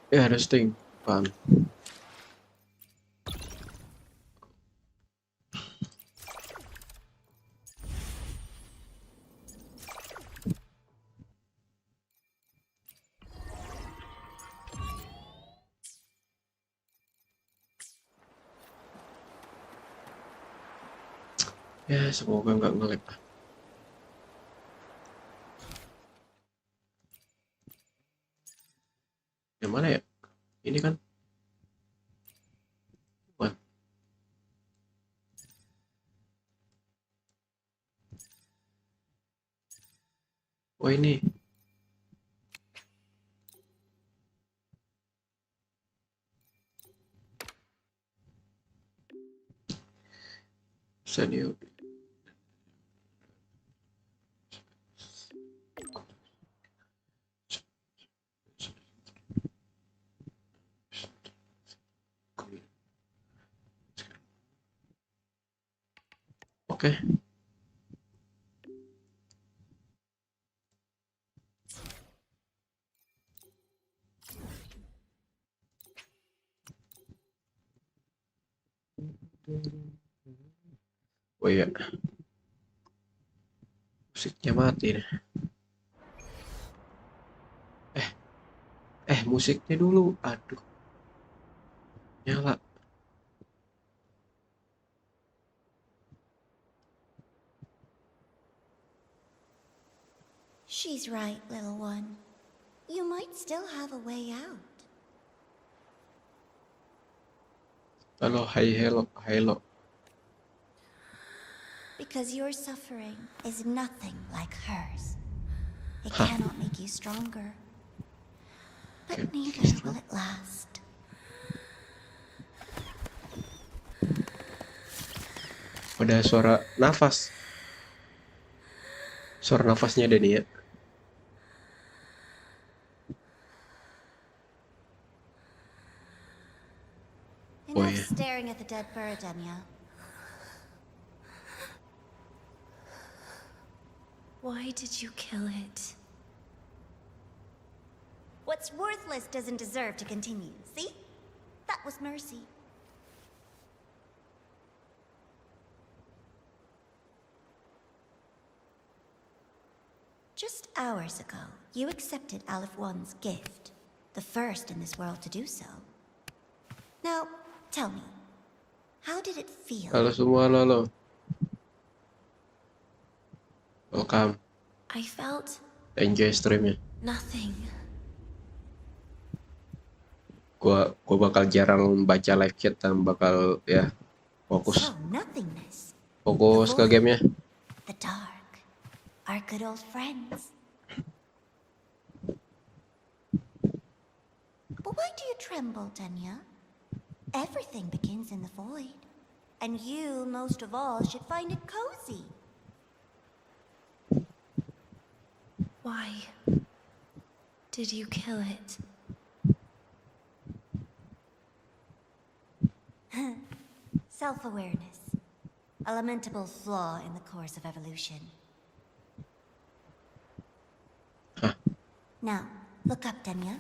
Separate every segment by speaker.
Speaker 1: Ya ada sting, paham. Ya semoga nggak nge-lag. Yang mana ya? Ini kan? Bukan. Oh ini. Senior. Oke. Oh iya, musiknya mati deh. Musiknya dulu. Aduh, nyala.
Speaker 2: She's right, little one. You might still have a way out.
Speaker 1: Halo, hai, hello, hello.
Speaker 2: Because your suffering is nothing like hers. It
Speaker 1: Hah.
Speaker 2: cannot make you stronger. But
Speaker 1: Oke,
Speaker 2: neither will it last.
Speaker 1: ada suara nafas. Suara nafasnya Denia. Oh
Speaker 2: Enough
Speaker 1: iya.
Speaker 2: staring at the dead bird, Denia.
Speaker 3: Why did you kill it?
Speaker 2: What's worthless doesn't deserve to continue, see? That was mercy. Just hours ago, you accepted Aleph One's gift, the first in this world to do so. Now, tell me, how did it feel?
Speaker 1: Halo semua, halo. Welcome.
Speaker 3: I felt
Speaker 1: Enjoy streamnya.
Speaker 3: nothing.
Speaker 1: Gua bakal jarang baca live chat dan bakal ya fokus
Speaker 2: So, nothingness.
Speaker 1: ke gamenya.
Speaker 2: The dark. Our good old friends. But why do you tremble, Denia? Everything begins in the void. And you, most of all, should find it cozy.
Speaker 3: Why did you kill it?
Speaker 2: Self-awareness. A lamentable flaw in the course of evolution.
Speaker 1: Hah.
Speaker 2: Now, look up, Denia.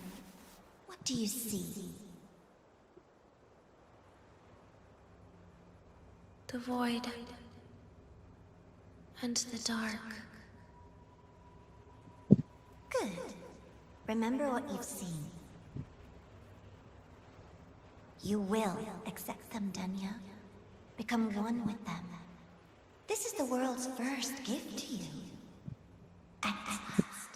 Speaker 2: What do you see?
Speaker 3: The void and the dark.
Speaker 2: Good. Remember what you've seen. You will accept them, Denia. Become one with them. This is the world's first gift to you. At last.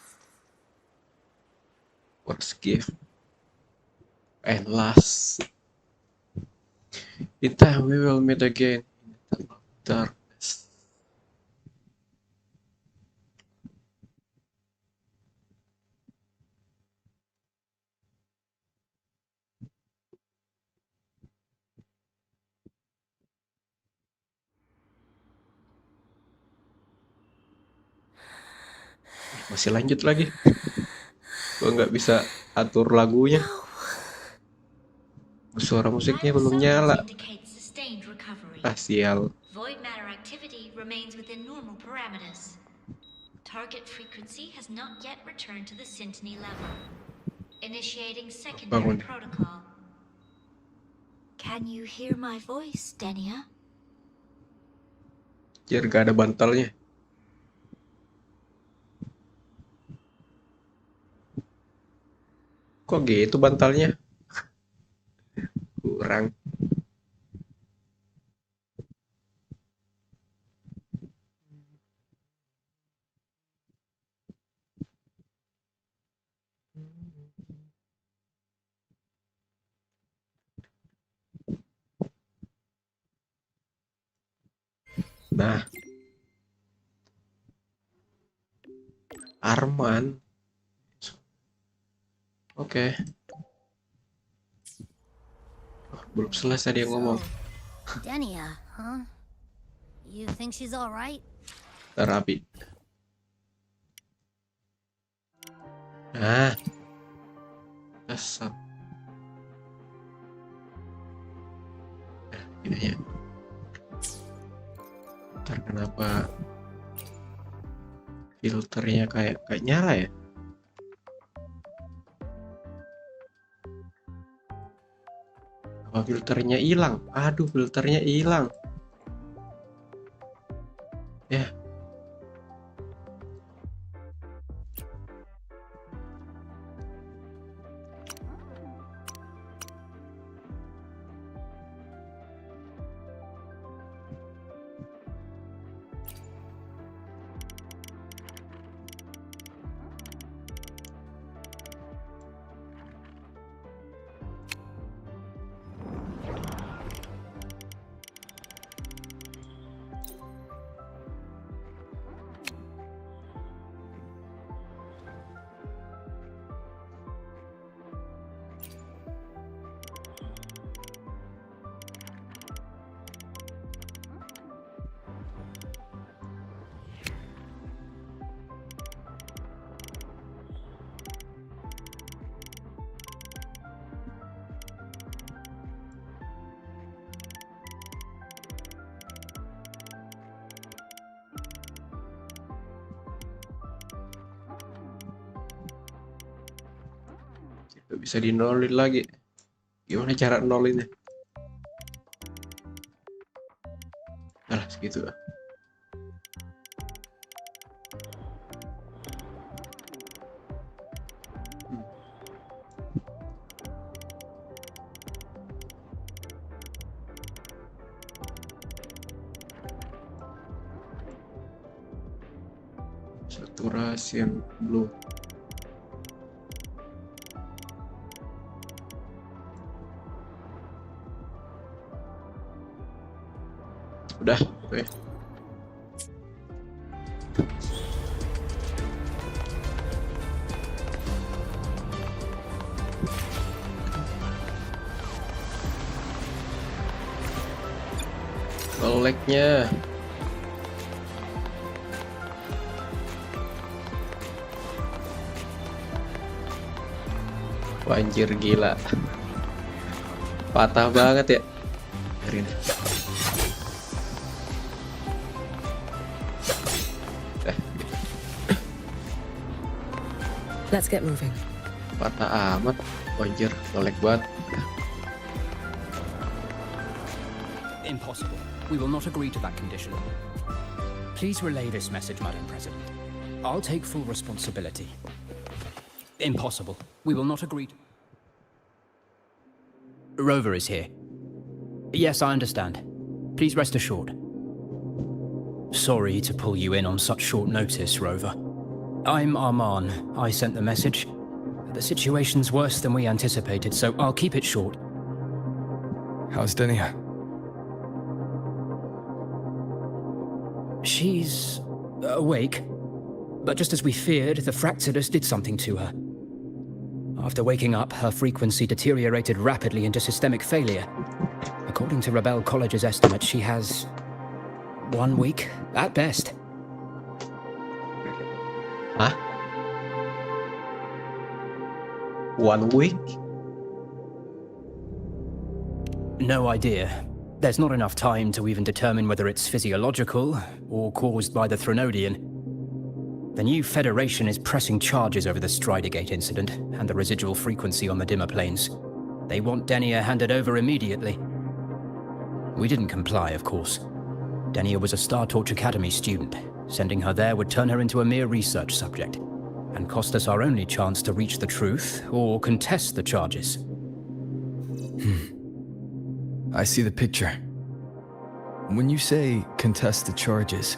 Speaker 1: What's gift? And last. In time we will meet again in the tunnel of darkness. Masih lanjut lagi. Gua nggak bisa atur lagunya. Suara musiknya belum nyala. Ah, sial.
Speaker 4: Void matter activity remains within normal parameters. Target frequency has not yet returned to the synteny level. Initiating
Speaker 1: Bangun.
Speaker 4: secondary protocol.
Speaker 2: Can you hear my voice, Denia?
Speaker 1: Biar gak ada bantalnya. Kok gitu bantalnya? Kurang. Nah, Arman. Oke. Oh, belum selesai dia ngomong.
Speaker 5: Denia, huh? You think she's all right?
Speaker 1: Terapi. Nah, kesap. Ini ya. Ntar kenapa filternya kayak nyala ya? Apa filternya hilang? Aduh, filternya hilang. Ya. Gak bisa di nolin lagi. Gimana cara nolinnya? Alah, segitu lah. Saturasi yang belum. Udah, oke. Lag-nya. Anjir, gila. Patah banget ya. Biarin.
Speaker 6: Let's get moving.
Speaker 1: Patah amat. Anjir, nge-lag banget.
Speaker 7: Impossible. We will not agree to that condition. Please relay this message, Madam President. I'll take full responsibility. Impossible. We will not agree to... Rover is here. Yes, I understand. Please rest assured. Sorry to pull you in on such short notice, Rover. I'm Arman. I sent the message. The situation's worse than we anticipated, so I'll keep it short.
Speaker 8: How's Denia?
Speaker 7: She's awake, but just as we feared, the Fractidus did something to her. After waking up, her frequency deteriorated rapidly into systemic failure. According to Rebel College's estimate, she has 1 week, at best.
Speaker 1: Hah? 1 week?
Speaker 7: No idea. There's not enough time to even determine whether it's physiological or caused by the Threnodian. The new Federation is pressing charges over the Stridergate incident and the residual frequency on the dimmer planes. They want Denia handed over immediately. We didn't comply, of course. Denia was a Star Torch Academy student. Sending her there would turn her into a mere research subject, and cost us our only chance to reach the truth or contest the charges.
Speaker 8: I see the picture. When you say contest the charges,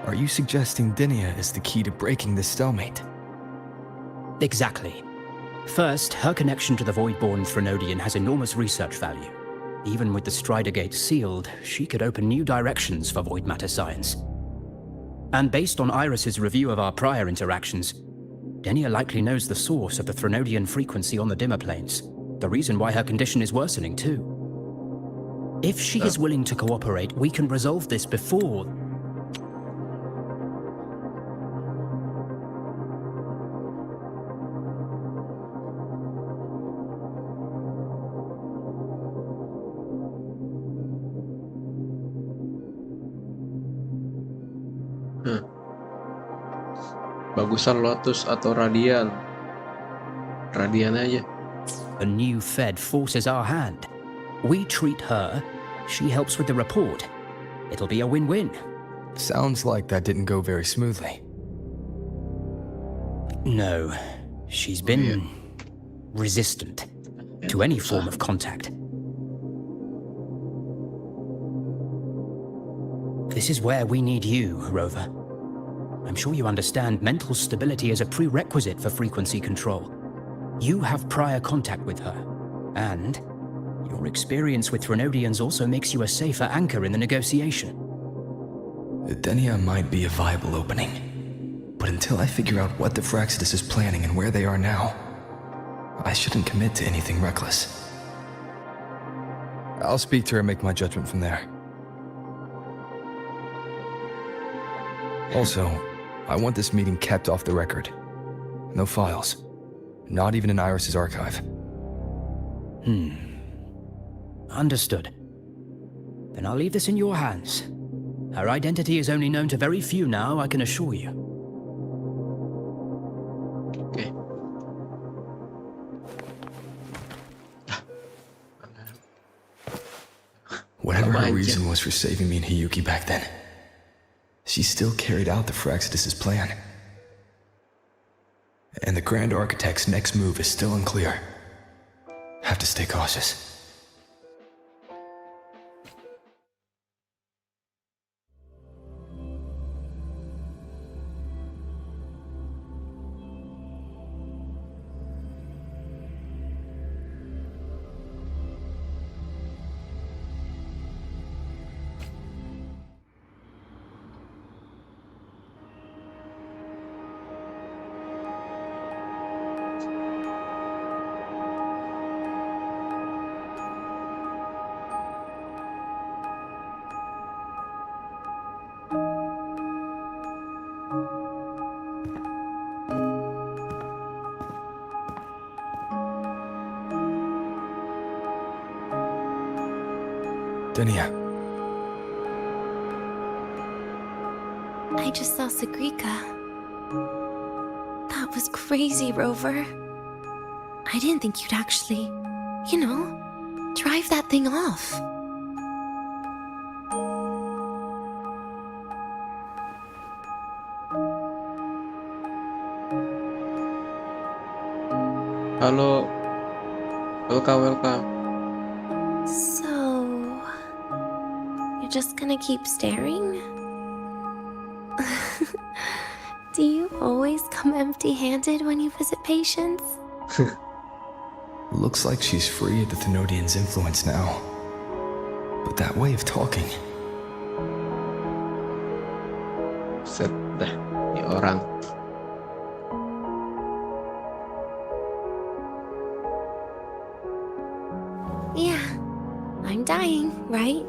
Speaker 8: are you suggesting Denia is the key to breaking this stalemate?
Speaker 7: Exactly. First, her connection to the Voidborn Threnodian has enormous research value. Even with the Stridergate sealed, she could open new directions for void matter science. And based on Iris's review of our prior interactions, Denia likely knows the source of the Threnodian frequency on the dimmer planes, the reason why her condition is worsening too. If she is willing to cooperate, we can resolve this before...
Speaker 1: Bagusan Lotus atau Radian? Radian aja.
Speaker 7: a new Fed forces our hand. We treat her, she helps with the report. It'll be a win-win.
Speaker 8: Sounds like that didn't go very smoothly.
Speaker 7: No, she's been resistant to any form of contact. This is where we need you, Rover. I'm sure you understand mental stability is a prerequisite for frequency control. You have prior contact with her, and your experience with Threnodians also makes you a safer anchor in the negotiation.
Speaker 8: Denia might be a viable opening, but until I figure out what the Fraxidus is planning and where they are now, I shouldn't commit to anything reckless. I'll speak to her and make my judgment from there. Also, I want this meeting kept off the record. No files. Not even in Iris's archive.
Speaker 7: Understood. Then I'll leave this in your hands. Her identity is only known to very few now, I can assure you.
Speaker 1: Okay.
Speaker 8: Whatever her reason was for saving me and Hiyuki back then, she still carried out the Fraxidus' plan. And the Grand Architect's next move is still unclear. Have to stay cautious. Denia.
Speaker 3: I just saw Sagrika. That was crazy, Rover. I didn't think you'd actually, drive that thing off.
Speaker 1: Halo, welcome.
Speaker 3: So, you're just gonna keep staring? Do you always come empty-handed when you visit patients?
Speaker 8: Looks like she's free of the Thenodian's influence now. But that way of talking...
Speaker 1: Set dah, ini orang.
Speaker 3: Yeah, I'm dying, right?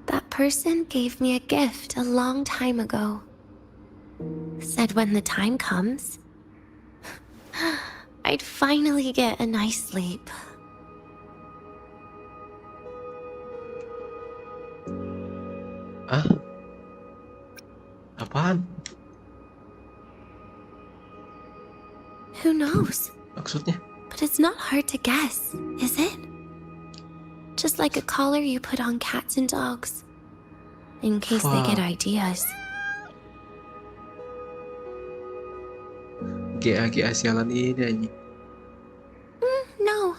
Speaker 3: That person gave me a gift a long time ago. Said when the time comes, I'd finally get a nice sleep.
Speaker 1: Ah, apaan?
Speaker 3: Who knows?
Speaker 1: Maksudnya?
Speaker 3: But it's not hard to guess, is it? Just like a collar you put on cats and dogs, in case they get
Speaker 1: Wah,
Speaker 3: ideas.
Speaker 1: GA sialan ini anjing.
Speaker 3: No,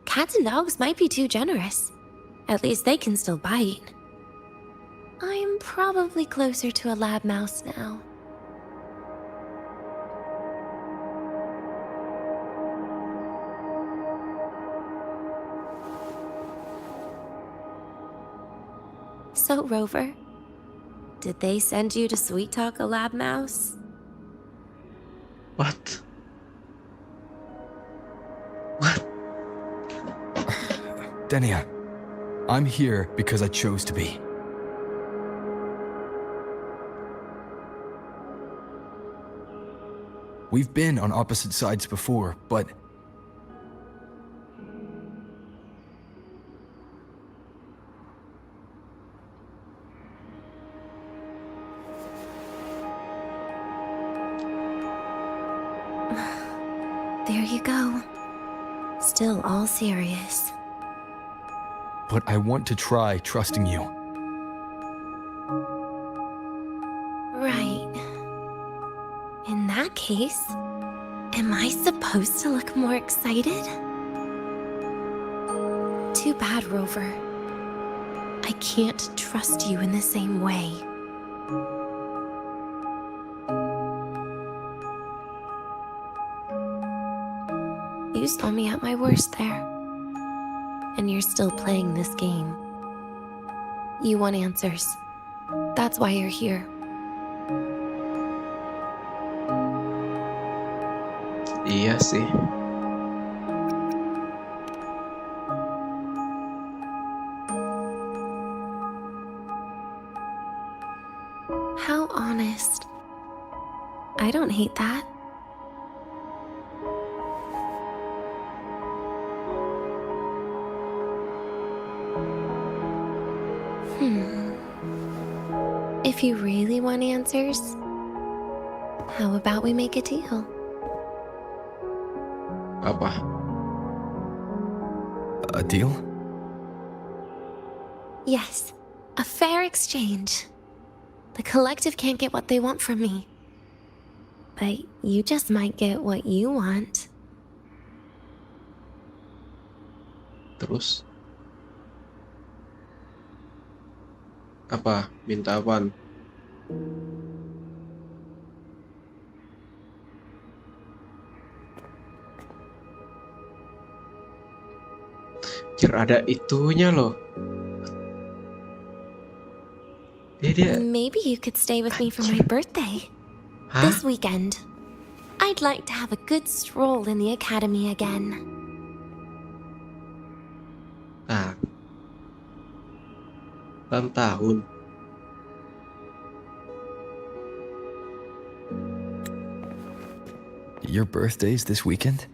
Speaker 3: cats and dogs might be too generous. At least they can still bite. I'm probably closer to a lab mouse now. So, Rover, did they send you to sweet talk a lab mouse?
Speaker 1: What? What?
Speaker 8: Denia, I'm here because I chose to be. We've been on opposite sides before, but
Speaker 3: There you go. Still all serious.
Speaker 8: I want to try trusting you.
Speaker 3: Right. In that case, am I supposed to look more excited? Too bad, Rover. I can't trust you in the same way. You saw me at my worst there. And you're still playing this game. You want answers. That's why you're here.
Speaker 1: Iya sih.
Speaker 3: How honest. I don't hate that. If you really want answers, how about we make a deal?
Speaker 1: Apa?
Speaker 8: A deal?
Speaker 3: Yes, a fair exchange. The collective can't get what they want from me. But you just might get what you want.
Speaker 1: Terus? Apa? Minta apaan? Jir, ada itunya loh. Dia
Speaker 3: Maybe you could stay with me for my birthday.
Speaker 1: Hah?
Speaker 3: This weekend. I'd like to have a good stroll in the academy again.
Speaker 1: Nah, ulang tahun.
Speaker 8: Your birthday's this weekend?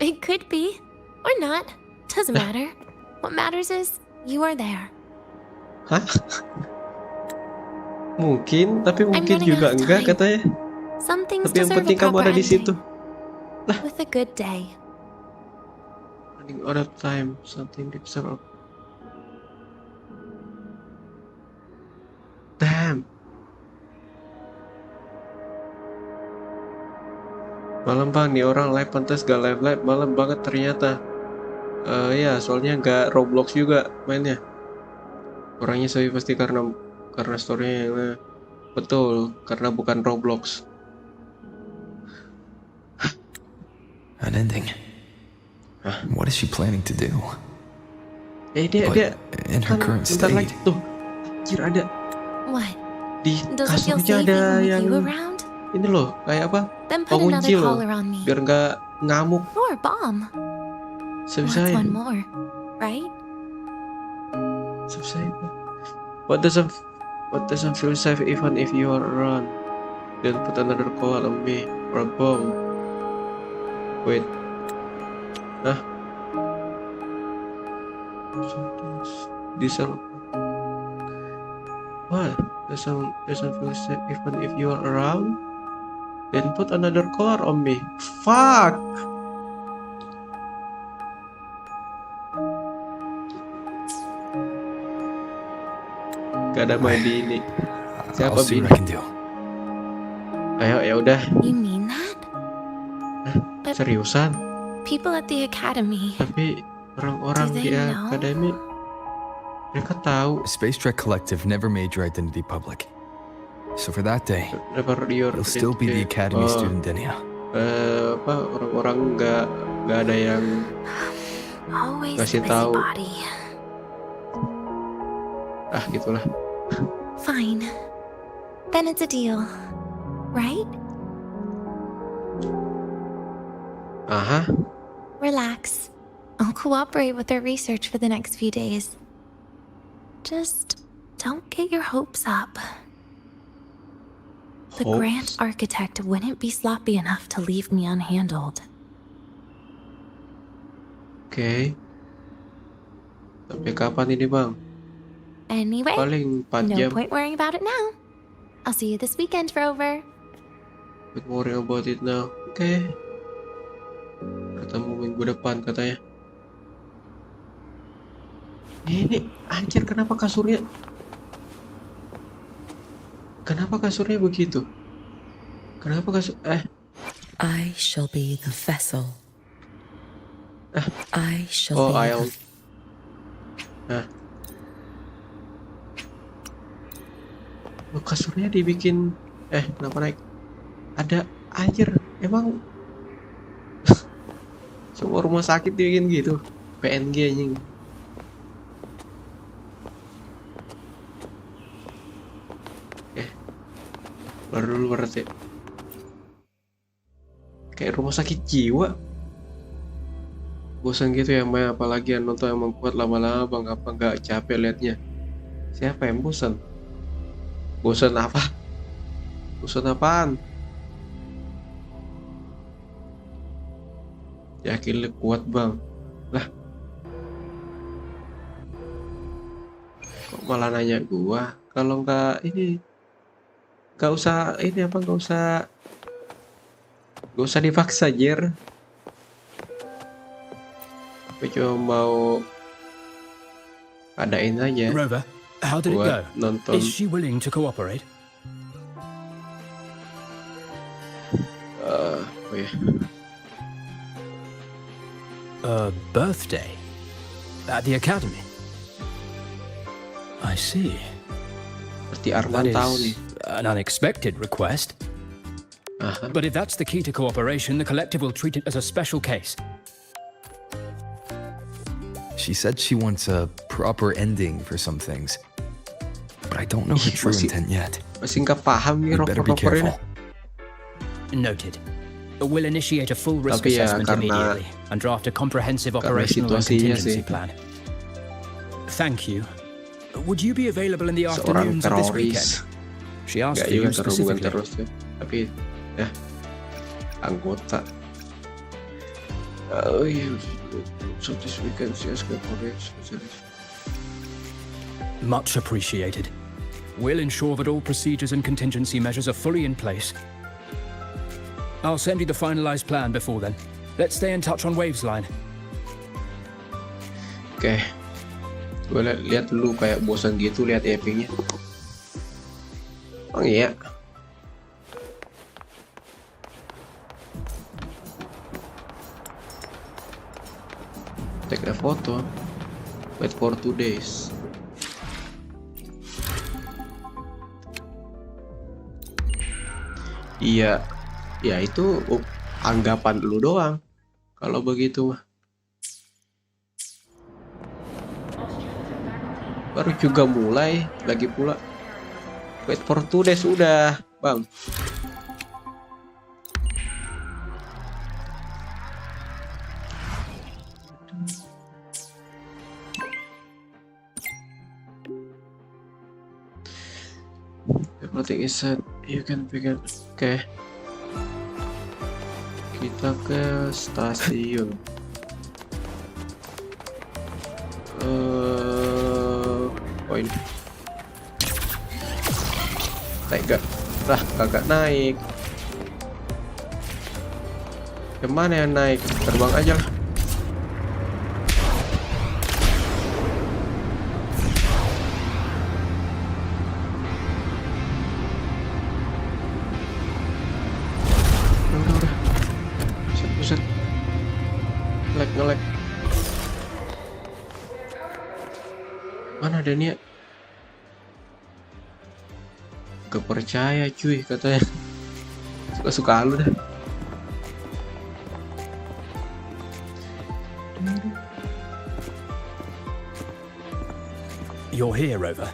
Speaker 3: It could be, or not. Doesn't matter. What matters is you are there.
Speaker 1: Hah? Mungkin, tapi
Speaker 3: I'm
Speaker 1: mungkin
Speaker 3: running
Speaker 1: juga
Speaker 3: out of
Speaker 1: enggak
Speaker 3: time.
Speaker 1: katanya.
Speaker 3: Some things
Speaker 1: Tapi yang
Speaker 3: deserve a
Speaker 1: penting kamu
Speaker 3: proper
Speaker 1: ada di
Speaker 3: ending.
Speaker 1: situ.
Speaker 3: With a good day.
Speaker 1: Running out of time, something deserve. Damn. Malam bang, nih orang live pantas gak live malam banget ternyata. Ya, soalnya gak Roblox juga mainnya. Orangnya saya pasti karena storynya yang betul, karena bukan Roblox.
Speaker 8: An ending?
Speaker 1: Hah?
Speaker 8: What is she planning to do?
Speaker 1: Dia
Speaker 8: But in her
Speaker 1: kan
Speaker 8: current
Speaker 1: bentar lagi
Speaker 8: state,
Speaker 1: tuh. Anjir, ada
Speaker 3: What?
Speaker 1: di
Speaker 3: Does it feel
Speaker 1: kasurnya
Speaker 3: safe
Speaker 1: ada
Speaker 3: even with
Speaker 1: yang
Speaker 3: you around?
Speaker 1: ini loh, kayak apa?
Speaker 3: Then put
Speaker 1: Pengunci
Speaker 3: another
Speaker 1: loh,
Speaker 3: collar on me.
Speaker 1: biar nggak ngamuk.
Speaker 3: Or a bomb.
Speaker 1: Sebisa
Speaker 3: What's one
Speaker 1: ini.
Speaker 3: more, right?
Speaker 1: Sebisa itu. What doesn't What doesn't feel safe even if you are around? Then put another call on me or a bomb. Wait. Huh? This what? Doesn't feel safe even if you are around? Then put another collar on me. Fuck. Gak ada main di ini.
Speaker 8: I'll
Speaker 1: Siapa
Speaker 8: see
Speaker 1: Bini?
Speaker 8: what I can do.
Speaker 1: Ayo ya udah.
Speaker 3: You mean that? But
Speaker 1: Seriusan?
Speaker 3: people at the academy,
Speaker 1: Tapi orang-orang
Speaker 3: Do
Speaker 1: di
Speaker 3: they know?
Speaker 1: akademi mereka tahu.
Speaker 8: Space Trek Collective never made your identity public. So for that day,
Speaker 1: Never your
Speaker 8: you'll still be the Academy student, Denia.
Speaker 1: Orang-orang nggak ada yang
Speaker 3: always a
Speaker 1: Kasih
Speaker 3: busy
Speaker 1: tahu.
Speaker 3: body.
Speaker 1: Gitulah.
Speaker 3: Fine. Then it's a deal, right?
Speaker 1: Aha.
Speaker 3: Relax. I'll cooperate with their research for the next few days. Just don't get your hopes up. The
Speaker 1: Hopes?
Speaker 3: Grand Architect wouldn't be sloppy enough to leave me unhandled.
Speaker 1: Oke. Sampai kapan ini bang?
Speaker 3: Anyway,
Speaker 1: Paling 4
Speaker 3: no
Speaker 1: jam.
Speaker 3: point worrying about it now. I'll see you this weekend, Rover.
Speaker 1: Don't worry about it now. Oke. Ketemu minggu depan katanya. Ini anjir kenapa kasurnya begitu? Kenapa kasur
Speaker 6: I shall be the vessel. I shall
Speaker 1: Oh,
Speaker 6: be
Speaker 1: I'll.
Speaker 6: the...
Speaker 1: Kasurnya dibikin kenapa naik? Ada anjir, emang semua rumah sakit dibikin gitu. PNG anjing. Baru dulu berarti. Kayak rumah sakit jiwa. Bosan gitu ya Maya, apalagi yang nonton emang kuat lama-lama bang, apa nggak capek liatnya? Siapa yang bosan? Bosan apa? Bosan apaan? Yakin lu kuat bang? Lah, kok malah nanya gua? Kalau nggak ini, nggak usah ini apa? Nggak usah dipaksa Jer. Gue cuma mau adain aja
Speaker 7: Rover, how did it
Speaker 1: buat
Speaker 7: go?
Speaker 1: nonton.
Speaker 7: Is she willing to cooperate?
Speaker 1: Oh ya,
Speaker 7: A birthday? At the academy? I see.
Speaker 1: seperti
Speaker 7: That
Speaker 1: Arman tahu nih.
Speaker 7: is an unexpected request.
Speaker 1: Aha.
Speaker 7: But if that's the key to cooperation, the collective will treat it as a special case.
Speaker 8: She said she wants a proper ending for some things. But I don't know her true
Speaker 1: Masih-
Speaker 8: intent yet.
Speaker 1: Masih nggak paham nih
Speaker 8: We better be
Speaker 1: rover-rover ini.
Speaker 8: careful.
Speaker 7: Noted. We'll initiate a full risk
Speaker 1: Tapi ya,
Speaker 7: assessment
Speaker 1: karena-
Speaker 7: immediately and draft a comprehensive
Speaker 1: karena
Speaker 7: operational and
Speaker 1: situasinya
Speaker 7: contingency
Speaker 1: sih.
Speaker 7: plan. Thank you. Would you be available in the
Speaker 1: Seorang
Speaker 7: afternoons of this
Speaker 1: teroris.
Speaker 7: weekend? She asked
Speaker 1: Nggak
Speaker 7: for you
Speaker 1: juga terhubungan
Speaker 7: specifically.
Speaker 1: terus ya. Tapi ya anggota. Oh iya, so this weekend sih spesialis.
Speaker 7: Much appreciated. We'll ensure that all procedures and contingency measures are fully in place. I'll send you the finalized plan before then. Let's stay in touch on Waves line.
Speaker 1: Oke. Gue lihat dulu kayak bosan gitu lihat Epic-nya. Oh iya. Take a photo. Wait for 2 days. Iya. Ya itu anggapan lu doang. Kalau begitu mah. Baru juga mulai lagi pula. Wait for 2 days udah, Bang. Everything is set. You can begin. Oke. Kita ke stasiun. Oh ini. Naik gak? Lah, kagak naik. Kemana yang naik? Terbang aja lah. Udah. Buset. Nge-lag. Mana Denia? Gak percaya cuy katanya. Suka-suka lu dah.
Speaker 7: You're here, Rover.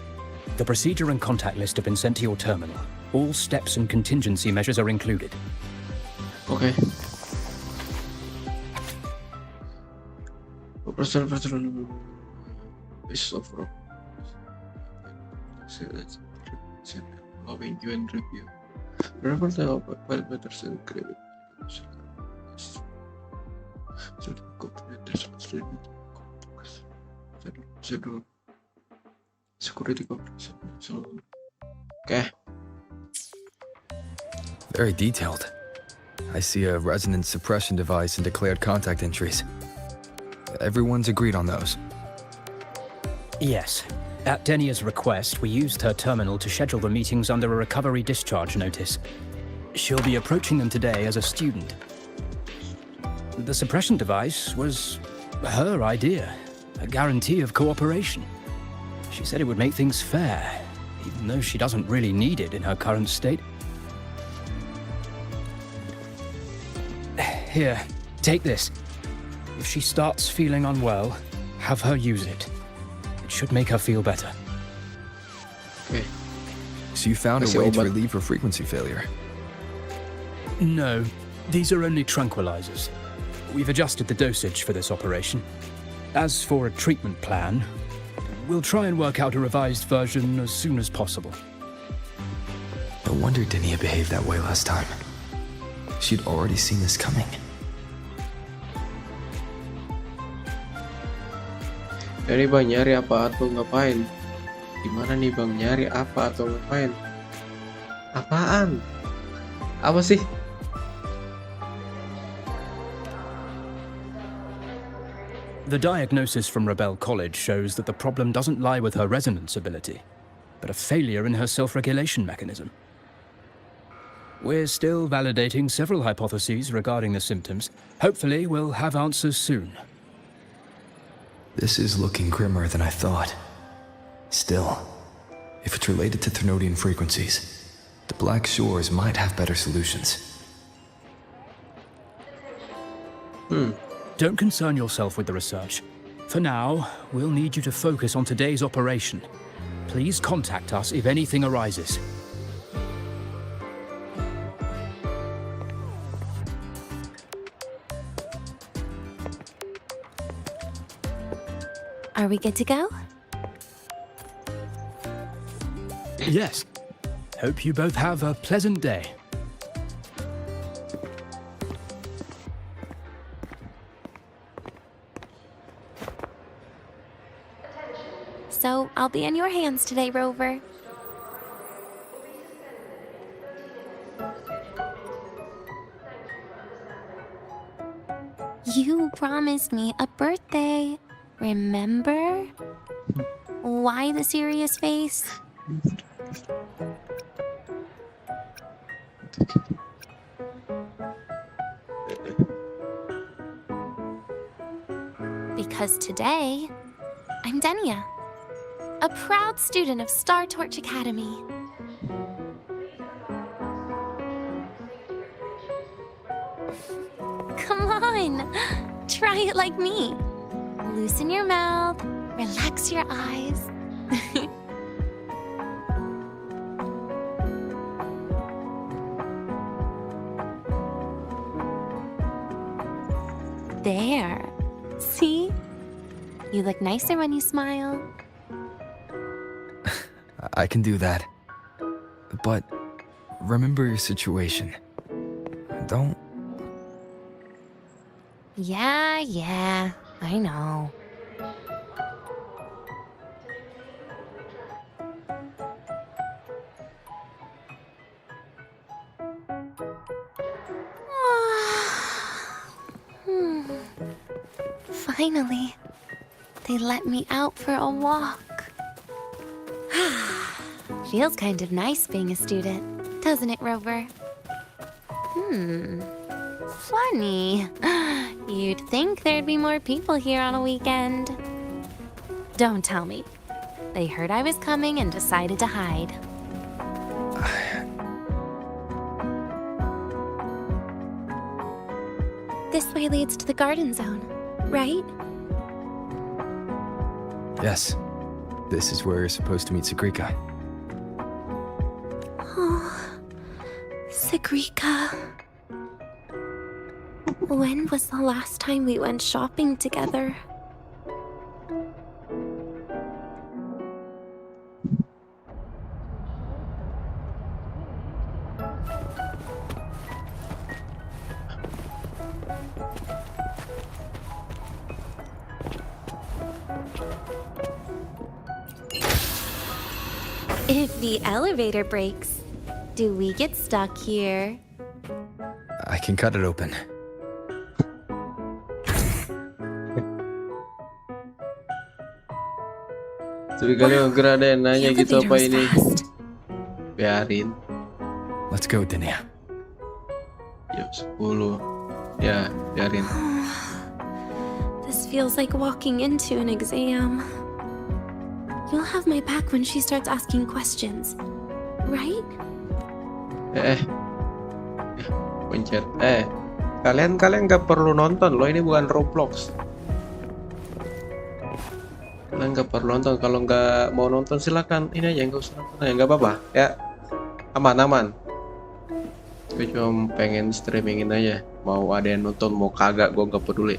Speaker 7: The procedure and contact list have been sent to your terminal. All steps and contingency measures are included.
Speaker 1: Oke. Persen is over. Allowing you and review. Berapa tahu parameters and credit? Security coverage. Okay.
Speaker 8: Very detailed. I see a resonance suppression device and declared contact entries. Everyone's agreed on those.
Speaker 7: Yes. At Denia's request, we used her terminal to schedule the meetings under a recovery discharge notice. She'll be approaching them today as a student. The suppression device was her idea, a guarantee of cooperation. She said it would make things fair, even though she doesn't really need it in her current state. Here, take this. If she starts feeling unwell, have her use it. It should make her feel better.
Speaker 1: Okay.
Speaker 8: So you found a
Speaker 1: Kasih
Speaker 8: way to
Speaker 1: obat.
Speaker 8: relieve her frequency failure.
Speaker 7: No, these are only tranquilizers. We've adjusted the dosage for this operation. As for a treatment plan, we'll try and work out a revised version as soon as possible.
Speaker 8: No wonder Denia behaved that way last time. She'd already seen this coming.
Speaker 1: Jadi bang nyari apa atau ngapain? Gimana nih bang nyari apa atau ngapain? Apaan? Apa sih?
Speaker 7: The diagnosis from Rebel College shows that the problem doesn't lie with her resonance ability, but a failure in her self-regulation mechanism. We're still validating several hypotheses regarding the symptoms. Hopefully, we'll have answers soon.
Speaker 8: This is looking grimmer than I thought. Still, if it's related to Thermodian frequencies, the Black Shores might have better solutions.
Speaker 7: Don't concern yourself with the research. For now, we'll need you to focus on today's operation. Please contact us if anything arises.
Speaker 3: Are we good to go?
Speaker 7: Yes. Hope you both have a pleasant day.
Speaker 3: So I'll be in your hands today, Rover. You promised me a birthday. Remember? Why the serious face? Because today, I'm Denia, a proud student of Star Torch Academy. Come on, try it like me. Loosen your mouth, relax your eyes. There. See? You look nicer when you smile.
Speaker 8: I can do that. But remember your situation. Don't.
Speaker 3: Yeah, I know. Finally, they let me out for a walk. Feels kind of nice being a student, doesn't it, Rover? Funny. You'd think there'd be more people here on a weekend. Don't tell me. They heard I was coming and decided to hide. This way leads to the garden zone, right?
Speaker 8: Yes. This is where you're supposed to meet Sagrika.
Speaker 3: Oh, Sagrika. When was the last time we went shopping together? If the elevator breaks, do we get stuck here?
Speaker 8: I can cut it open.
Speaker 1: Tapi kali gerak deh nanya
Speaker 3: The
Speaker 1: gitu
Speaker 3: elevator
Speaker 1: apa
Speaker 3: was
Speaker 1: ini.
Speaker 3: fast.
Speaker 1: Biarin.
Speaker 8: Let's go, Denia.
Speaker 1: Jam 10. Ya, biarin.
Speaker 3: This feels like walking into an exam. You'll have my back when she starts asking questions, right?
Speaker 1: Pencet. Kalian nggak perlu nonton loh, ini bukan Roblox. Kalian nggak perlu nonton. Kalau nggak mau nonton silakan ini aja, nggak usah nonton ya, nggak apa-apa ya. Aman. Gue cuma pengen streamingin aja. Mau ada yang nonton mau kagak gue nggak peduli.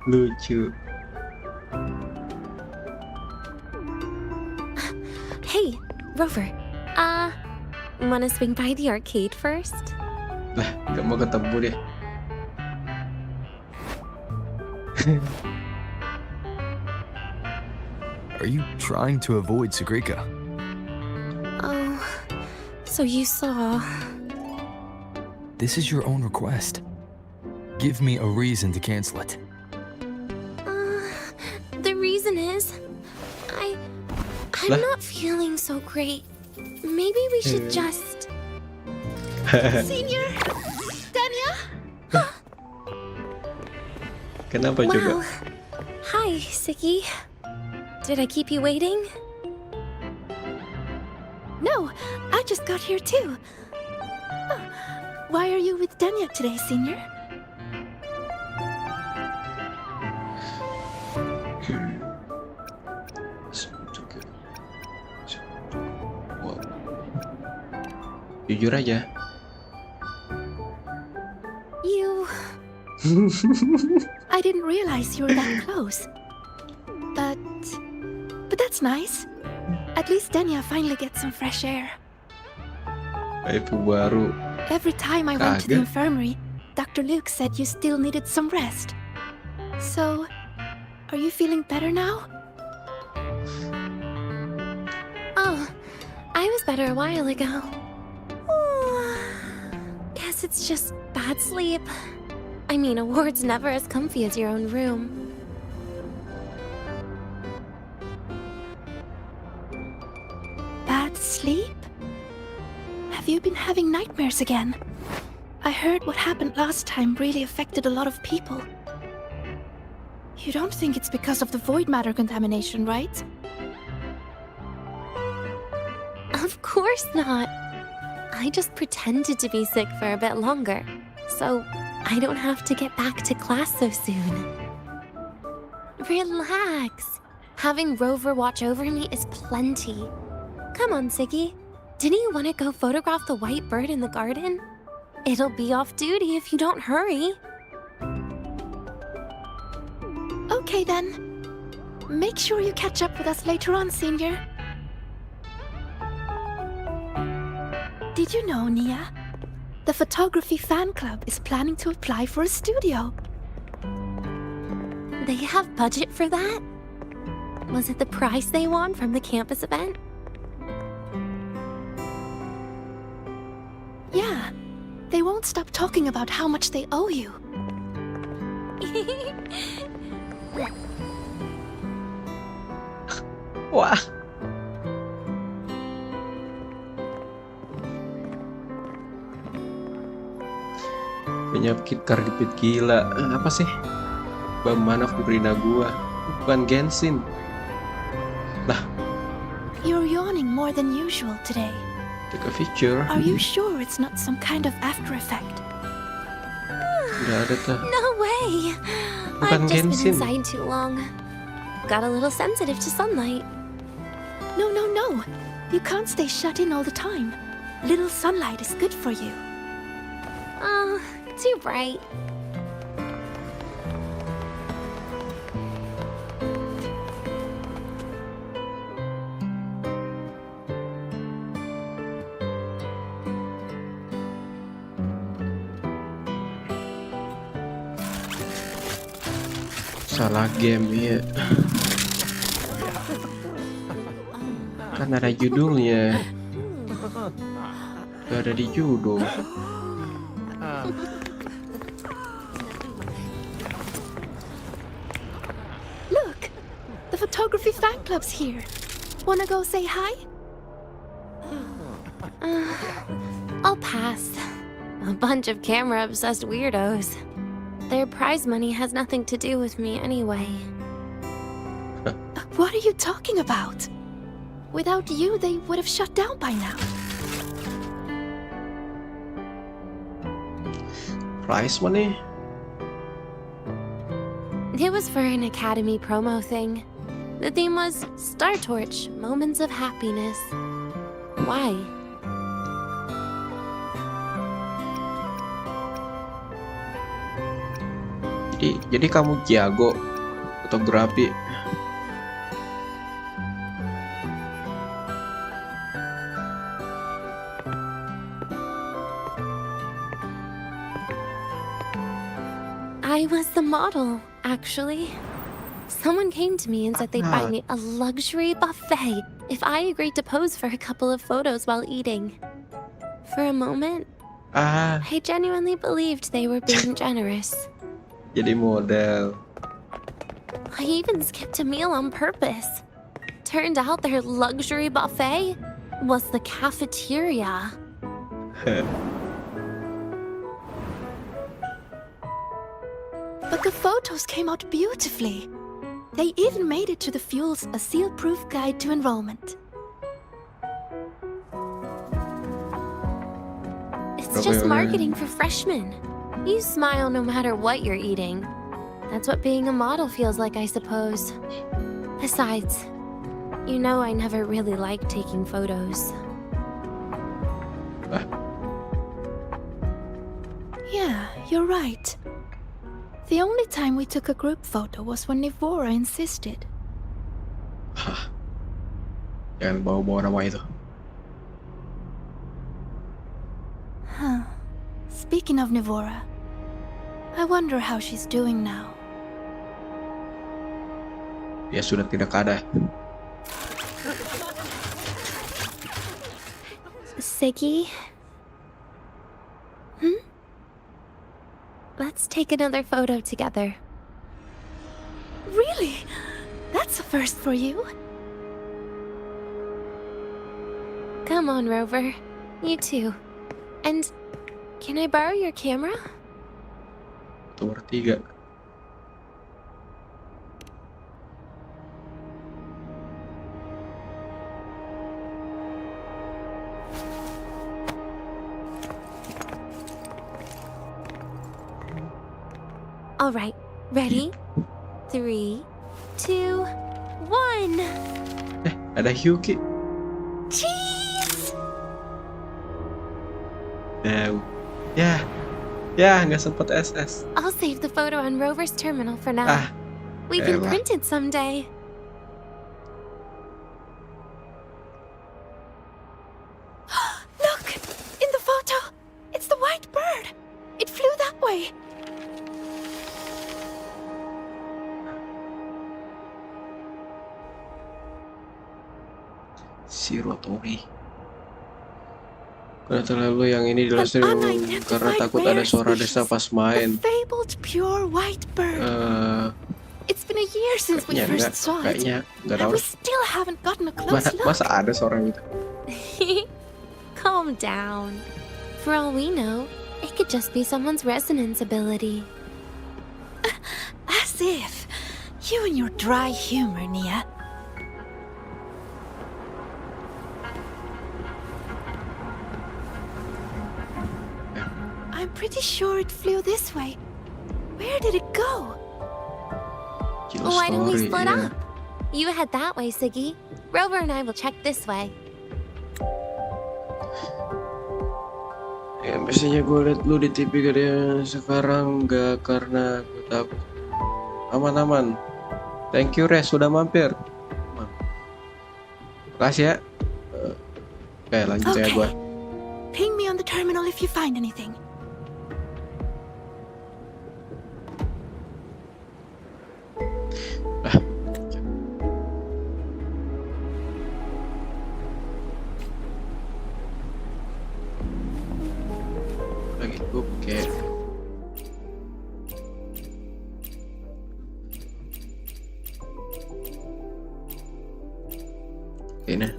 Speaker 1: Lucu.
Speaker 3: Hey, Rover. Wanna swing by the arcade first?
Speaker 1: Lah, nggak mau ketemu deh.
Speaker 8: Are you trying to avoid Sagrika?
Speaker 3: Oh, so you saw.
Speaker 8: This is your own request. Give me a reason to cancel it.
Speaker 3: The reason is, I'm not feeling so great. Maybe we should just...
Speaker 5: Senior! Denia!
Speaker 1: Kenapa coba?
Speaker 3: Wow. Hi, Siki. Did I keep you waiting?
Speaker 9: No, I just got here too. Why are you with Denia today, Senior?
Speaker 1: Wow. Jujur aja.
Speaker 9: You... I didn't realize you were that close. But that's nice. At least Denia finally gets some fresh air.
Speaker 1: Ibu baru.
Speaker 9: Every time I went to the
Speaker 1: Kaget.
Speaker 9: infirmary, Dr. Luke said you still needed some rest. So, are you feeling better now?
Speaker 3: Oh, I was better a while ago. Guess it's just bad sleep. I mean, a ward's never as comfy as your own room.
Speaker 9: Bad sleep? Have you been having nightmares again? I heard what happened last time really affected a lot of people. You don't think it's because of the void matter contamination, right?
Speaker 3: Of course not. I just pretended to be sick for a bit longer, so I don't have to get back to class so soon. Relax. Having Rover watch over me is plenty. Come on, Siggy. Didn't you want to go photograph the white bird in the garden? It'll be off duty if you don't hurry.
Speaker 9: Okay then. Make sure you catch up with us later on, Senior. Did you know, Nia? The photography fan club is planning to apply for a studio.
Speaker 3: They have budget for that? Was it the prize they won from the campus event?
Speaker 9: Yeah. They won't stop talking about how much they owe you.
Speaker 1: Wah. Penyakit karbit gila. Apa sih? Bagaimana Furina gua? Bukan Genshin. Lah,
Speaker 9: You're yawning more than usual today.
Speaker 1: take a picture.
Speaker 9: Are you sure it's not some kind of after effect?
Speaker 1: Nggak ada tuh.
Speaker 3: No way!
Speaker 1: Bukan
Speaker 3: I've just been
Speaker 1: Genshin.
Speaker 3: inside too long. Got a little sensitive to sunlight.
Speaker 9: No, no, no. You can't stay shut in all the time. Little sunlight is good for you.
Speaker 3: Oh, too bright.
Speaker 1: Salah game ya. Kan ada judulnya. Gak ada di judul.
Speaker 9: Look! The photography fan club's here. Wanna go say hi?
Speaker 3: I'll pass. A bunch of camera-obsessed weirdos. Their prize money has nothing to do with me anyway.
Speaker 9: What are you talking about? Without you, they would have shut down by now.
Speaker 1: Price money?
Speaker 3: It was for an Academy promo thing. The theme was Star Torch, Moments of Happiness. Why?
Speaker 1: Jadi kamu jago fotografi.
Speaker 3: I was the model, actually. Someone came to me and said they'd buy me a luxury buffet if I agreed to pose for a couple of photos while eating. For a moment, I genuinely believed they were being generous.
Speaker 1: Jadi model.
Speaker 3: I even skipped a meal on purpose. Turned out their luxury buffet was the cafeteria.
Speaker 9: But the photos came out beautifully. They even made it to the Fuel's A Seal-Proof Guide to Enrollment.
Speaker 3: It's just marketing for freshmen. You smile no matter what you're eating. That's what being a model feels like, I suppose. Besides, you know I never really liked taking photos.
Speaker 9: Yeah, you're right. The only time we took a group photo was when Nivora insisted.
Speaker 1: Hah. Jangan bawa-bawa nama itu.
Speaker 9: Huh. Speaking of Nivora, I wonder how she's doing now.
Speaker 1: Dia sudah tidak ada.
Speaker 3: Siggy? Let's take another photo together.
Speaker 9: Really? That's a first for you.
Speaker 3: Come on, Rover. You too. And can I borrow your camera?
Speaker 1: Itu bertiga.
Speaker 3: All right. Ready? 3, 2, 1.
Speaker 1: Ada Hyuki.
Speaker 9: Cheese!
Speaker 1: Ya, nggak sempet SS.
Speaker 3: I'll save the photo on Rover's terminal for now.
Speaker 1: Ah,
Speaker 3: We can
Speaker 1: elah.
Speaker 3: print it someday.
Speaker 9: Look! In the photo! It's the white bird! It flew that way!
Speaker 1: Sirotori. Karena terlalu yang ini
Speaker 9: An
Speaker 1: dilansir karena
Speaker 9: unidentified
Speaker 1: takut ada
Speaker 9: rare
Speaker 1: suara desa
Speaker 9: species.
Speaker 1: pas main.
Speaker 9: The fabled pure white bird. It's been a year since we
Speaker 1: Kayaknya
Speaker 9: first saw it.
Speaker 1: kayaknya nggak
Speaker 9: And
Speaker 1: tahu.
Speaker 9: we still haven't gotten a close look.
Speaker 1: Masa ada suara gitu?
Speaker 3: Calm down. For all we know, it could just be someone's resonance ability.
Speaker 9: As if. You and your dry humor, Nia. I'm pretty sure it flew this way. Where did it go?
Speaker 1: Gila
Speaker 3: Why don't we
Speaker 1: story,
Speaker 3: split
Speaker 1: iya.
Speaker 3: up? You head that way, Siggy. Rover and I will check this way.
Speaker 1: Ya biasanya gue liat lu di TV gede, sekarang nggak karena gue takut. Aman-aman. Thank you Res, sudah mampir. Makasih ya. Oke, lanjut ya gue.
Speaker 9: Ping me on the terminal if you find anything.
Speaker 1: Lagi gue pakai ini.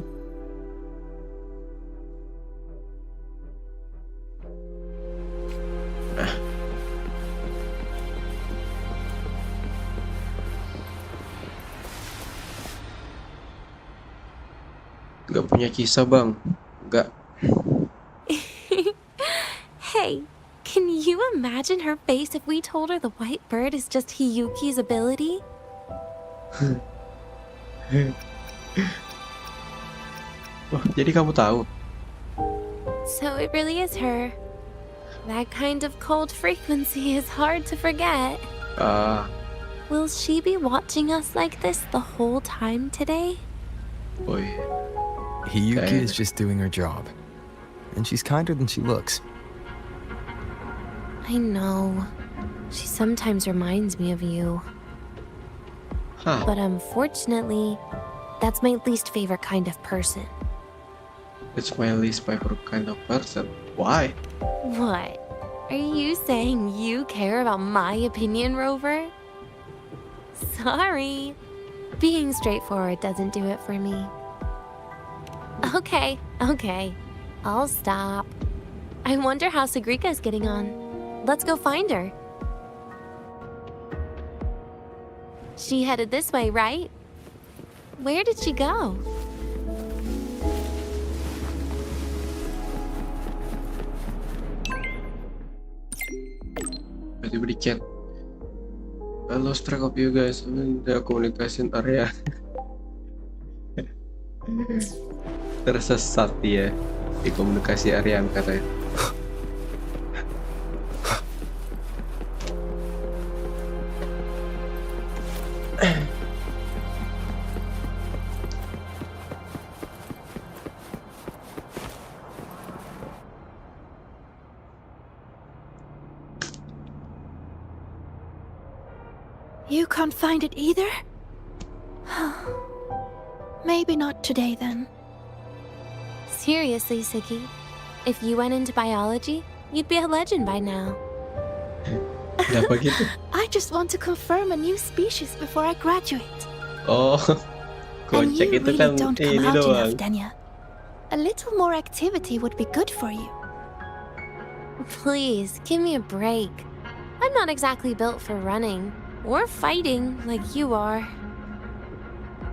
Speaker 1: Gak punya kisah bang. Gak.
Speaker 3: Hey, can you imagine her face if we told her the white bird is just Hiyuki's ability?
Speaker 1: Wah, jadi kamu tahu?
Speaker 3: So it really is her. That kind of cold frequency is hard to forget.
Speaker 1: Ah,
Speaker 3: Will she be watching us like this the whole time today?
Speaker 1: boy.
Speaker 8: Hiyuki
Speaker 1: Okay.
Speaker 8: is just doing her job. And she's kinder than she looks.
Speaker 3: I know. She sometimes reminds me of you.
Speaker 1: Hah,
Speaker 3: But unfortunately, that's my least favorite kind of person.
Speaker 1: it's my least favorite kind of person. Why?
Speaker 3: What? Are you saying you care about my opinion, Rover? Sorry. Being straightforward doesn't do it for me. Okay. I'll stop. I wonder how Sagrika's getting on. Let's go find her. She headed this way, right? Where did she go?
Speaker 1: Tiba-tiba di chat. I lost track of you guys. The communication area. Tersesat dia di komunikasi area katanya.
Speaker 9: You can't find it either? Maybe not today then.
Speaker 3: Seriously, Siggy. If you went into biology, you'd be a legend by now.
Speaker 1: Kenapa gitu?
Speaker 9: I just want to confirm a new species before I graduate.
Speaker 1: Oh,
Speaker 9: And
Speaker 1: kocek
Speaker 9: you
Speaker 1: itu
Speaker 9: really
Speaker 1: kan
Speaker 9: don't come
Speaker 1: ini
Speaker 9: out
Speaker 1: doang.
Speaker 9: enough, Denia. A little more activity would be good for you.
Speaker 3: Please, give me a break. I'm not exactly built for running or fighting like you are.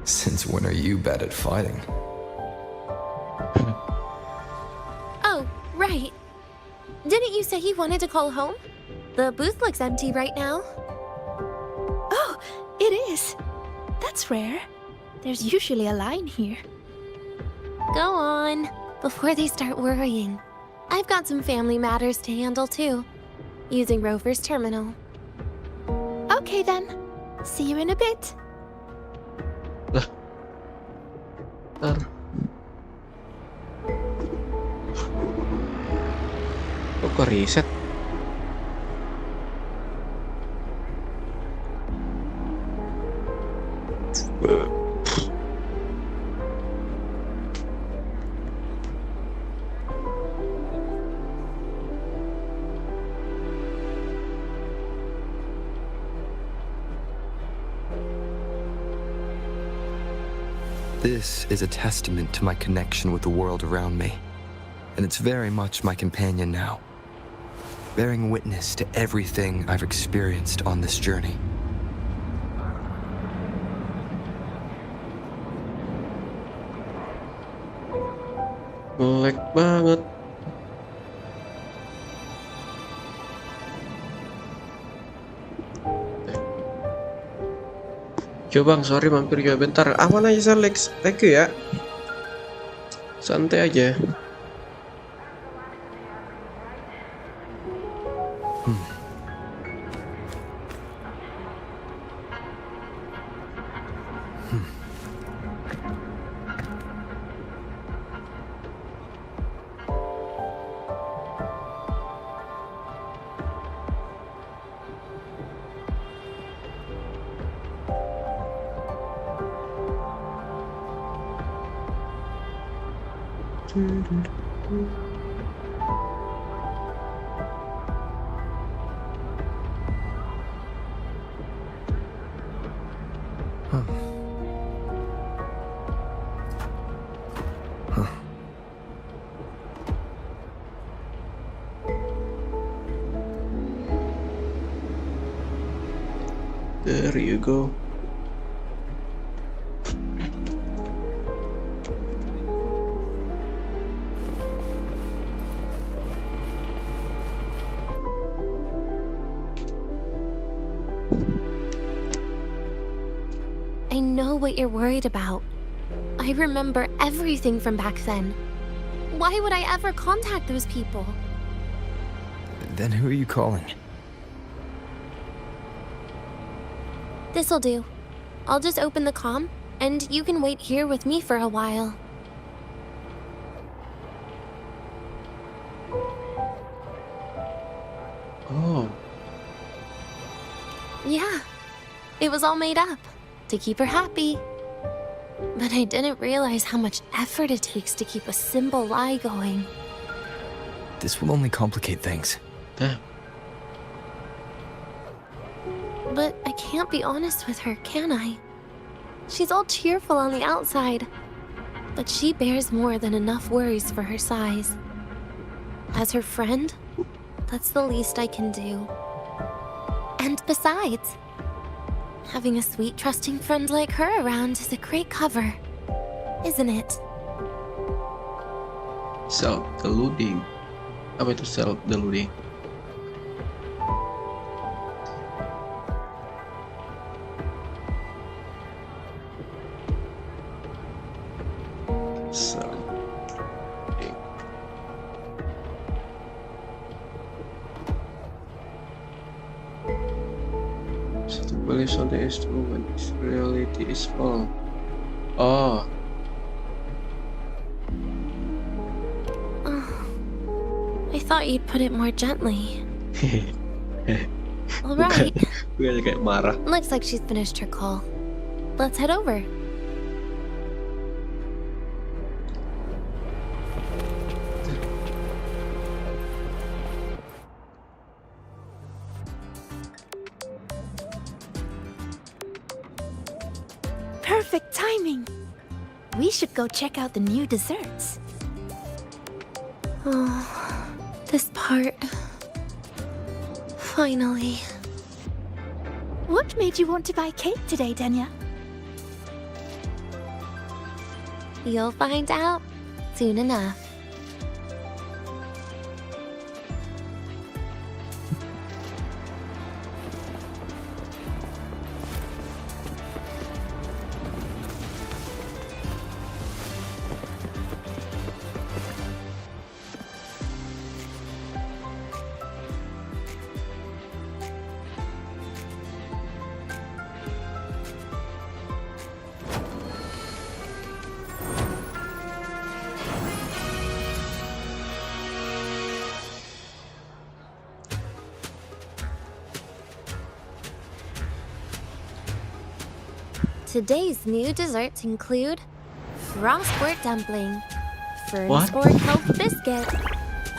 Speaker 8: Since when are you bad at fighting?
Speaker 3: Oh, right. Didn't you say you wanted to call home? The booth looks empty right now.
Speaker 9: Oh, it is. That's rare. There's usually a line here.
Speaker 3: Go on, before they start worrying. I've got some family matters to handle too, using Rover's terminal.
Speaker 9: Okay then. See you in a bit.
Speaker 1: Lah. Ntar. Kok reset?
Speaker 8: This is a testament to my connection with the world around me, and it's very much my companion now, bearing witness to everything I've experienced on this journey.
Speaker 1: Lag banget. Coba bang, sorry mampir juga bentar. Aman aja Alex, thank you ya. Santai aja. There you go.
Speaker 3: I know what you're worried about. I remember everything from back then. Why would I ever contact those people?
Speaker 8: Then who are you calling?
Speaker 3: This'll do. I'll just open the comm, and you can wait here with me for a while.
Speaker 1: Oh,
Speaker 3: Yeah, it was all made up to keep her happy. But I didn't realize how much effort it takes to keep a simple lie going.
Speaker 8: This will only complicate things.
Speaker 1: damn.
Speaker 3: But I can't be honest with her, can I? She's all cheerful on the outside, but she bears more than enough worries for her size. As her friend, that's the least I can do. And besides, having a sweet, trusting friend like her around is a great cover, isn't it?
Speaker 1: Self-deluding. Apa itu self-deluding? Self-deluding. So to believe something is true when its reality is false. Oh,
Speaker 3: I thought you'd put it more gently. All right,
Speaker 1: gue kayak marah.
Speaker 3: looks like she's finished her call. Let's head over.
Speaker 9: Perfect timing. We should go check out the new desserts.
Speaker 3: Oh, this part. Finally.
Speaker 9: What made you want to buy cake today, Denia?
Speaker 3: You'll find out soon enough. Today's new desserts include frostwort dumpling,
Speaker 1: What?
Speaker 3: fern-spore kelp biscuit,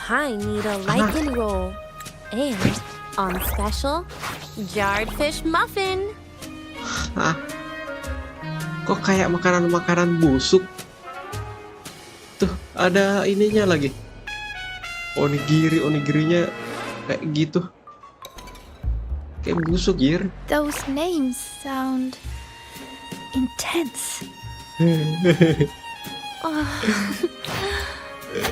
Speaker 3: pine needle lichen roll, and on special, jarred fish muffin.
Speaker 1: Hah? Kok kayak makanan-makanan busuk? Tuh, ada ininya lagi. Onigirinya kayak gitu. Kayak busuk, Gir.
Speaker 9: Those names sound intense.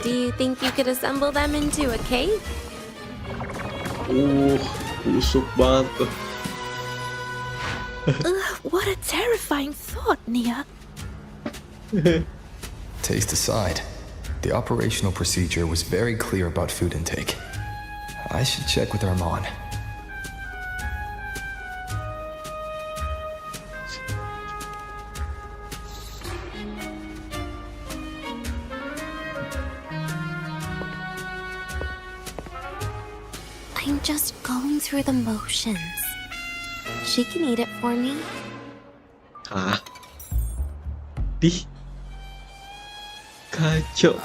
Speaker 3: Do you think you could assemble them into a cake?
Speaker 1: Busuk banget tuh.
Speaker 9: What a terrifying thought, Nia.
Speaker 8: Taste aside, the operational procedure was very clear about food intake. I should check with Armand.
Speaker 3: I'm just going through the motions. She can eat it for me.
Speaker 1: Hah? Dih. Kacau.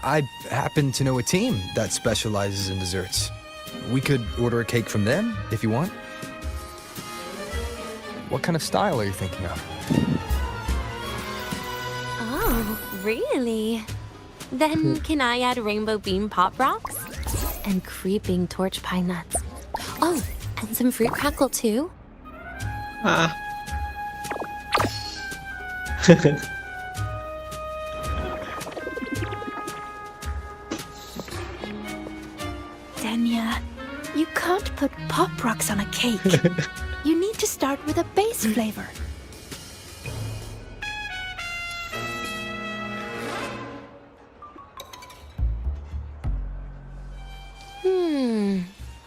Speaker 8: I happen to know a team that specializes in desserts. We could order a cake from them if you want. What kind of style are you thinking of?
Speaker 3: Oh, really? Then can I add rainbow bean pop rocks? And creeping torch pine nuts. Oh, and some fruit crackle too?
Speaker 1: Ah.
Speaker 9: Denia, you can't put pop rocks on a cake. You need to start with a base flavor.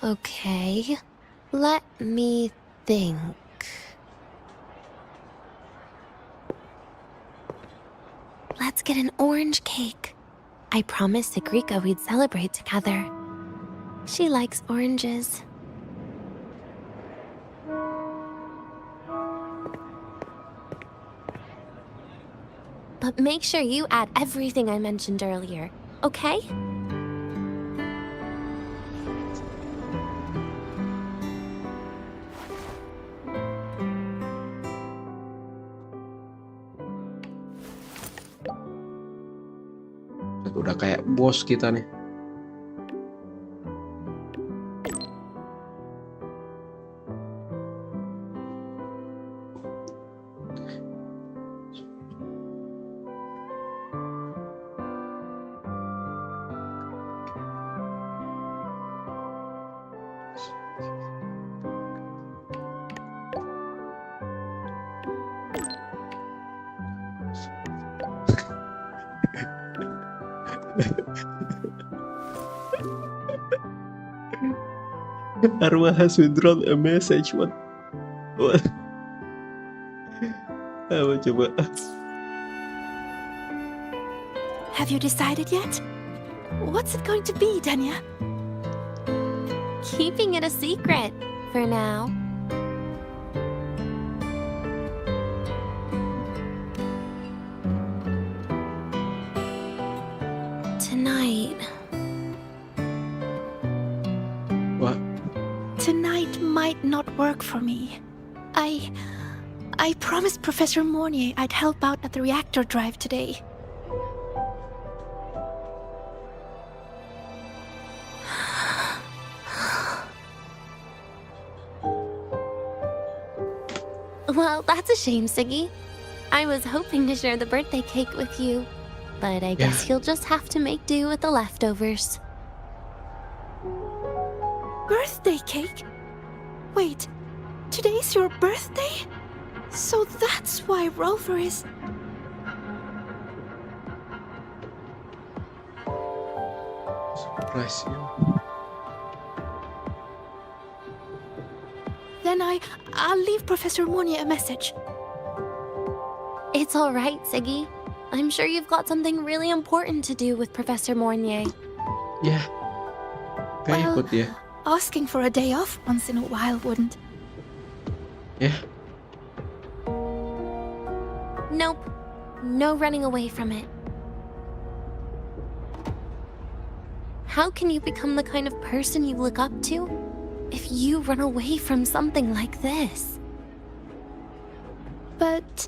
Speaker 3: Okay. Let me think. Let's get an orange cake. I promised Sigrika we'd celebrate together. She likes oranges. But make sure you add everything I mentioned earlier, okay?
Speaker 1: Udah kayak bos kita nih. Arwah has withdrawn a message. What? Apa coba?
Speaker 9: Have you decided yet? What's it going to be, Denia?
Speaker 3: Keeping it a secret for now. Tonight.
Speaker 1: What?
Speaker 9: Tonight might not work for me. I promised Professor Mornier I'd help out at the reactor drive today.
Speaker 3: Well, that's a shame, Siggy. I was hoping to share the birthday cake with you, but I guess you'll just have to make do with the leftovers.
Speaker 9: Birthday cake? Wait, today's your birthday? So that's why Rover is...
Speaker 1: Surprise you.
Speaker 9: Then I'll leave Professor Mornier a message.
Speaker 3: It's all right, Siggy. I'm sure you've got something really important to do with Professor Mornier.
Speaker 1: Yeah. Kayak
Speaker 9: Well,
Speaker 1: ikut dia.
Speaker 9: asking for a day off once in a while wouldn't.
Speaker 1: Yeah.
Speaker 3: Nope. No running away from it. How can you become the kind of person you look up to if you run away from something like this?
Speaker 9: But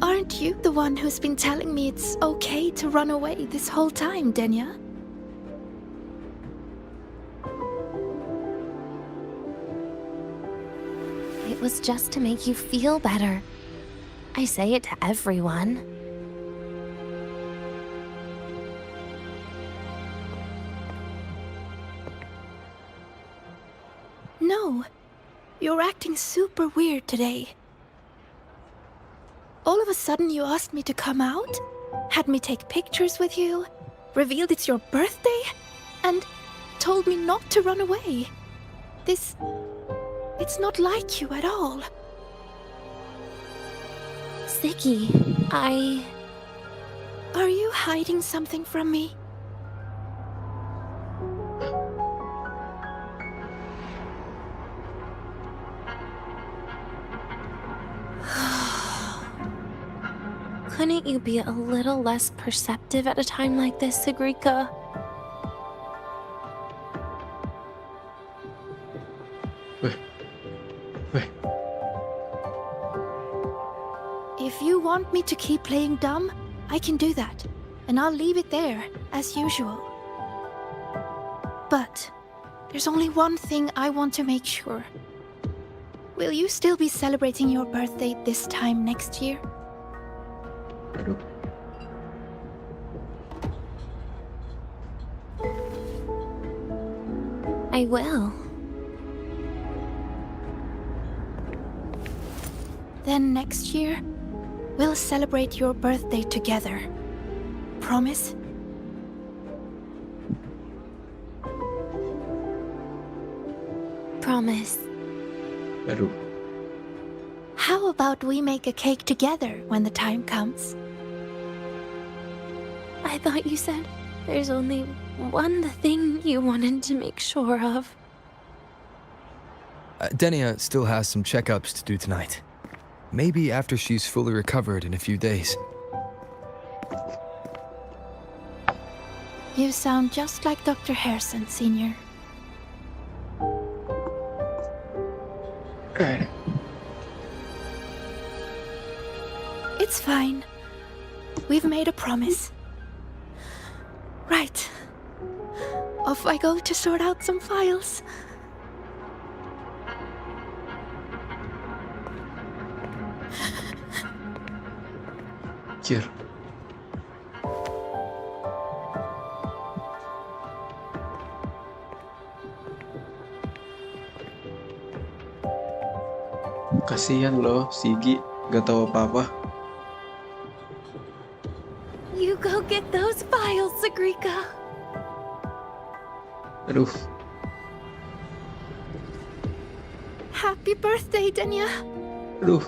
Speaker 9: aren't you the one who's been telling me it's okay to run away this whole time, Denia?
Speaker 3: It was just to make you feel better. I say it to everyone.
Speaker 9: No, you're acting super weird today. All of a sudden you asked me to come out, had me take pictures with you, revealed it's your birthday, and told me not to run away. It's not like you at all.
Speaker 3: Ziggy,
Speaker 9: Are you hiding something from me?
Speaker 3: Couldn't you be a little less perceptive at a time like this, Sigrika?
Speaker 1: Weh.
Speaker 9: If you want me to keep playing dumb, I can do that. And I'll leave it there, as usual. But there's only one thing I want to make sure. Will you still be celebrating your birthday this time next year?
Speaker 1: Aduh.
Speaker 3: I will.
Speaker 9: Then next year, we'll celebrate your birthday together. Promise?
Speaker 3: Promise.
Speaker 1: Aduh.
Speaker 9: How about we make a cake together when the time comes?
Speaker 3: I thought you said there's only one thing you wanted to make sure of.
Speaker 8: Denia still has some checkups to do tonight. Maybe after she's fully recovered in a few days.
Speaker 9: You sound just like Dr. Harrison, Senior. It's fine. We've made a promise. Right. Off I go to sort out some files.
Speaker 1: Anjir. Kasihan loh, Sigi gak tahu apa-apa.
Speaker 3: You go get those files, Sigrika.
Speaker 1: Aduh,
Speaker 9: Happy birthday, Denia.
Speaker 1: aduh.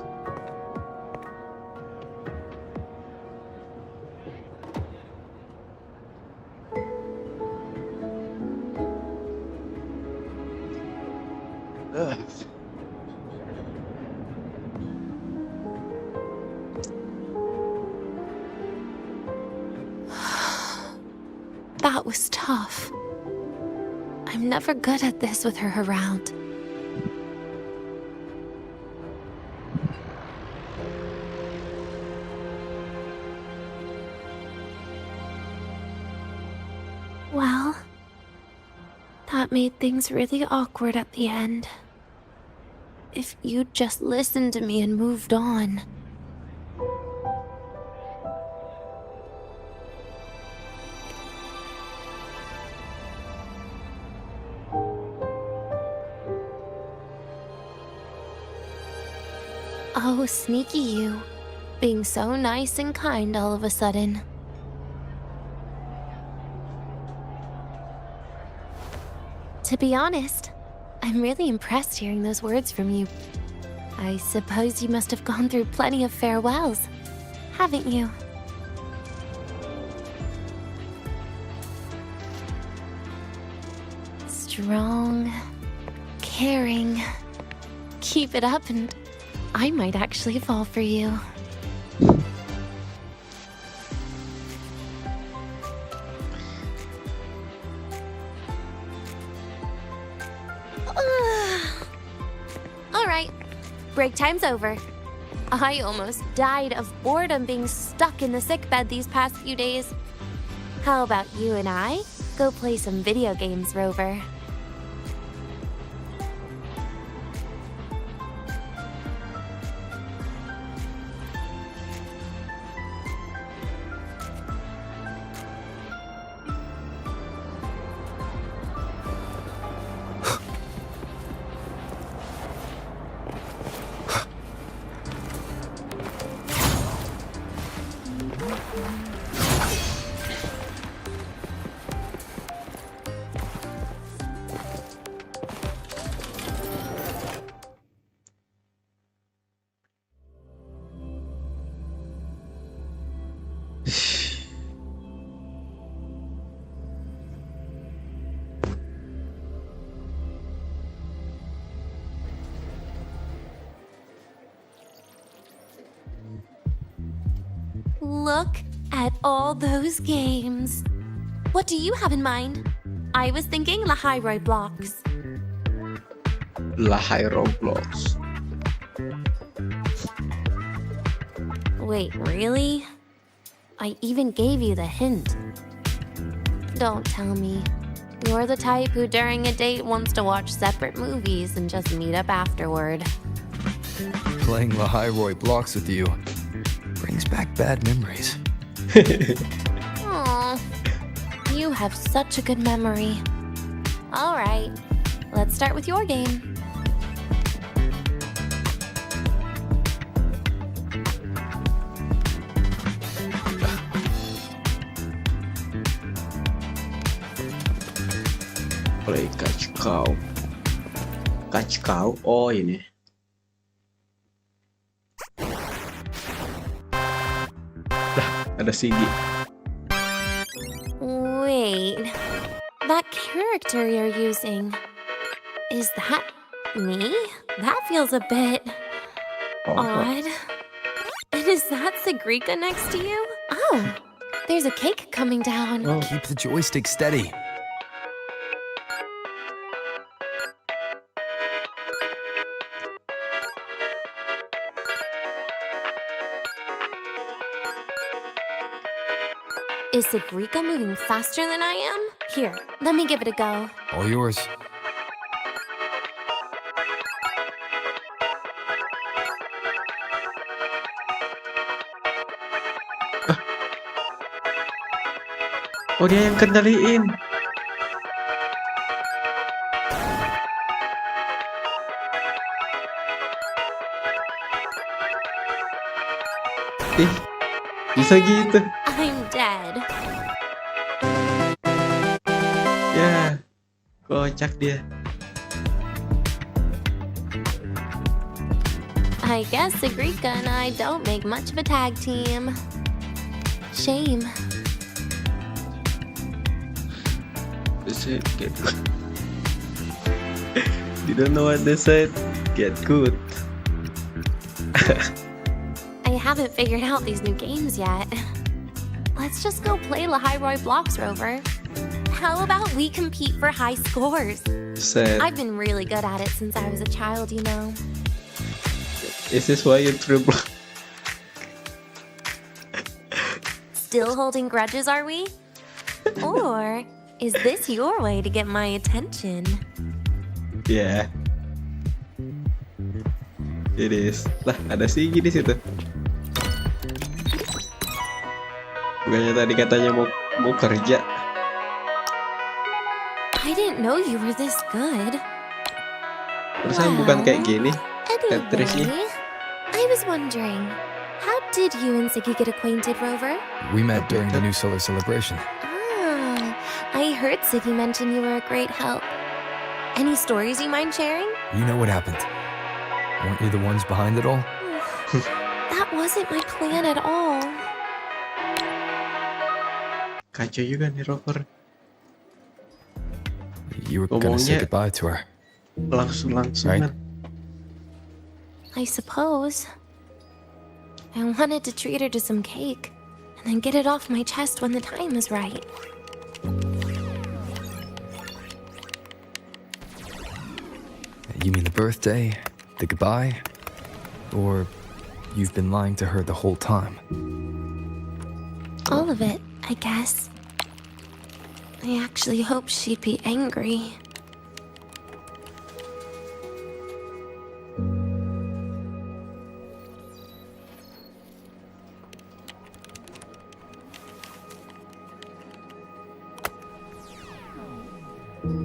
Speaker 3: That was tough. I'm never good at this with her around. Well, that made things really awkward at the end. If you'd just listened to me and moved on. Oh, sneaky you. Being so nice and kind all of a sudden. To be honest, I'm really impressed hearing those words from you. I suppose you must have gone through plenty of farewells, haven't you? Strong, caring. Keep it up and I might actually fall for you. right. Break time's over. I almost died of boredom being stuck in the sickbed these past few days. How about you and I go play some video games, Rover? Look at all those games. What do you have in mind? I was thinking Lahai blocks.
Speaker 1: Lahai Roblox.
Speaker 3: Wait, really? I even gave you the hint. Don't tell me. You're the type who during a date wants to watch separate movies and just meet up afterward.
Speaker 8: Playing Lahai blocks with you brings back bad memories.
Speaker 3: Aw, you have such a good memory. All right, let's start with your game.
Speaker 1: Play catch cow. Catch cow. Oh, ini. Ada Siggy.
Speaker 3: Wait, that character you're using, is that me? That feels a bit odd. And is that Sigrika next to you? Oh, there's a cake coming down.
Speaker 1: Oh.
Speaker 8: Keep the joystick steady.
Speaker 3: Is Sigrika moving faster than I am? Here, let me give it a go.
Speaker 8: All yours.
Speaker 1: Oh, dia yang kendaliin. Ih, bisa gitu.
Speaker 3: I'm dead.
Speaker 1: Ya, kocak dia.
Speaker 3: I guess Sigrika and I don't make much of a tag team. Shame.
Speaker 1: They said get good. Didn't know what they said. Get good.
Speaker 3: I haven't figured out these new games yet. Let's just go play Lahai blocks, Rover. How about we compete for high scores?
Speaker 1: Said,
Speaker 3: I've been really good at it since I was a child, you know.
Speaker 1: is this why you dribble?
Speaker 3: Still holding grudges, are we? Or is this your way to get my attention?
Speaker 1: Yeah. It is. Lah, ada Siggy di situ. Bukannya tadi katanya mau kerja.
Speaker 3: I didn't know you were this good.
Speaker 1: Perasaan bukan kayak gini. Tetrisnya.
Speaker 3: Anyway, I was wondering, how did you and Siggy get acquainted, Rover?
Speaker 8: We met during the New Solar Celebration.
Speaker 3: Ah, I heard Siggy mention you were a great help. Any stories you mind sharing?
Speaker 8: You know what happened. Weren't you the ones behind it all?
Speaker 3: That wasn't my plan at all.
Speaker 1: Kacau juga nih Rover.
Speaker 8: You were gonna say
Speaker 1: Ngomongnya
Speaker 8: goodbye to her.
Speaker 1: Langsung-langsungan.
Speaker 3: I suppose. I wanted to treat her to some cake, and then get it off my chest when the time is right.
Speaker 8: You mean the birthday The goodbye? Or you've been lying to her the whole time?
Speaker 3: All of it, I guess. I actually hoped she'd be angry.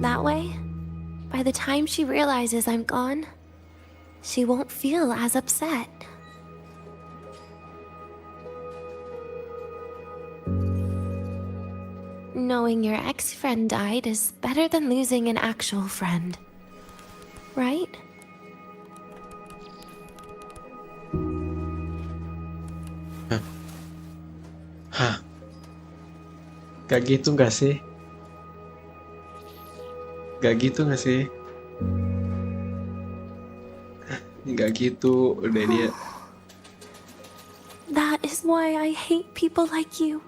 Speaker 3: That way, by the time she realizes I'm gone, she won't feel as upset. Knowing your ex-friend died is better than losing an actual friend. Right?
Speaker 1: Hah, gak gitu gak sih? Gak gitu gak sih? Gak gitu, Denia.
Speaker 3: That is why I hate people like you.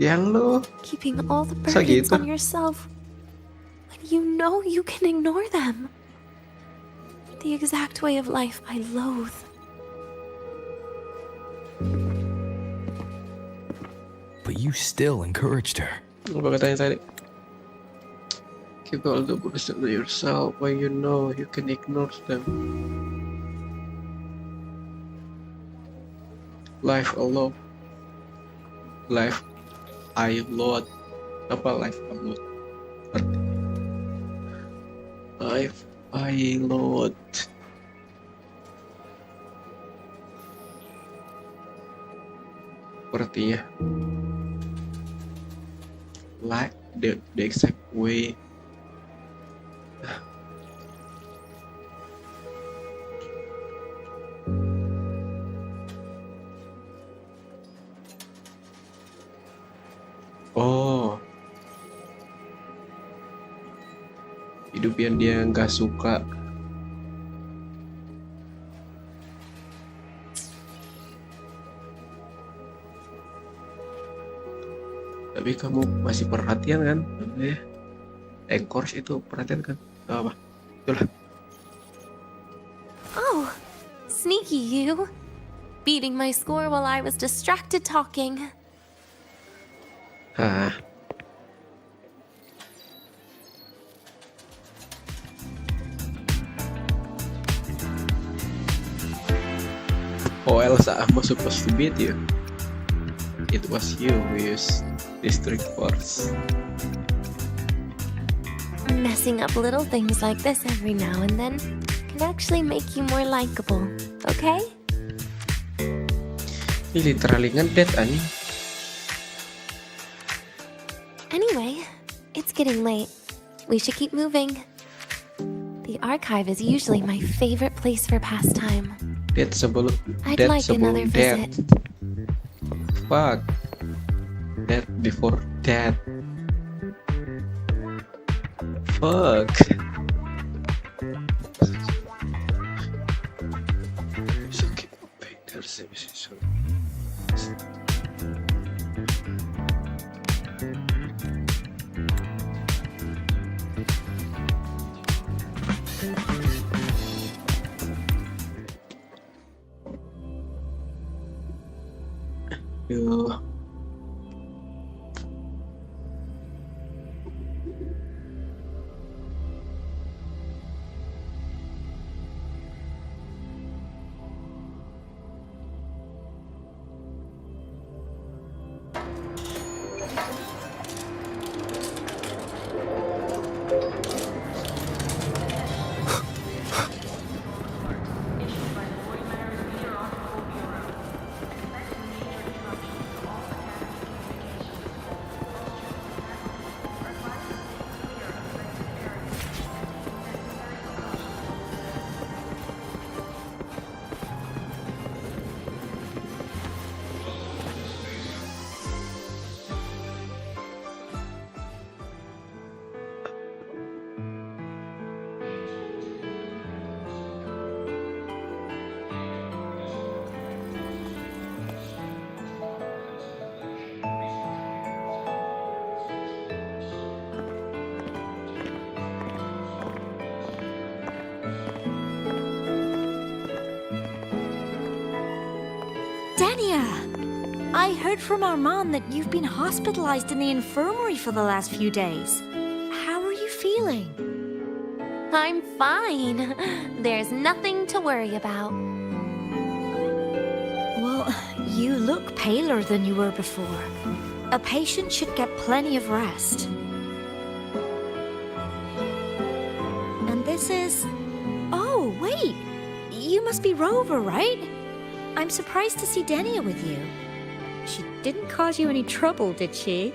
Speaker 1: Yang lo
Speaker 3: Keeping all the
Speaker 1: Masa
Speaker 3: burdens
Speaker 1: gitu?
Speaker 3: on yourself when you know you can ignore them. The exact way of life I loathe.
Speaker 8: But you still encouraged her.
Speaker 1: Apa katanya tadi? Keep all the burden on yourself when you know you can ignore them. Life alone. Life I load. Apa life upload? Arti. Life I load. Artinya like the exact way. Oh, hidup yang dia nggak suka. Tapi kamu masih perhatian kan? Course itu perhatian kan? Gak apa? Itulah.
Speaker 3: Oh, sneaky you. Beating my score while I was distracted talking.
Speaker 1: Hah. Oh, Elsa, I'm supposed to beat you. It was you who used district force.
Speaker 3: Messing up little things like this every now and then can actually make you more likable, okay?
Speaker 1: Ini literally ngedet anjing.
Speaker 3: Anyway, it's getting late. We should keep moving. The archive is usually my favorite place for pastime.
Speaker 1: Dead sebelum
Speaker 3: I'd
Speaker 1: dead
Speaker 3: like another
Speaker 1: sebelum dead.
Speaker 3: visit.
Speaker 1: Fuck. Dead before dead. Fuck. It's okay. There's a so. Yo.
Speaker 10: Denia! I heard from Armand that you've been hospitalized in the infirmary for the last few days. How are you feeling?
Speaker 3: I'm fine. There's nothing to worry about.
Speaker 10: Well, you look paler than you were before. A patient should get plenty of rest. And this is... Oh, wait! You must be Rover, right? I'm surprised to see Denia with you. She didn't cause you any trouble, did she?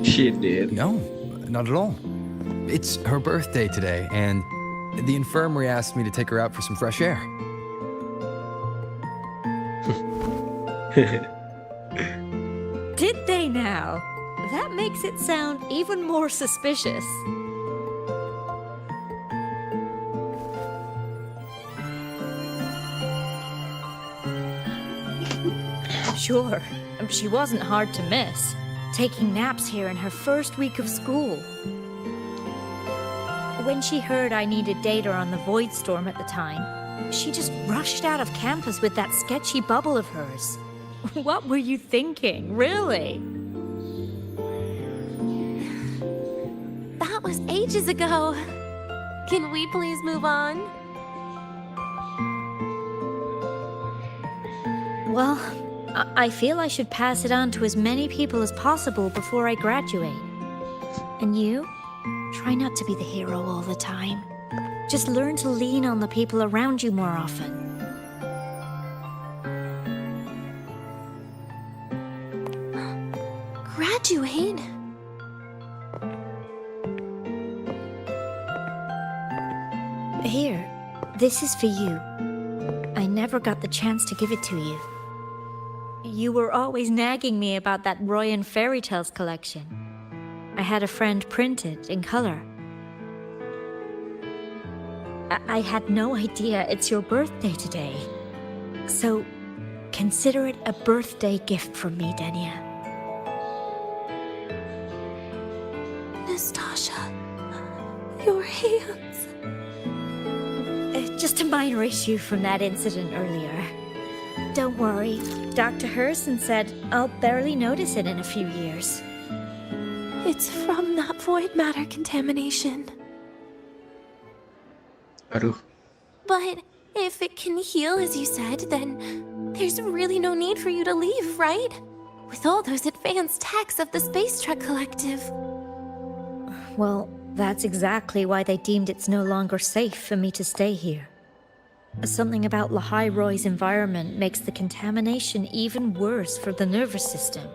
Speaker 1: She did.
Speaker 8: No, not at all. It's her birthday today, and the infirmary asked me to take her out for some fresh air.
Speaker 10: Did they now? That makes it sound even more suspicious. Sure, she wasn't hard to miss, taking naps here in her first week of school. When she heard I needed data on the Void Storm at the time, she just rushed out of campus with that sketchy bubble of hers. What were you thinking, really?
Speaker 3: That was ages ago. Can we please move on?
Speaker 10: Well, I feel I should pass it on to as many people as possible before I graduate. And you? Try not to be the hero all the time. Just learn to lean on the people around you more often.
Speaker 3: Graduate?
Speaker 10: Here, this is for you. I never got the chance to give it to you. You were always nagging me about that Roy and Fairy Tales collection. I had a friend print it in color. I had no idea it's your birthday today. So, consider it a birthday gift from me, Denia.
Speaker 3: Nastasha, your hands.
Speaker 10: Just a minor issue from that incident earlier. Don't worry, Dr. Herson said I'll barely notice it in a few years.
Speaker 3: It's from that void matter contamination.
Speaker 1: Aduh.
Speaker 3: But if it can heal, as you said, then there's really no need for you to leave, right? With all those advanced techs of the Space Trek Collective.
Speaker 10: Well, that's exactly why they deemed it's no longer safe for me to stay here. Something about Lahai Roy's environment makes the contamination even worse for the nervous system.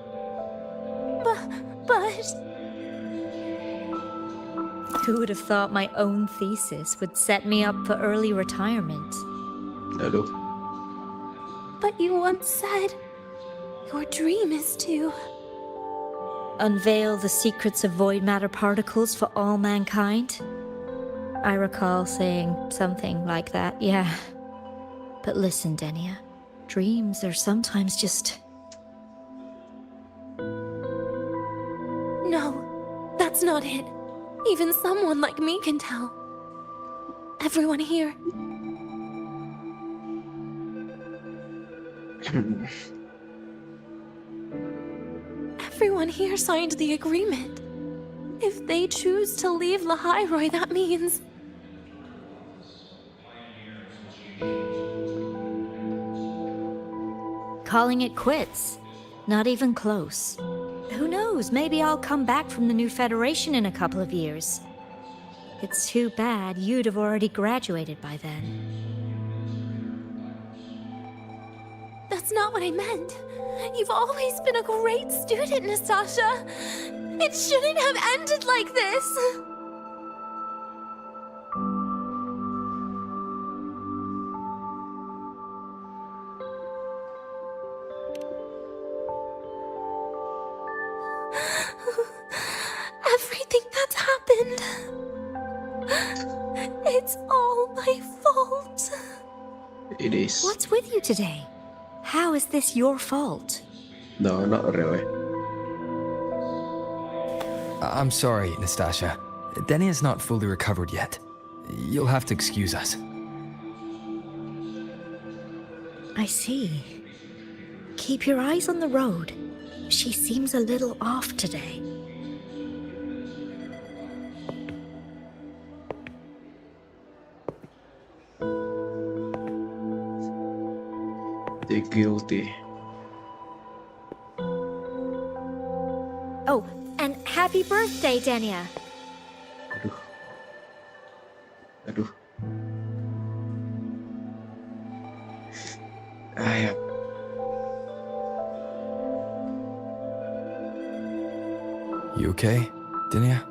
Speaker 3: But...
Speaker 10: Who would have thought my own thesis would set me up for early retirement?
Speaker 1: Aduh.
Speaker 3: But you once said your dream is to...
Speaker 10: Unveil the secrets of void matter particles for all mankind? I recall saying something like that, yeah. But listen, Denia, dreams are sometimes just...
Speaker 3: No, that's not it. Even someone like me can tell. Everyone here. Everyone here signed the agreement. If they choose to leave Lahai, that means...
Speaker 10: Calling it quits. Not even close. Who knows, maybe I'll come back from the new Federation in a couple of years. It's too bad you'd have already graduated by then.
Speaker 3: That's not what I meant. You've always been a great student, Nastasha. It shouldn't have ended like this. Everything that's happened. It's all my fault.
Speaker 1: It is.
Speaker 10: What's with you today? How is this your fault?
Speaker 1: No, not really.
Speaker 8: I'm sorry, Nastasha. Denia's not fully recovered yet. You'll have to excuse us.
Speaker 10: I see. Keep your eyes on the road. She seems a little off today.
Speaker 1: The guilty.
Speaker 10: Oh, and happy birthday, Denia.
Speaker 1: Aduh. Ya.
Speaker 8: You okay, Denia?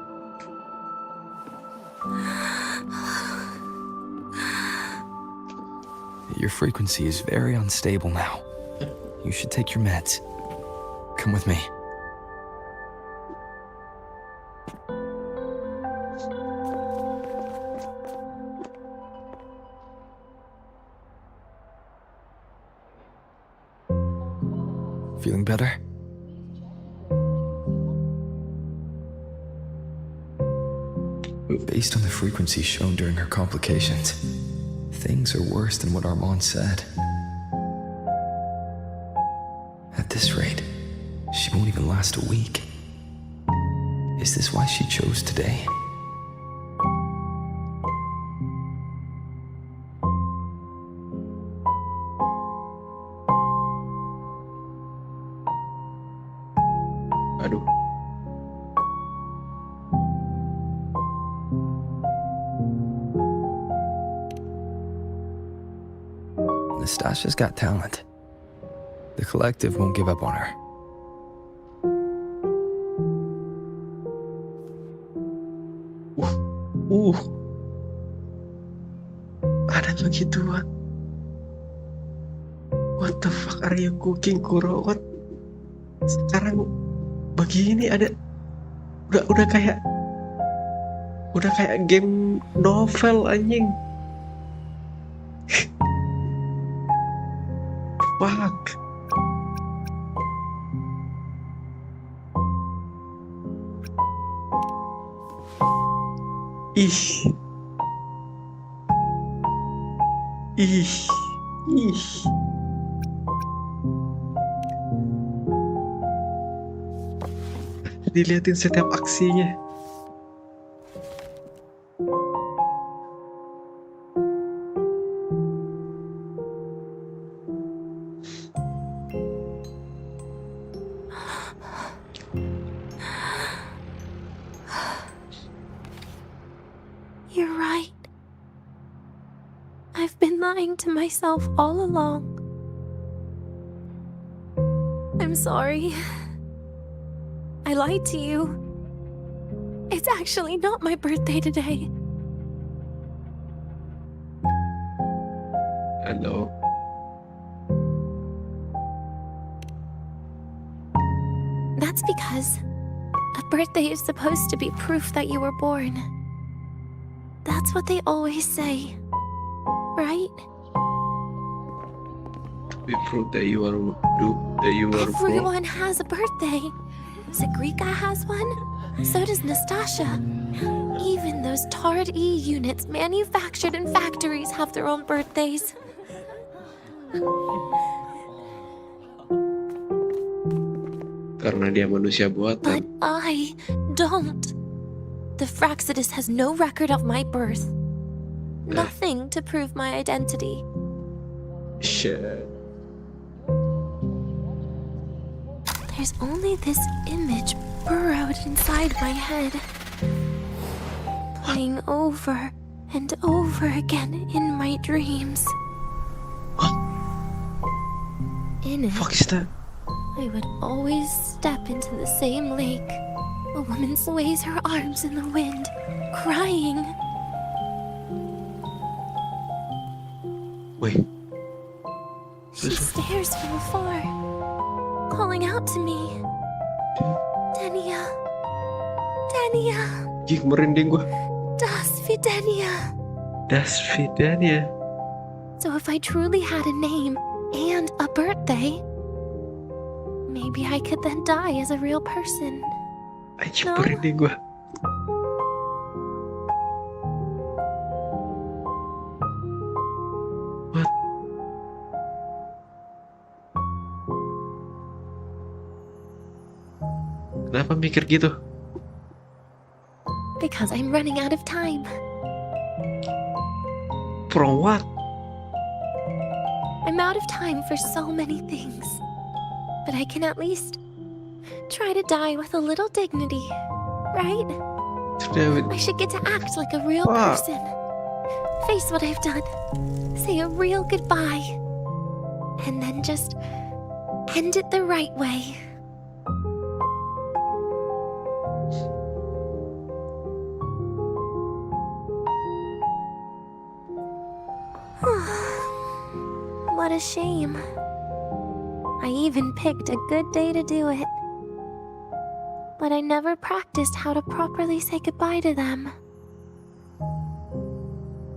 Speaker 8: Your frequency is very unstable now. You should take your meds. Come with me. Feeling better? Based on the frequency shown during her complications, things are worse than what Armand said. At this rate, she won't even last a week. Is this why she chose today?
Speaker 1: Aduh.
Speaker 8: Nastasha's got talent. The collective won't give up on her.
Speaker 1: Ada begituan. What the fuck are you cooking, Kuro? What? Sekarang begini ada udah kayak game novel anjing. Fuck. Ih. Diliatin setiap aksinya.
Speaker 3: You're right. I've been lying to myself all along. I'm sorry. I lied to you. It's actually not my birthday today.
Speaker 1: Hello.
Speaker 3: That's because a birthday is supposed to be proof that you were born. That's what they always say, right?
Speaker 1: We prove that you are born.
Speaker 3: Everyone has a birthday. Zagrika has one. So does Nastasha. Even those tarred E units manufactured in factories have their own birthdays.
Speaker 1: Karena dia manusia
Speaker 3: But
Speaker 1: buatan.
Speaker 3: I don't. The Fraxidus has no record of my birth. Nothing to prove my identity.
Speaker 1: Shit.
Speaker 3: There's only this image burrowed inside my head, playing over and over again in my dreams.
Speaker 1: What?
Speaker 3: In it,
Speaker 1: Fuck is that?
Speaker 3: I would always step into the same lake. A woman sways her arms in the wind, crying.
Speaker 1: Wait.
Speaker 3: She stares from afar, calling out to me. Denia. Denia.
Speaker 1: Jing, merinding gua.
Speaker 3: Das Denia.
Speaker 1: Das Denia.
Speaker 3: So if I truly had a name and a birthday, maybe I could then die as a real person.
Speaker 1: Anjing,
Speaker 3: No.
Speaker 1: merinding gua. What? Kenapa mikir gitu?
Speaker 3: Because I'm running out of time.
Speaker 1: From what?
Speaker 3: I'm out of time for so many things. But I can at least try to die with a little dignity, right? I should get to act like a real person. Face what I've done. Say a real goodbye. And then just end it the right way. What a shame. I even picked a good day to do it. But I never practiced how to properly say goodbye to them.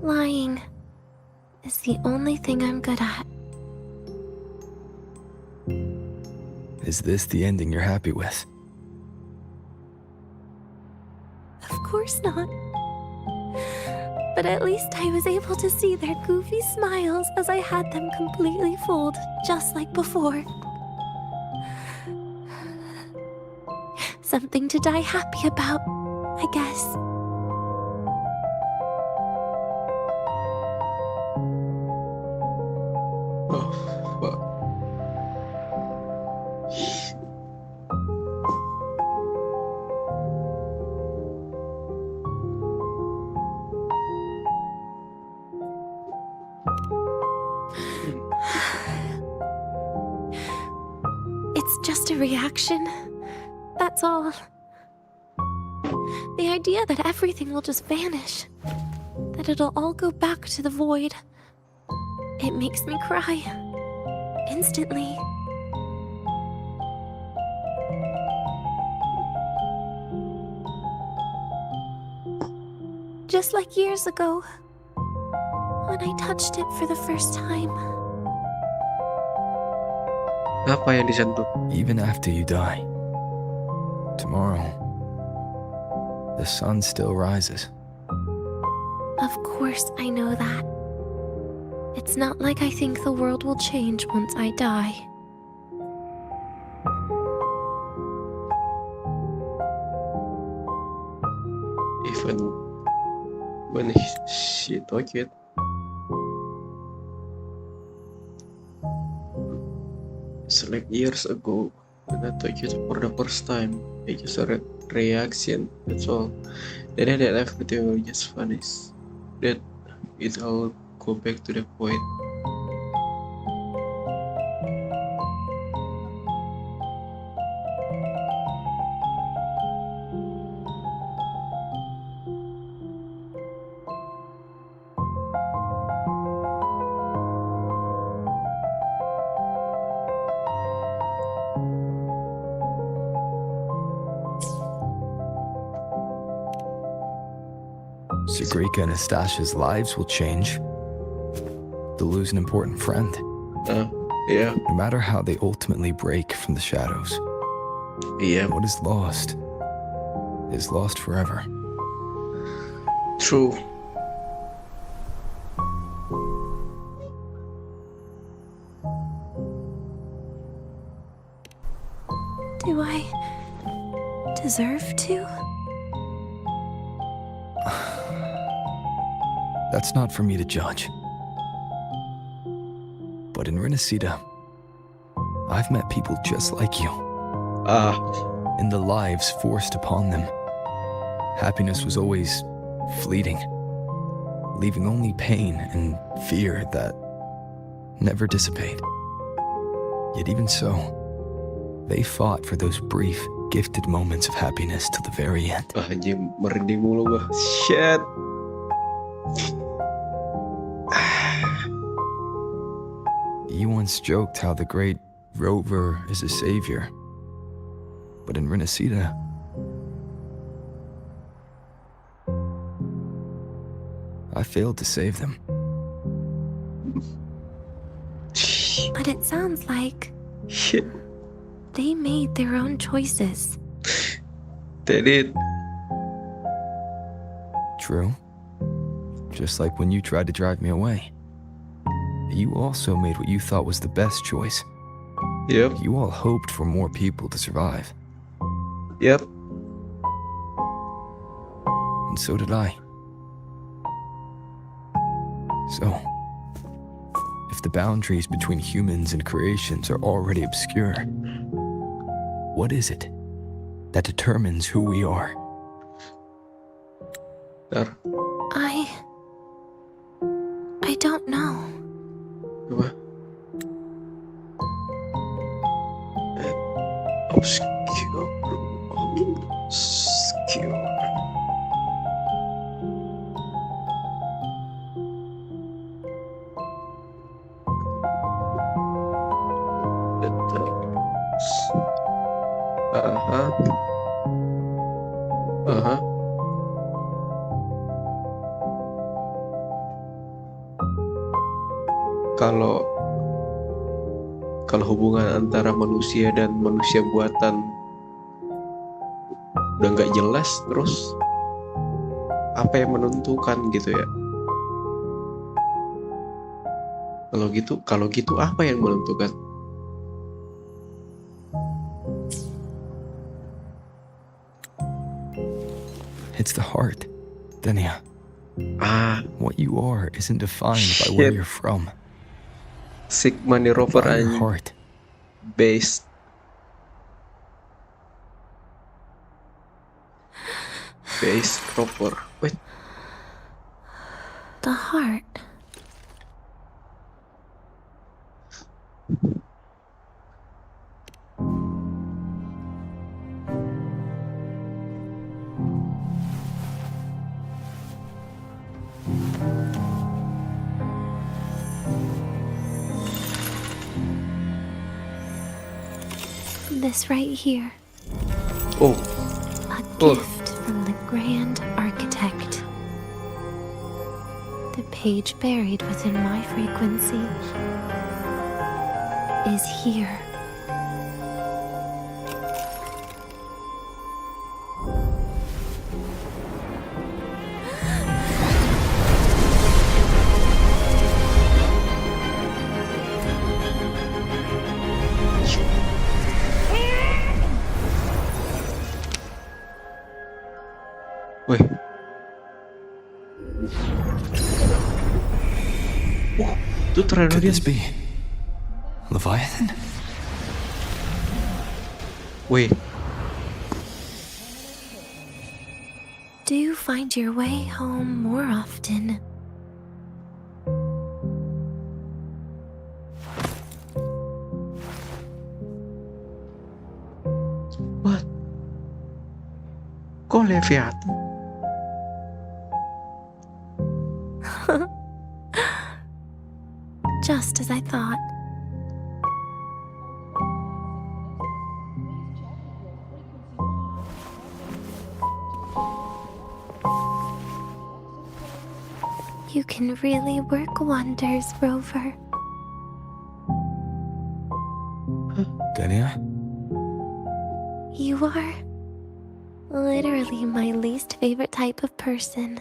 Speaker 3: Lying is the only thing I'm good at.
Speaker 8: Is this the ending you're happy with?
Speaker 3: Of course not. But at least I was able to see their goofy smiles as I had them completely fooled, just like before. Something to die happy about, I guess.
Speaker 1: Oh, fuck.
Speaker 3: It's just a reaction. That's all. The idea that everything will just vanish, that it'll all go back to the void, it makes me cry. Instantly. Just like years ago, when I touched it for the first time.
Speaker 1: Apa yang disentuh?
Speaker 8: Even after you die, tomorrow, the sun still rises.
Speaker 3: Of course I know that. It's not like I think the world will change once I die.
Speaker 1: Even when she took it. It's like years ago when I took it for the first time. I just a reaction, that's all. Then that everything will just vanish. That it all go back to the point.
Speaker 8: Sigrika and Astasha's lives will change. They'll lose an important friend.
Speaker 1: Yeah.
Speaker 8: No matter how they ultimately break from the shadows.
Speaker 1: Yeah.
Speaker 8: What is lost forever.
Speaker 1: True.
Speaker 3: Do I deserve to?
Speaker 8: That's not for me to judge. But in Renacida, I've met people just like you. In the lives forced upon them, happiness was always fleeting, leaving only pain and fear that never dissipate. Yet even so, they fought for those brief, gifted moments of happiness till the very end.
Speaker 1: Anjing, merinding mulu gua. Shit.
Speaker 8: You once joked how the great Rover is a savior. But in Renacida, I failed to save them.
Speaker 3: But it sounds like
Speaker 1: Shit.
Speaker 3: they made their own choices.
Speaker 1: They did.
Speaker 8: True. Just like when you tried to drive me away. You also made what you thought was the best choice.
Speaker 1: Yep.
Speaker 8: You all hoped for more people to survive.
Speaker 1: Yep.
Speaker 8: And so did I. So, if the boundaries between humans and creations are already obscure, what is it that determines who we are?
Speaker 1: Ntar.
Speaker 3: I don't know.
Speaker 1: Coba. Obscure. Obscure. Aha. Aha. Kalau hubungan antara manusia dan manusia buatan udah nggak jelas, terus apa yang menentukan gitu ya? Kalau gitu apa yang menentukan?
Speaker 8: It's the heart, Denia. What you are isn't defined by where you're from.
Speaker 1: Sigma nih rover
Speaker 8: By your
Speaker 1: anjing.
Speaker 8: heart.
Speaker 1: Base. Base rover. Wait.
Speaker 3: The heart. This right here.
Speaker 1: Oh.
Speaker 3: A gift from the grand architect. The page buried within my frequency is here.
Speaker 1: Wih. Itu
Speaker 8: Could
Speaker 1: Trenodian.
Speaker 8: this be Leviathan?
Speaker 1: Wait.
Speaker 3: Do you find your way home more often?
Speaker 1: What? Kok Leviathan?
Speaker 3: Just as I thought. You can really work wonders, Rover.
Speaker 8: Denia?
Speaker 3: You are literally my least favorite type of person.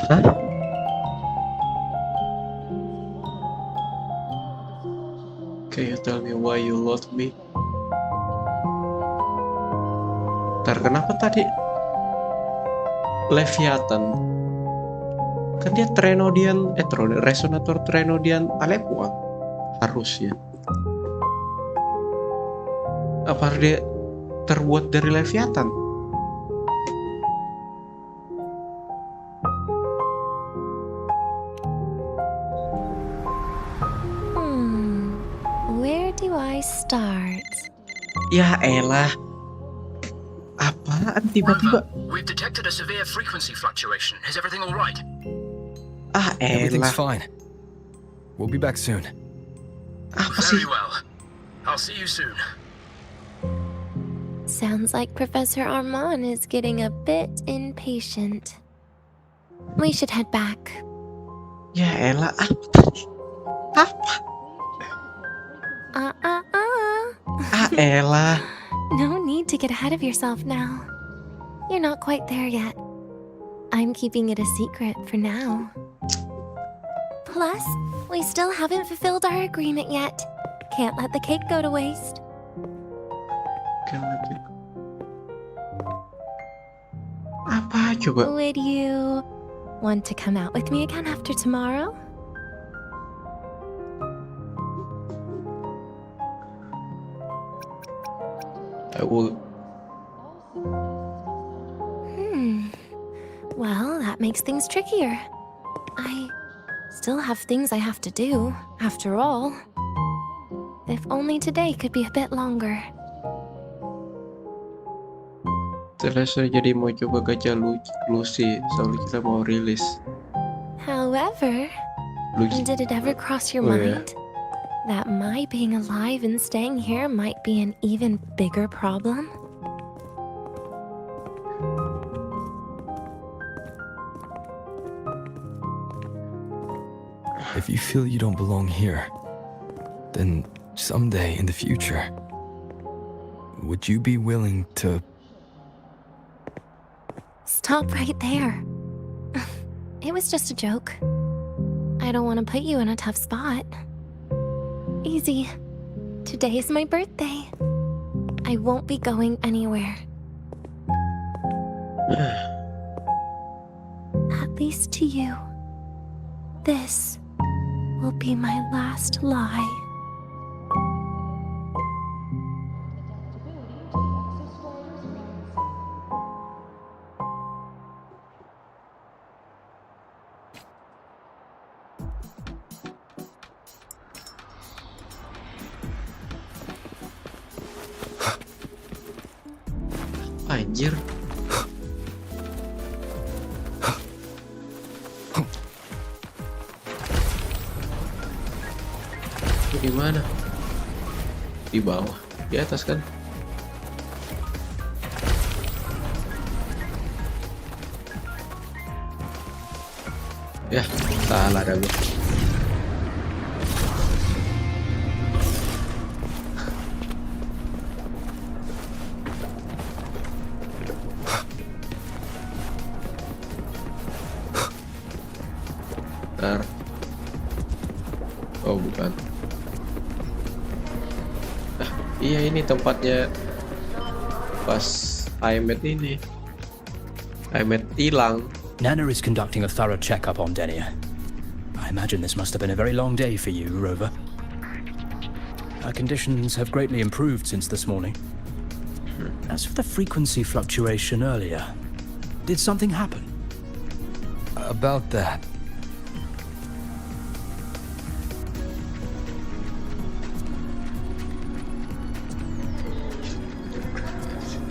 Speaker 1: Hah? Can you tell me why you love me? Ntar kenapa tadi Leviathan? Kan dia resonator Trenodian Alepoa harusnya. Apa dia terbuat dari Leviathan?
Speaker 3: Where do I start?
Speaker 1: Ya elah. Apaan tiba-tiba?
Speaker 7: We've detected a severe frequency fluctuation. Is everything all right?
Speaker 8: Everything's
Speaker 1: Elah.
Speaker 8: fine. We'll be back soon.
Speaker 1: Apa sih?
Speaker 7: Very well. I'll see you soon.
Speaker 3: Sounds like Professor Armand is getting a bit impatient. We should head back.
Speaker 1: Ya elah, apa tadi? Apa? Elah.
Speaker 3: No need to get ahead of yourself now. You're not quite there yet. I'm keeping it a secret for now. Plus, we still haven't fulfilled our agreement yet. Can't let the cake go to waste.
Speaker 1: Apa coba?
Speaker 3: Would you want to come out with me again after tomorrow?
Speaker 1: I will.
Speaker 3: Well, that makes things trickier. I still have things I have to do, after all. If only today could be a bit longer.
Speaker 1: Terasa jadi mau coba gacha Lucy, soalnya kita mau rilis.
Speaker 3: However, did it ever cross your mind that my being alive and staying here might be an even bigger problem?
Speaker 8: If you feel you don't belong here, then someday in the future, would you be willing to...
Speaker 3: Stop right there. It was just a joke. I don't want to put you in a tough spot. Easy. Today is my birthday. I won't be going anywhere. At least to you. This will be my last lie.
Speaker 1: Anjir. Itu di mana? Di bawah, di atas kan? Ya, salah dah gue. Oh bukan. Iya ini tempatnya pas Aimet ini. Aimet hilang.
Speaker 7: Nana is conducting a thorough checkup on Denia. I imagine this must have been a very long day for you, Rover. Her conditions have greatly improved since this morning. As for the frequency fluctuation earlier, did something happen?
Speaker 8: About that.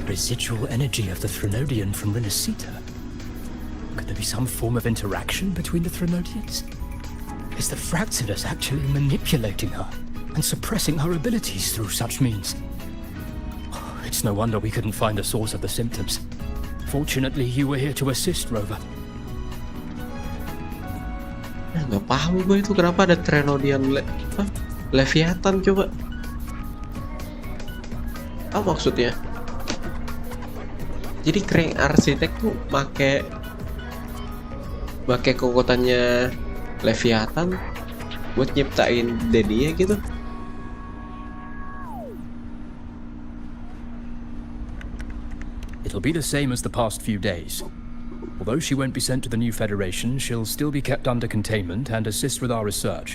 Speaker 7: Residual energy of the Threnodian from Renacita. Could there be some form of interaction between the Threnodians? Is the Fractidus actually manipulating her and suppressing her abilities through such means? Oh, it's no wonder we couldn't find the source of the symptoms. Fortunately, you were here to assist, Rover.
Speaker 1: Nggak paham gue itu kenapa ada Threnodian Leviathan coba. Apa maksudnya? Jadi Crank Arsitek tuh make kekuatannya Leviathan buat nyiptain Denia gitu.
Speaker 7: It'll be the same as the past few days. Although she won't be sent to the new Federation, she'll still be kept under containment and assist with our research.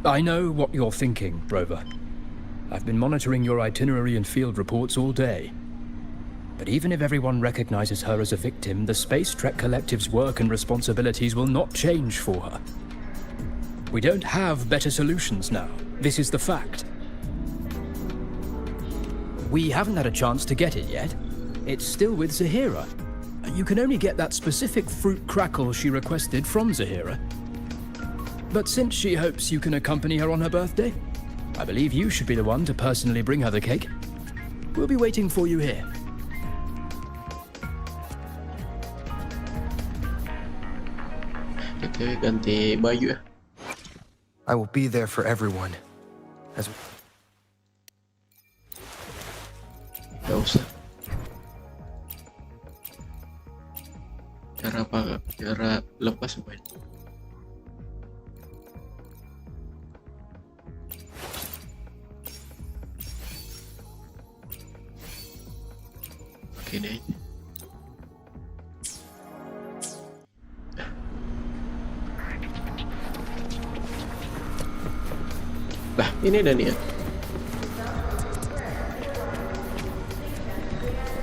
Speaker 7: I know what you're thinking, Rover. I've been monitoring your itinerary and field reports all day. But even if everyone recognizes her as a victim, the Space Trek Collective's work and responsibilities will not change for her. We don't have better solutions now. This is the fact. We haven't had a chance to get it yet. It's still with Zahira. You can only get that specific fruit crackle she requested from Zahira. But since she hopes you can accompany her on her birthday, I believe you should be the one to personally bring her the cake. We'll be waiting for you here.
Speaker 1: Oke, ganti baju ya.
Speaker 8: I will be there for everyone.
Speaker 1: Gak usah. Cara apa? Cara lepas semuanya. Oke deh. Lah, ini Denia.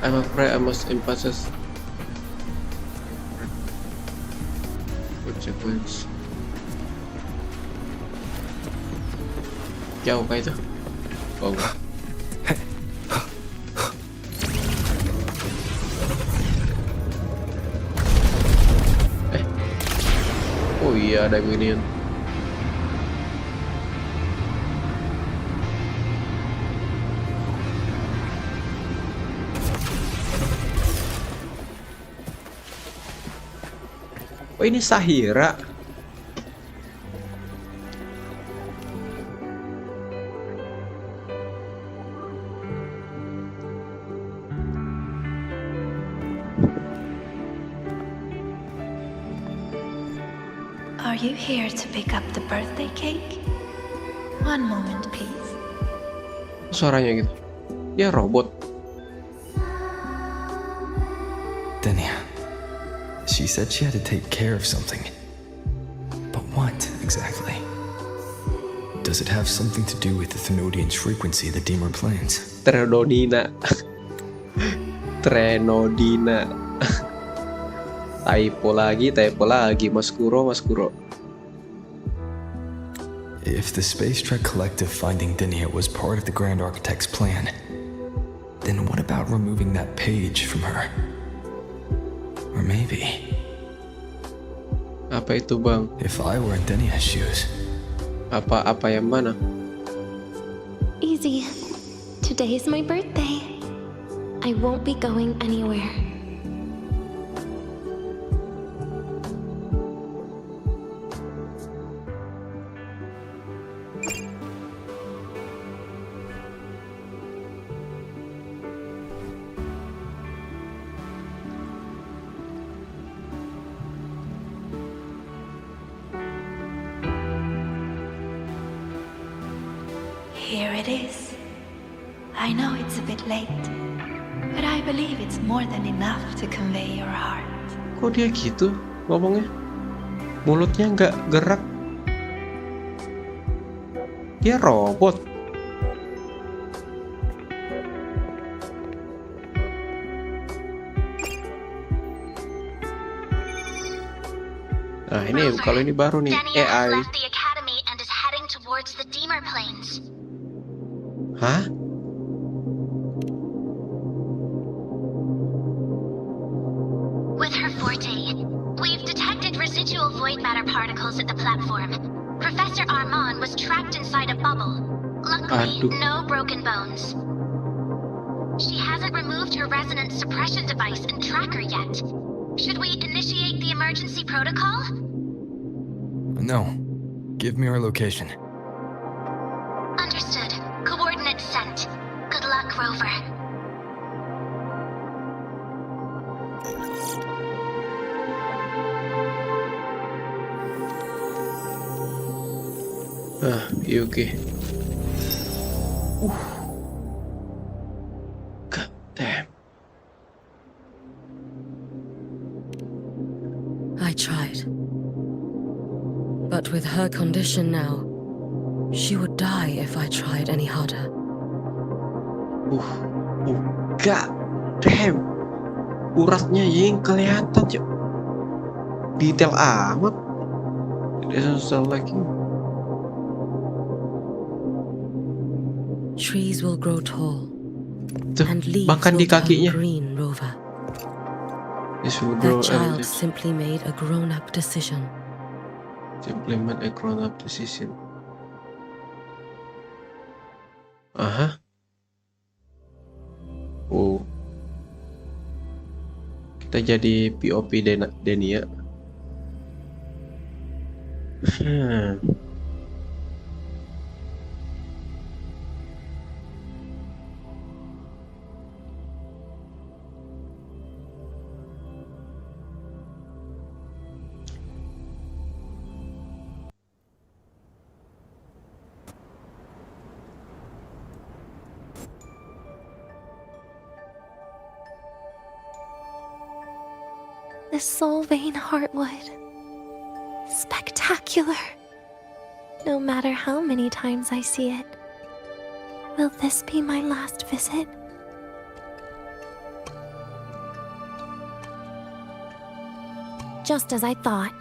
Speaker 1: I'm afraid I must emphasize consequence. Jauh kah itu? Oh enggak. Oh iya, ada minion. Oh ini Sahira.
Speaker 9: Are you here to pick up the birthday cake? One moment, please.
Speaker 1: Suaranya gitu. Ya robot.
Speaker 8: Denia. She said she had to take care of something. But what, exactly? Does it have something to do with the Thenodian's frequency of the Deemer planes?
Speaker 1: Trenodina. Trenodina. Typo lagi, Maskuro.
Speaker 8: If the Space Trek Collective finding Denia was part of the Grand Architect's plan, then what about removing that page from her? Or maybe...
Speaker 1: Apa itu, Bang?
Speaker 8: If I were in Denia's shoes...
Speaker 1: Apa yang mana?
Speaker 3: Easy. Today is my birthday. I won't be going anywhere.
Speaker 9: Here it is. I know it's a bit late, but I believe it's more than enough to convey your heart.
Speaker 1: Kok dia gitu ngomongnya? Mulutnya nggak gerak. Dia robot. Nah ini kalau ini baru nih
Speaker 4: Denia has
Speaker 1: AI.
Speaker 4: left the academy and is heading towards the Deemer planes.
Speaker 1: Hah?
Speaker 4: With her forte, we've detected residual void matter particles at the platform. Professor Armand was trapped inside a bubble. Luckily,
Speaker 1: Aduh.
Speaker 4: no broken bones. She hasn't removed her resonance suppression device and tracker yet. Should we initiate the emergency protocol?
Speaker 8: No. Give me her location.
Speaker 4: Understood. Coordinates sent. Good luck, Rover.
Speaker 1: Ah, Yuki. God damn.
Speaker 6: I tried. But with her condition now, she would die if I tried any harder.
Speaker 1: God damn. Uratnya yang kelihatan, Cok. Detail amat. It doesn't sound like you.
Speaker 6: Trees will grow tall,
Speaker 1: Tuh,
Speaker 6: and leaves
Speaker 1: makan
Speaker 6: will
Speaker 1: di kakinya.
Speaker 6: turn green, Rover.
Speaker 1: This will grow
Speaker 6: That child
Speaker 1: and
Speaker 6: simply made a grown-up decision.
Speaker 1: implement a grown-up decision. Aha. Oh. Kita jadi POP Denia.
Speaker 3: The soul vein heartwood. Spectacular. No matter how many times I see it. Will this be my last visit? Just as I thought.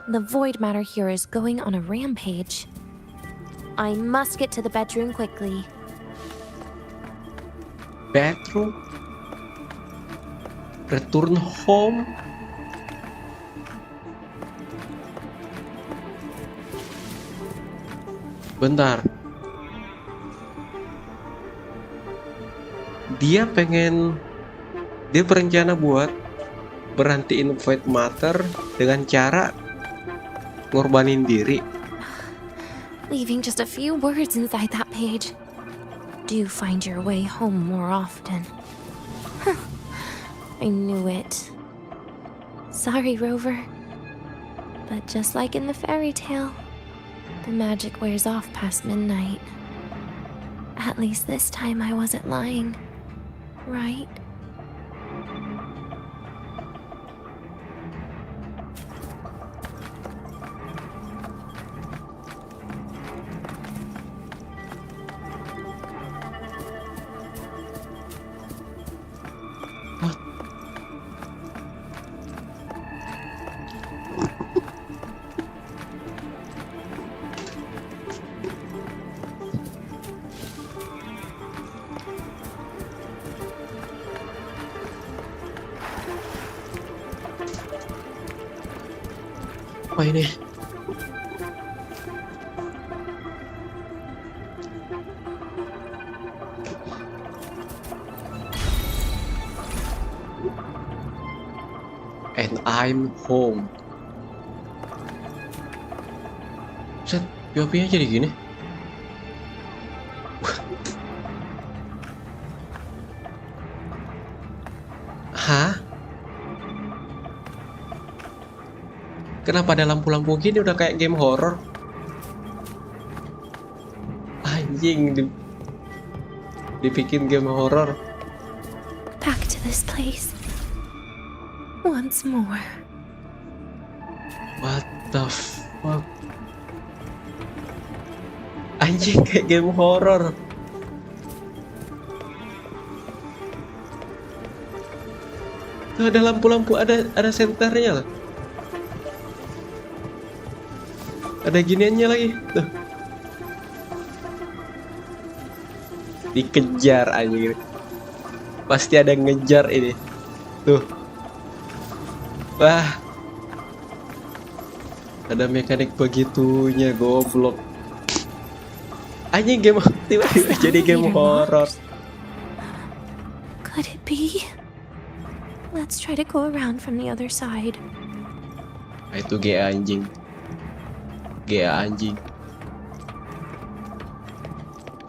Speaker 3: The void matter here is going on a rampage. I must get to the bedroom quickly.
Speaker 1: Bedroom? Return home? Bentar. Dia berencana buat berhentiin void matter dengan cara ngorbanin diri.
Speaker 3: Leaving just a few words inside that page. Do find your way home more often. Huh. I knew it. Sorry, Rover. But just like in the fairy tale, the magic wears off past midnight. At least this time I wasn't lying, right?
Speaker 1: Apa ini? And I'm home. Set, POV-nya jadi gini. Hah? Kenapa ada lampu-lampu gini udah kayak game horror? Anjing, dibikin game horror.
Speaker 3: Back to this place. Once more.
Speaker 1: What the fuck? Anjing, kayak game horror. Tuh ada lampu-lampu, ada senternya lah. Ada giniannya lagi tuh. Dikejar anjing. Pasti ada ngejar ini. Tuh. Wah. Ada mekanik begitunya, goblok. Anjing game tiba-tiba jadi game horror.
Speaker 3: Could it be? Let's try to go around from the other side.
Speaker 1: Itu GA anjing. GA anjing.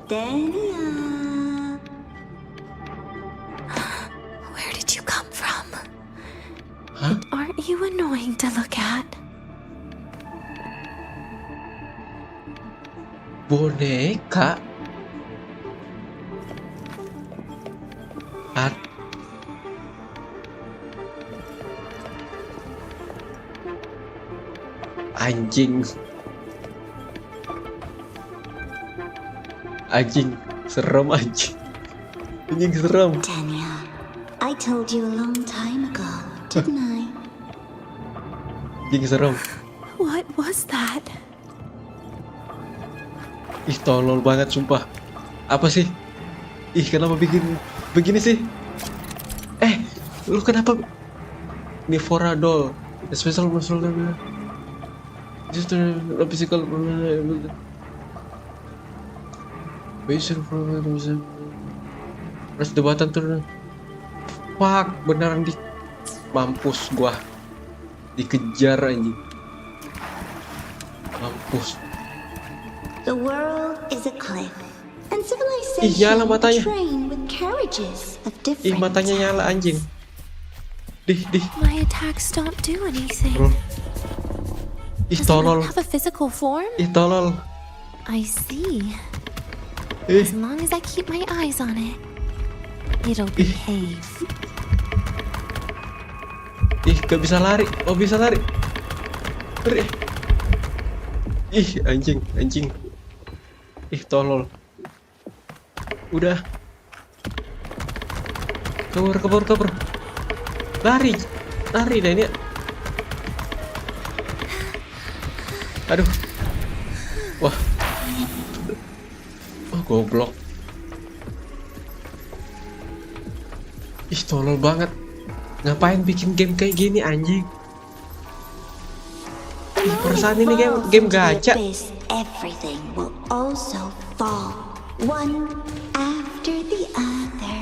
Speaker 2: Denia.
Speaker 3: Where did you come from?
Speaker 1: Hah?
Speaker 3: Aren't you annoying to look at?
Speaker 1: Boneka? Anjing. Anjing, serem anjing. Anjing serem.
Speaker 2: Denia, I told you a long time ago, didn't I?
Speaker 1: Anjing serem.
Speaker 3: What was that?
Speaker 1: Ih, tolol banget sumpah. Apa sih? Ih, kenapa bikin begini sih? Lu kenapa? Nivora doll. Special muscle just a physical basic press the button turn. Fuck, beneran mampus gua. Dikejar anjing. Mampus.
Speaker 2: The world is a cliff, and
Speaker 1: Ih, nyala
Speaker 2: civilization
Speaker 1: matanya.
Speaker 2: a train with carriages of
Speaker 1: Ih,
Speaker 2: different
Speaker 1: matanya nyala anjing. Dih.
Speaker 3: My attacks don't do anything.
Speaker 1: Ih,
Speaker 3: Does it
Speaker 1: tolol.
Speaker 3: not have a physical form?
Speaker 1: Ih, tolol.
Speaker 3: I see.
Speaker 1: Ih,
Speaker 3: As long as I keep my eyes on it, it'll behave.
Speaker 1: ih, Gak bisa lari. Oh, bisa lari. Lari. Ih, anjing. Ih, tolol. Udah. Kabur. Lari Denia. Aduh. Wah. Oh, goblok. Ih, tolol banget. Ngapain bikin game kayak gini, anjing? Ih, perasaan ini game gacha.
Speaker 2: Everything will also fall, one after the other.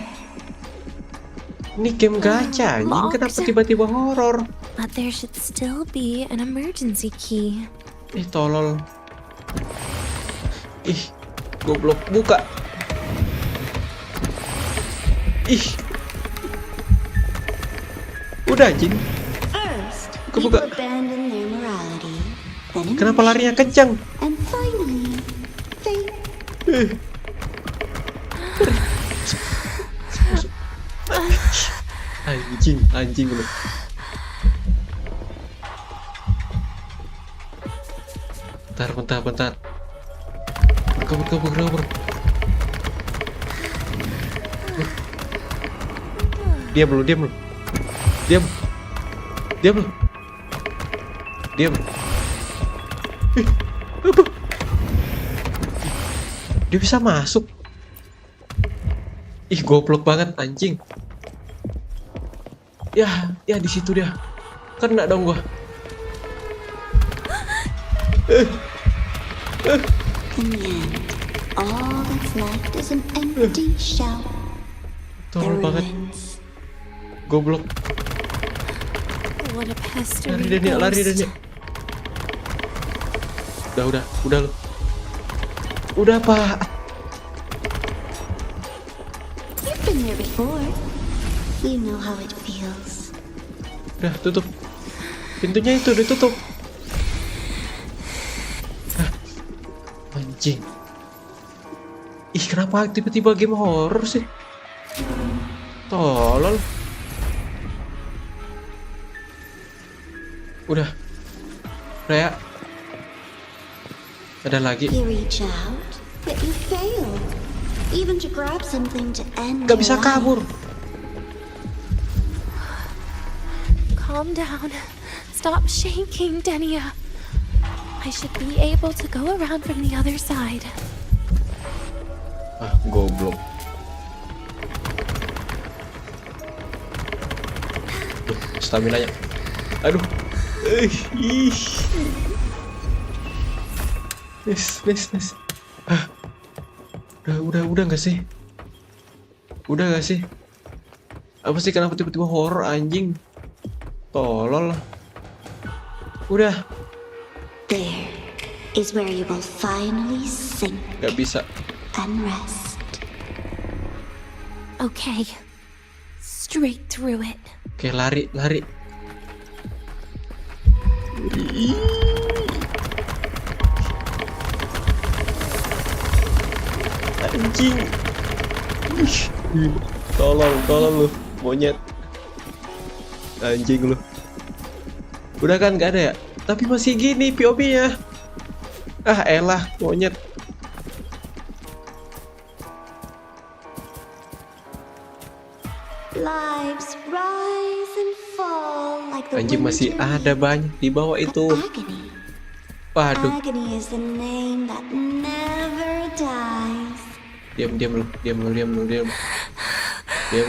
Speaker 1: Ini game gacha, anjing. Kenapa tiba-tiba horor?
Speaker 3: But there should still be an emergency key.
Speaker 1: Ih, tolol. Ih, goblok. Buka. Ih. Udah, anjing.
Speaker 2: First,
Speaker 1: Buka.
Speaker 2: people abandon their morality, then
Speaker 1: Kenapa larinya kencang?
Speaker 2: and finally, faith.
Speaker 1: Anjing lu. Bentar. Kabur. Diam lu. Apa? Dia bisa masuk. Ih, goblok banget, anjing. Ya di situ dia. Kena dong gua.
Speaker 2: In the end, all that's left is an empty shell. The
Speaker 1: Tolol banget.
Speaker 2: ruins.
Speaker 1: Goblok.
Speaker 3: What a pestering
Speaker 1: Lari
Speaker 3: ghost.
Speaker 1: Denia. Udah lu. Udah, Pak.
Speaker 2: You've been there before. You know how it feels.
Speaker 1: Udah, tutup. Pintunya itu ditutup. Anjing. Ih, kenapa tiba-tiba game horror sih? Tolol. Udah. Raya. Ada lagi.
Speaker 2: You reach out, but you fail. Even to grab something to end
Speaker 1: Gak
Speaker 2: your
Speaker 1: bisa
Speaker 2: life.
Speaker 1: kabur.
Speaker 3: Calm down. Stop shaking, Denia. I should be able to go around from the other side.
Speaker 1: Ah, goblok. Tuh, stamina-nya. Aduh. Ih. Nice. Ah. Udah gak sih? Udah gak sih? Apa sih, kenapa tiba-tiba horor, anjing? Tolol. Udah.
Speaker 2: There is where you will finally sink
Speaker 1: Gak bisa.
Speaker 2: and rest.
Speaker 3: Okay. Straight through it.
Speaker 1: Oke, lari. Anjing. Tolong lu, monyet. Anjing lu. Udah kan, gak ada ya? Tapi masih gini POV-nya. Ah, elah, monyet.
Speaker 2: Lives rise and fall like the
Speaker 1: Anjing, masih
Speaker 2: winter
Speaker 1: ada banyak di bawah
Speaker 2: leaf.
Speaker 1: itu.
Speaker 2: Agony.
Speaker 1: Waduh.
Speaker 2: Agony is the name that never dies.
Speaker 1: Diam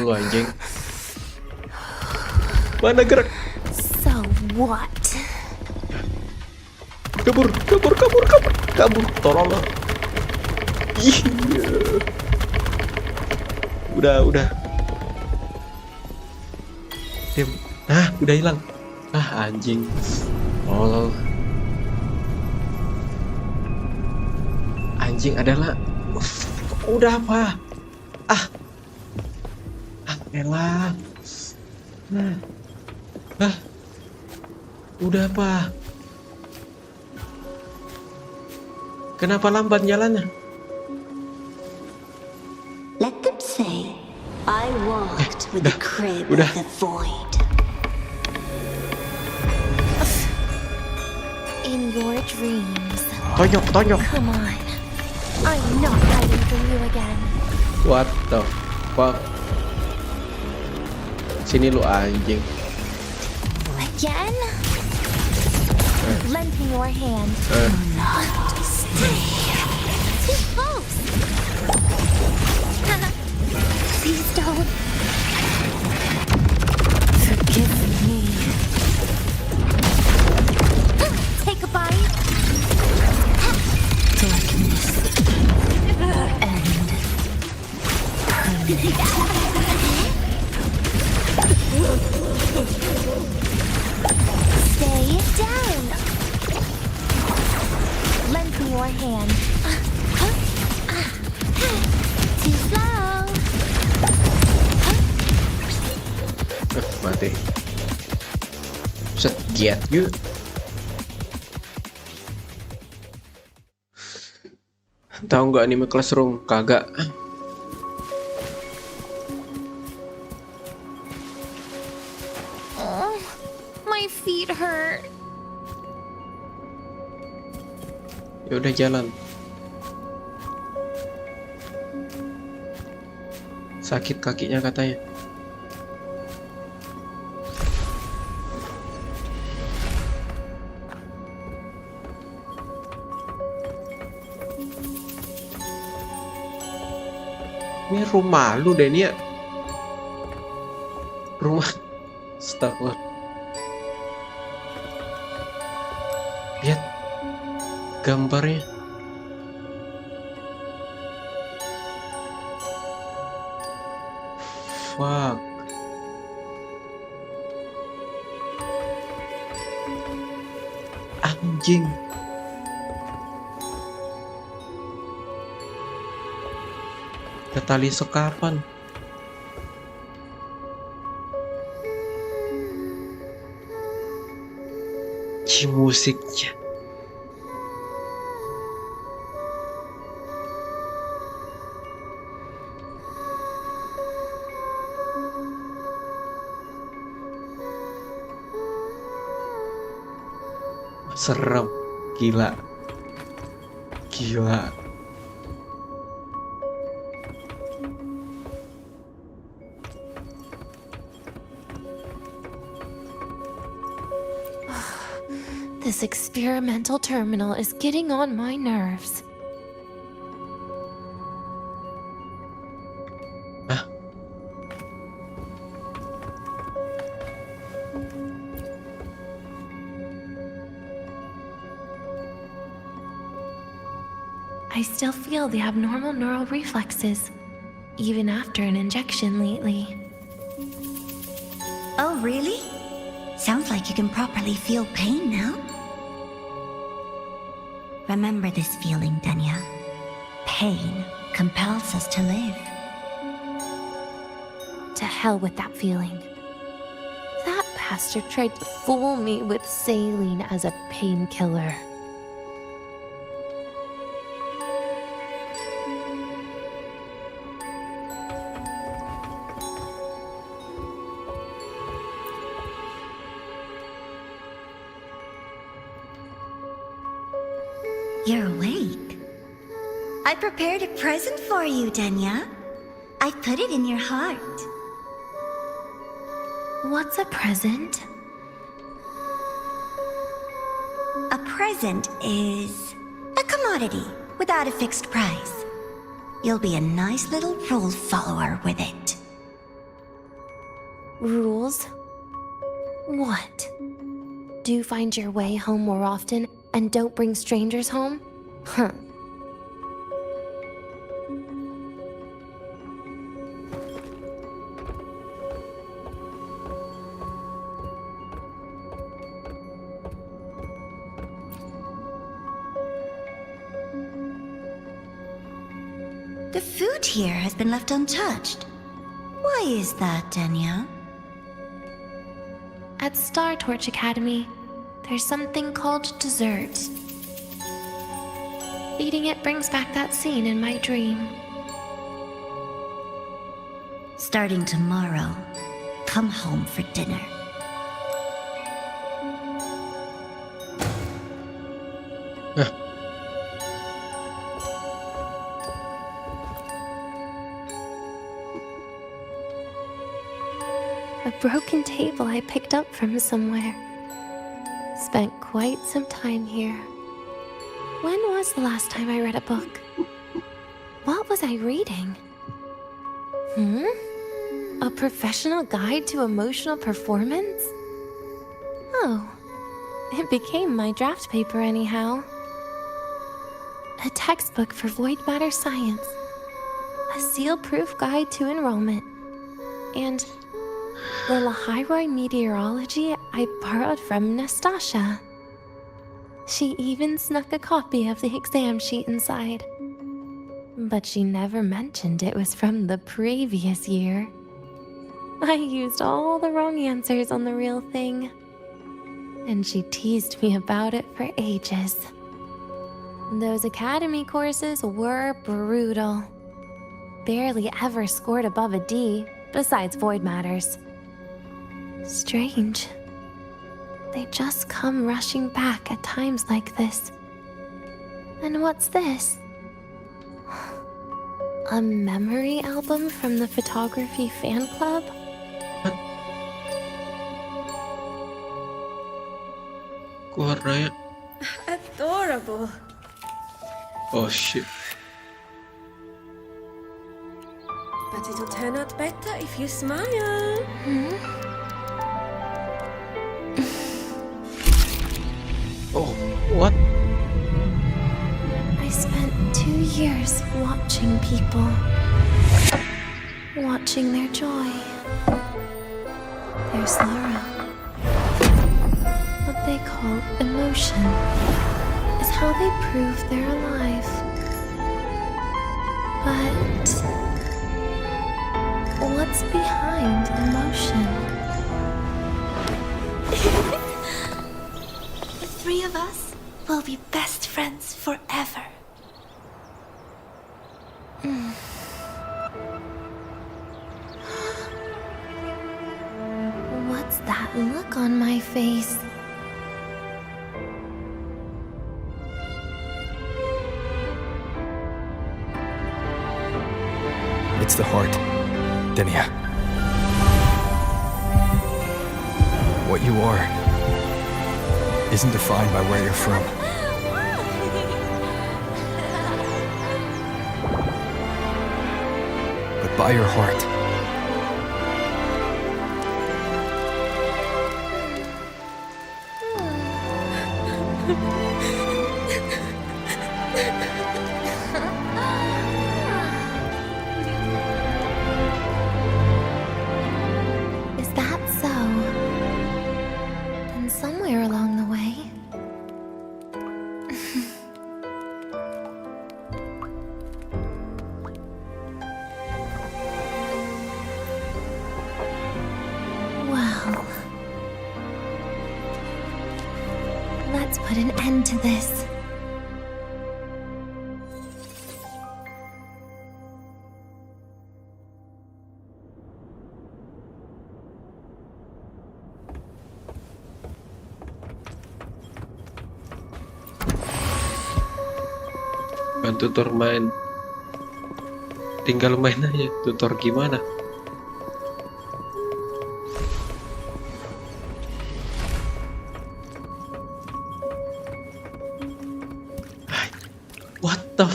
Speaker 1: lu, anjing. Mana gerak?
Speaker 3: So what?
Speaker 1: Kabur. Tolong lo. Udah. Diam. Nah, udah hilang. Ah, anjing. Tolong. Anjing adalah. Udah apa? Elah. Udah apa? Kenapa lambat jalannya?
Speaker 2: Let them say, I walked with the crib
Speaker 1: udah.
Speaker 2: of the void.
Speaker 3: in your dreams.
Speaker 1: Tonyok.
Speaker 3: Come on. I'm not hiding from you again.
Speaker 1: What the fuck? Sini lu anjing.
Speaker 3: Again? Lend me your hand. Stay. Too close. Please don't. Forgive me. Take a bite. Darkness. End. Stay down. Lend me your hand. Too slow.
Speaker 1: Mati. Set get you. Tahu nggak anime Classroom? Kagak.
Speaker 3: Oh, my feet hurt.
Speaker 1: Ya udah jalan. Sakit kakinya katanya. Ini rumah lu Denia. Rumah. Astagfirullah. Lihat gambarnya. Fuck. Anjing. Ada tali sekapan. Musiknya. Serem. Gila.
Speaker 3: This experimental terminal is getting on my nerves. I still feel the abnormal neural reflexes, even after an injection lately.
Speaker 2: Oh, really? Sounds like you can properly feel pain now. Remember this feeling, Denia. Pain compels us to live.
Speaker 3: To hell with that feeling. That bastard tried to fool me with saline as a painkiller.
Speaker 2: You're awake. I prepared a present for you, Denia. I put it in your heart.
Speaker 3: What's a present?
Speaker 2: A present is a commodity without a fixed price. You'll be a nice little rule follower with it.
Speaker 3: Rules? What? Do you find your way home more often and don't bring strangers home? Huh.
Speaker 2: The food here has been left untouched. Why is that, Denia?
Speaker 3: At Star Torch Academy, there's something called dessert. Eating it brings back that scene in my dream.
Speaker 2: Starting tomorrow, come home for dinner.
Speaker 1: Hah,
Speaker 3: A broken table I picked up from somewhere. Spent quite some time here. When was the last time I read a book? What was I reading? A professional guide to emotional performance? Oh, it became my draft paper anyhow. A textbook for void matter science. A seal-proof guide to enrollment. And the Lahairoi meteorology I borrowed from Nastasha. She even snuck a copy of the exam sheet inside. But she never mentioned it was from the previous year. I used all the wrong answers on the real thing. And she teased me about it for ages. Those academy courses were brutal. Barely ever scored above a D, besides void matters. Strange. They just come rushing back at times like this. And what's this? A memory album from the photography fan club?
Speaker 1: kok warnanya?
Speaker 9: Adorable.
Speaker 1: Oh shit.
Speaker 9: But it'll turn out better if you smile.
Speaker 1: Oh, what?
Speaker 3: I spent 2 years watching people. Watching their joy. Their sorrow. What they call emotion is how they prove they're alive. But what's behind emotion?
Speaker 9: The three of us will be best friends forever.
Speaker 3: What's that look on my face?
Speaker 8: It's the heart, Denia. What you are isn't defined by where you're from. But by your heart.
Speaker 3: Is that so? Then somewhere along the way... Well... Let's put an end to this.
Speaker 1: Tutor main. Tinggal main aja. Tutor gimana? What the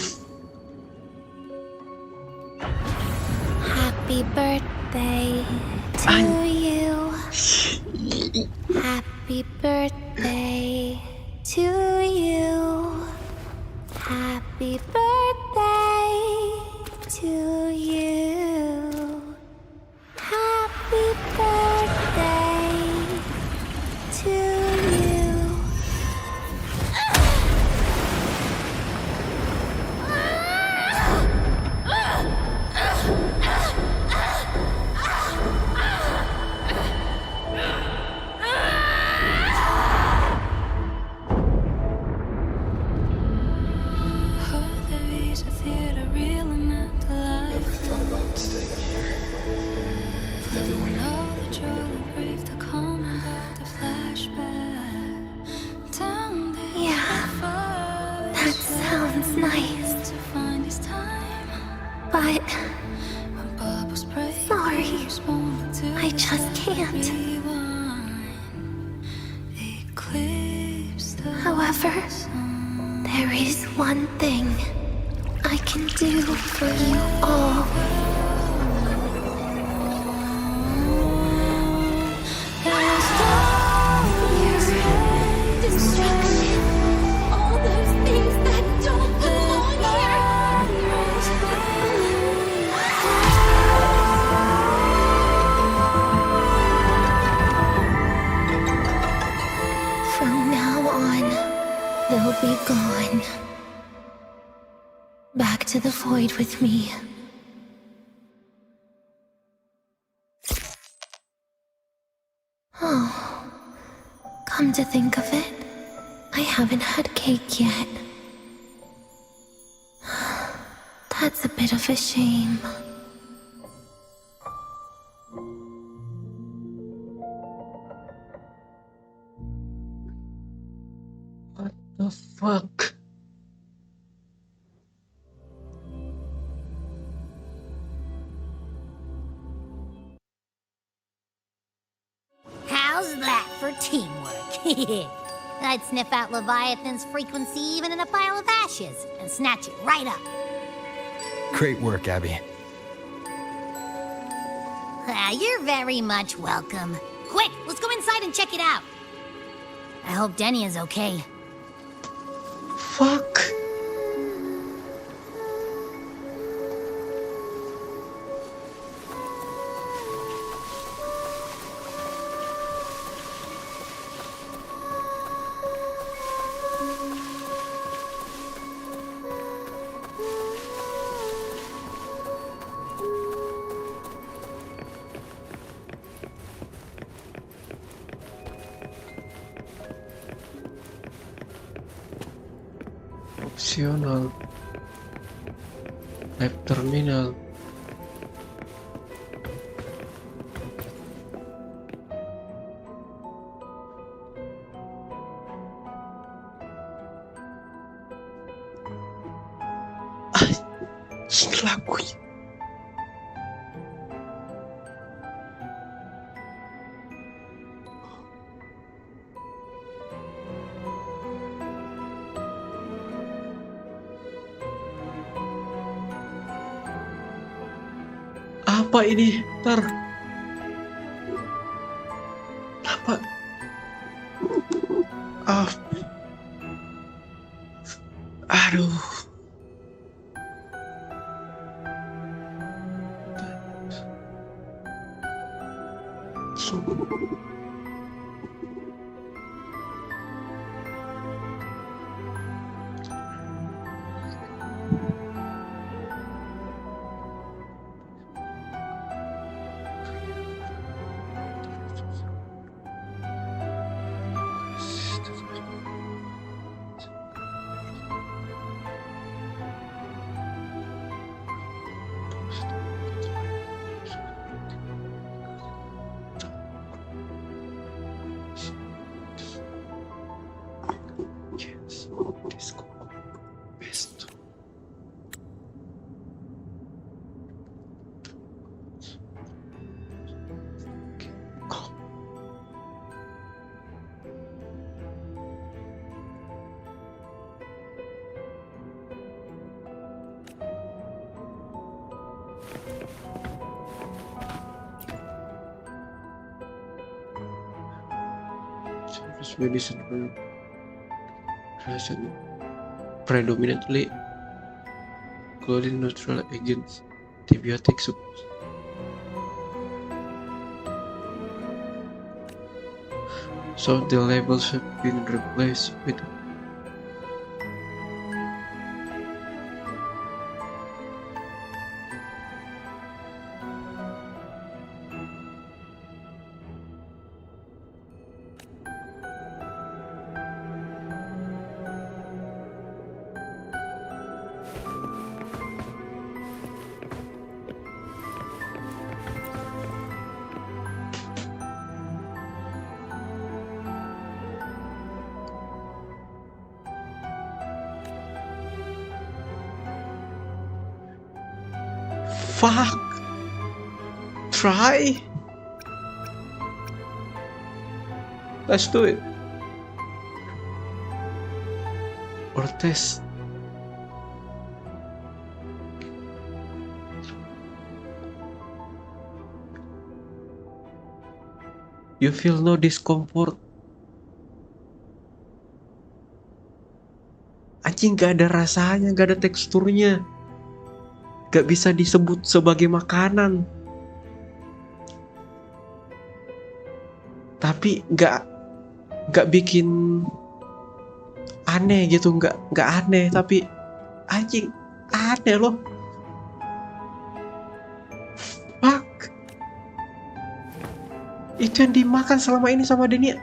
Speaker 3: Happy birthday to you. Happy birthday to you. Happy birthday to you. Happy birthday to you. Yeah. was nice. But... sorry. I just can't. However, there is one thing I can do for you all. Destruction. All those things that don't belong here. From now on, they'll be gone. Back to the void with me. Oh, come to think of it, I haven't had cake yet. That's a bit of a shame.
Speaker 1: What the fuck?
Speaker 5: How's that for teamwork? I'd sniff out Leviathan's frequency even in a pile of ashes and snatch it right up.
Speaker 8: Great work, Abby.
Speaker 5: You're very much welcome. Quick, let's go inside and check it out. I hope Denia's okay.
Speaker 1: Fuck. Opsional. Lab terminal. Lagu. Apa ini? Ntar. Apa? Ah. Aduh. Yes, disco best. Service medicine present predominantly chlorine neutral agents, antibiotic support. So the labels have been replaced with Fuck. Try. Let's do it. Or test. You feel no discomfort. Anjing, gak ada rasanya, gak ada teksturnya. Gak bisa disebut sebagai makanan. Tapi gak bikin aneh gitu, gak aneh, tapi anjing aneh loh. Fuck. Itu yang dimakan selama ini sama Denia.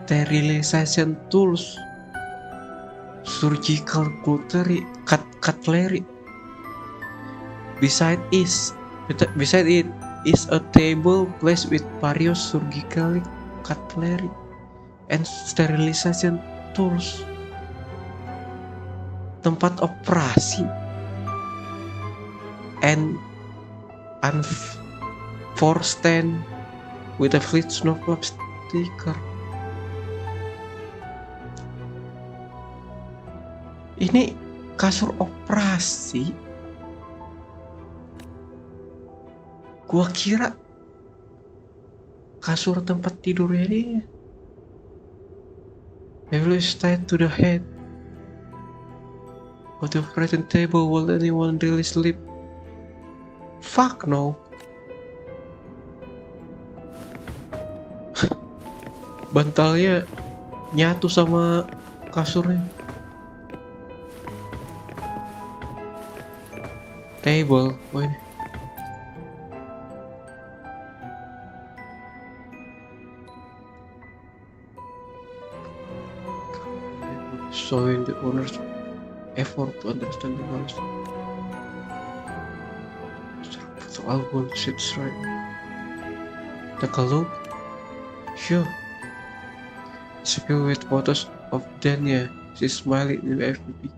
Speaker 1: Sterilization tools, surgical cutlery. Beside it is a table placed with various surgical cutlery and sterilization tools. Tempat operasi and four stand with a fleet snow club sticker. Ini kasur operasi. Gua kira kasur tempat tidurnya dia. Heavily tied to the head. On the operating table, will anyone really sleep? Fuck no. Bantalnya nyatu sama kasurnya. Table, oh ini. Showing the owner's effort to understand the house. So I'll go to sit right. Take a look. Sure. It's filled with photos of Denia. She's smiling in every picture.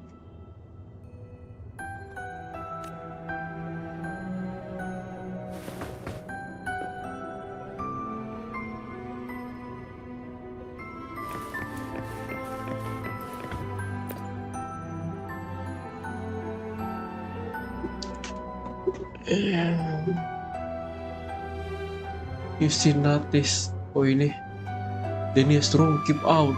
Speaker 1: You see notice. Oh ini Denia's room, keep out.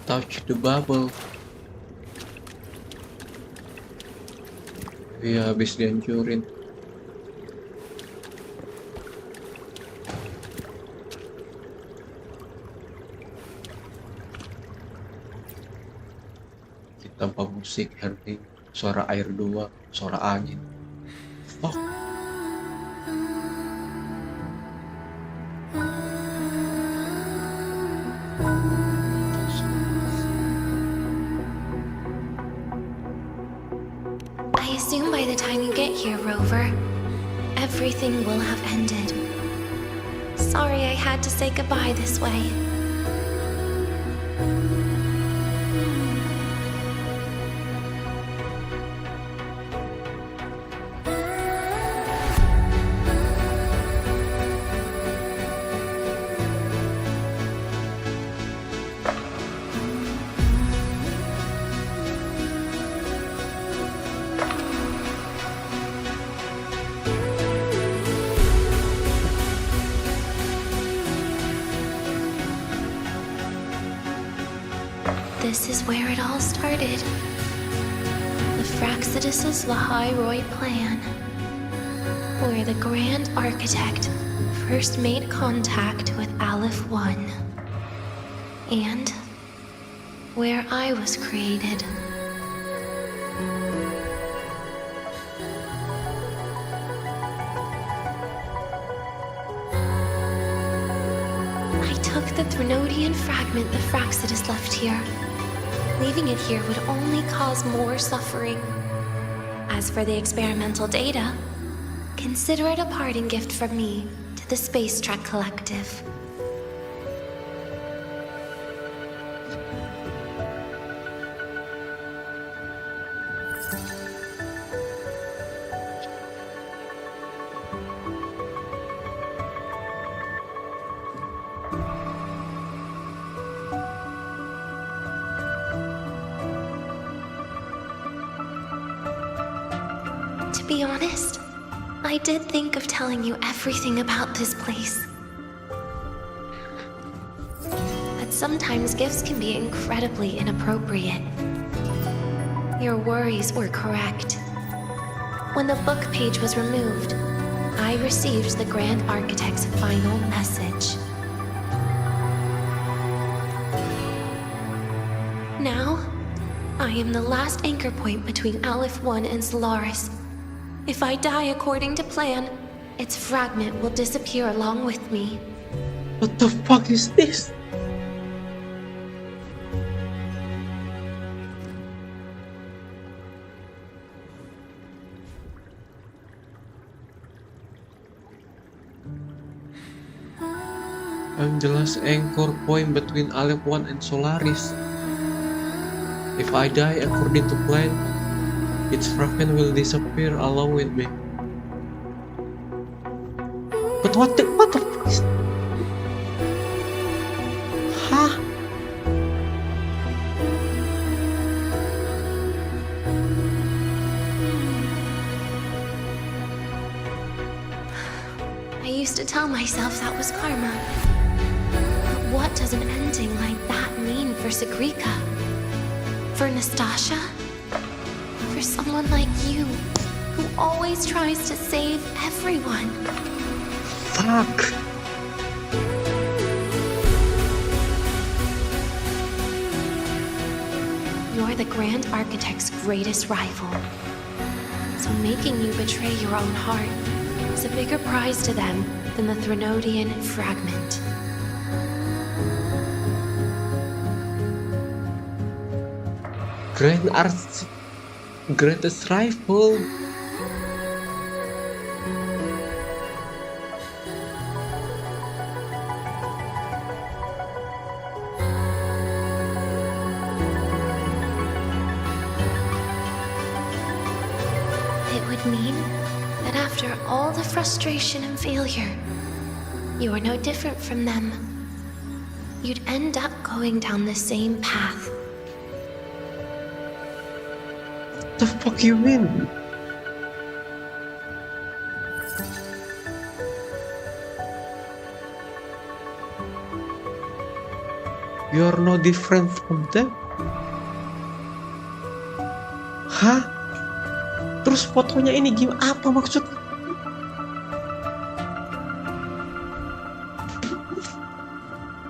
Speaker 1: Touch the bubble. Iya, habis dihancurin. Tanpa musik, hening, suara air doang, suara angin. Oh.
Speaker 3: I assume by the time you get here, Rover, everything will have ended. Sorry I had to say goodbye this way. This is where it all started. The Fraxidus' Lahai plan, where the Grand Architect first made contact with Aleph 1. and where I was created. I took the Threnodian fragment the Fraxidus left here. Leaving it here would only cause more suffering. As for the experimental data, consider it a parting gift from me to the Space Trek Collective. To be honest, I did think of telling you everything about this place. But sometimes gifts can be incredibly inappropriate. Your worries were correct. When the book page was removed, I received the Grand Architect's final message. Now, I am the last anchor point between Aleph 1 and Solaris. If I die according to plan, its fragment will disappear along with me.
Speaker 1: What the fuck is this? I'm the last anchor point between Aleph 1 and Solaris. If I die according to plan, its fragment will disappear along with me. But what the fuck is... Huh?
Speaker 3: I used to tell myself that was karma. But what does an ending like that mean for Sigrika? For Nastasha? For someone like you, who always tries to save everyone?
Speaker 1: Fuck.
Speaker 3: You're the Grand Architect's greatest rival. So making you betray your own heart is a bigger prize to them than the Threnodian fragment.
Speaker 1: Greatest rival.
Speaker 3: It would mean that after all the frustration and failure, you are no different from them. You'd end up going down the same path.
Speaker 1: What the fuck you mean? You are no different from them? Hah? Terus fotonya ini gimana? Apa maksudnya?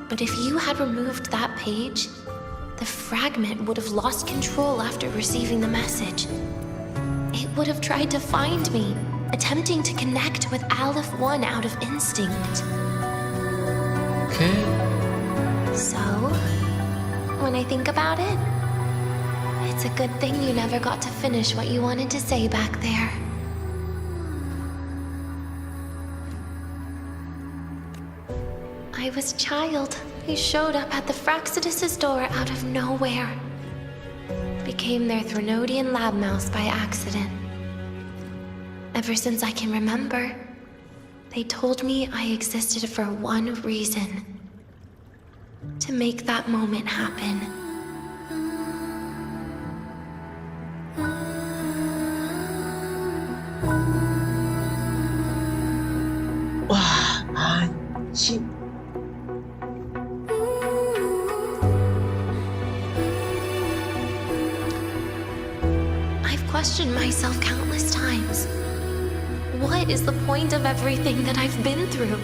Speaker 3: But if you had removed that page, the fragment would have lost control after receiving the message. It would have tried to find me, attempting to connect with Aleph 1 out of instinct.
Speaker 1: Okay.
Speaker 3: So, when I think about it, it's a good thing you never got to finish what you wanted to say back there. I was a child who showed up at the Fraxidus' door out of nowhere. Became their Threnodian lab mouse by accident. Ever since I can remember, they told me I existed for one reason. To make that moment happen.
Speaker 1: Wah, anjing.
Speaker 3: I've questioned myself countless times. What is the point of everything that I've been through?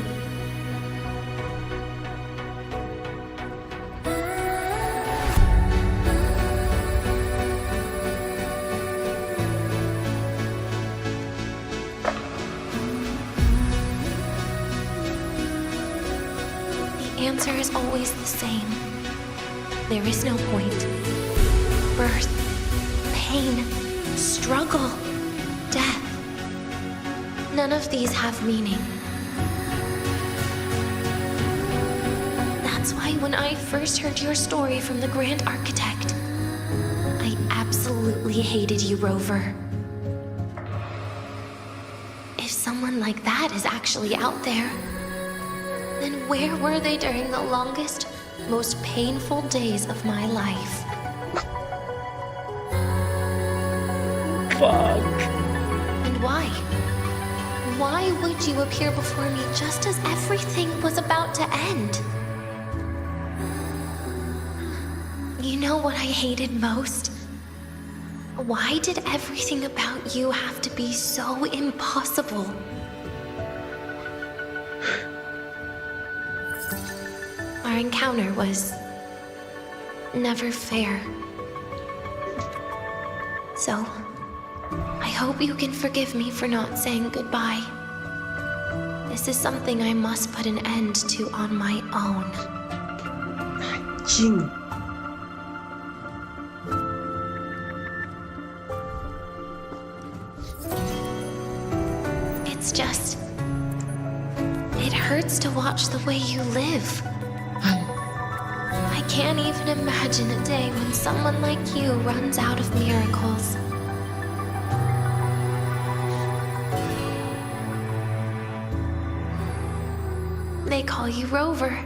Speaker 3: answer is always the same. There is no point. Birth, pain, struggle, death. None of these have meaning. That's why when I first heard your story from the Grand Architect, I absolutely hated you, Rover. If someone like that is actually out there, then where were they during the longest, most painful days of my life?
Speaker 1: Fuck.
Speaker 3: And why? Why would you appear before me just as everything was about to end? You know what I hated most? Why did everything about you have to be so impossible? Our encounter was never fair. So, I hope you can forgive me for not saying goodbye. This is something I must put an end to on my own.
Speaker 1: Anjing.
Speaker 3: It's just... it hurts to watch the way you live. I can't even imagine a day when someone like you runs out of miracles. They call you Rover,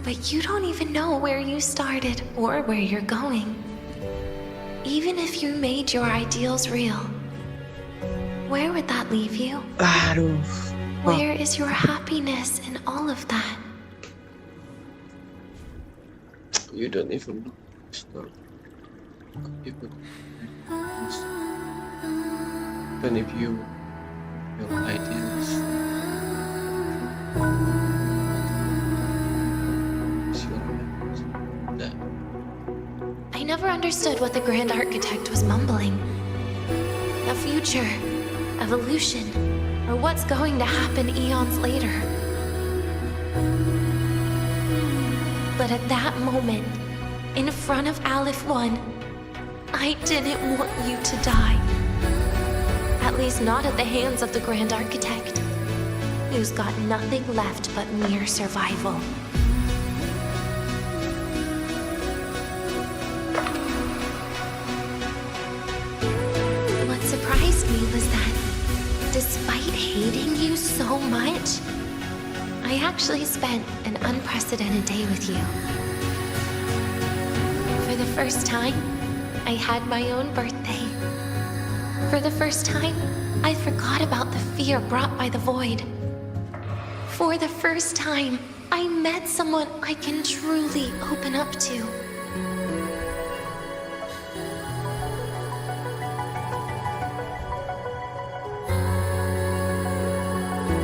Speaker 3: but you don't even know where you started or where you're going. Even if you made your ideals real, where would that leave you?
Speaker 1: Aduh.
Speaker 3: Where is your happiness in all of that?
Speaker 1: You don't even know the story. Even if you your ideals.
Speaker 3: I never understood what the Grand Architect was mumbling. The future, evolution, or what's going to happen eons later. But at that moment, in front of Aleph 1, I didn't want you to die. At least not at the hands of the Grand Architect, who's got nothing left but mere survival. What surprised me was that, despite hating you so much, I actually spent an unprecedented day with you. For the first time, I had my own birthday. For the first time, I forgot about the fear brought by the void. For the first time, I met someone I can truly open up to.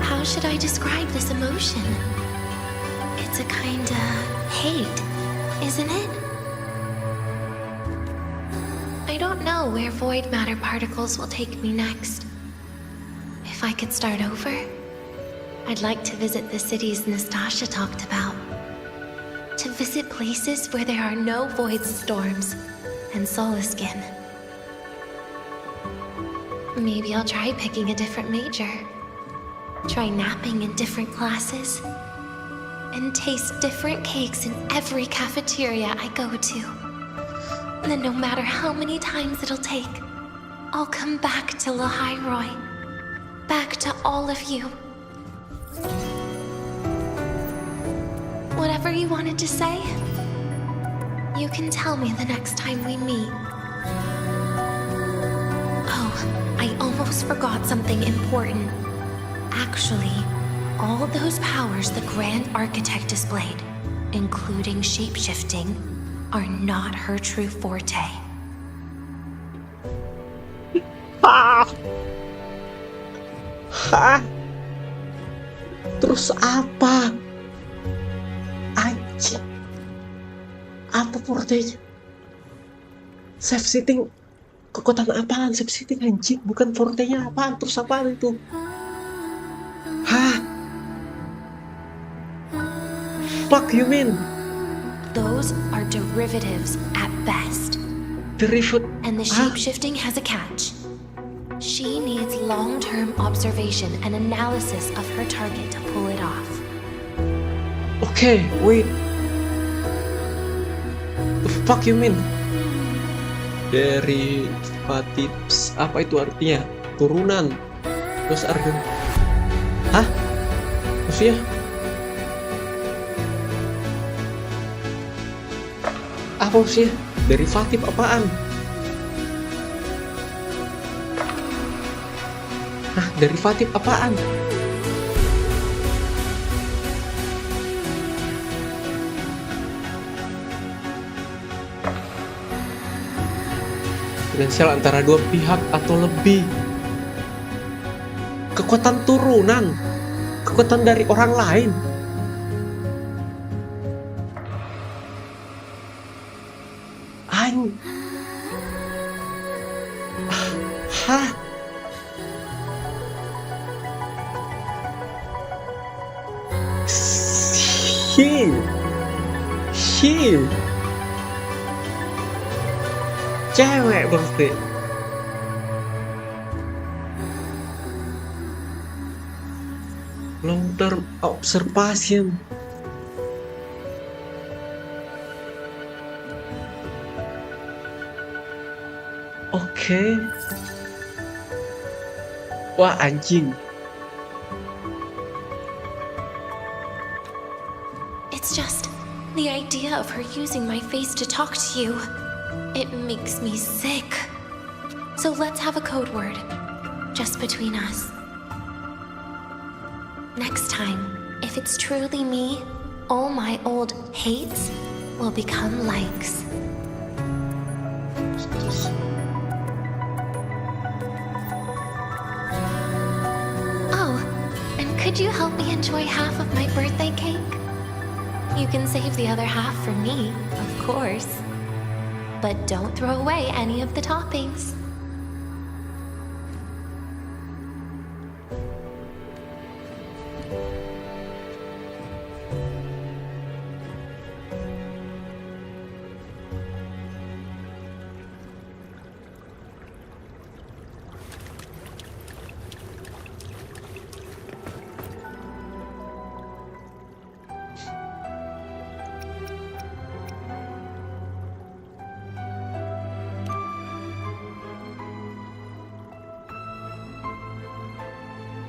Speaker 3: How should I describe this emotion? It's a kinda hate, isn't it? I don't know where void matter particles will take me next. If I could start over, I'd like to visit the cities Nastasha talked about. To visit places where there are no void storms and Solaskin. Maybe I'll try picking a different major. Try napping in different classes. And taste different cakes in every cafeteria I go to. Then no matter how many times it'll take, I'll come back to Lahairoi. Back to all of you. Whatever you wanted to say, you can tell me the next time we meet. Oh, I almost forgot something important. Actually, all those powers the Grand Architect displayed, including shape-shifting, are not her true forte.
Speaker 1: Hah? Terus apa? Anjing. Apa portenya? Safe sitting. Kekuatan apaan safe sitting anjing? Bukan fortenya apaan? Terus apaan itu? Hah? fuck you mean?
Speaker 3: Those are derivatives at best.
Speaker 1: Derivative?
Speaker 3: And the shape-shifting has a catch. She needs long-term observation and analysis of her target to pull it off.
Speaker 1: Okay, wait. The fuck you mean? Derivatives, apa itu artinya? Turunan. Terus artinya? Hah? Maksudnya? Apa maksudnya? Derivatif apaan? Hah? Derivatif apaan? Diferensial antara dua pihak atau lebih. Kekuatan turunan. Kekuatan dari orang lain. Hah? Cewek berarti. Long term observation. Oke. Wah, anjing.
Speaker 3: It's just the idea of her using my face to talk to you. It makes me sick. So let's have a code word, just between us. Next time, if it's truly me, all my old hates will become likes. Oh, and could you help me enjoy half of my birthday cake? You can save the other half for me, of course. But don't throw away any of the toppings.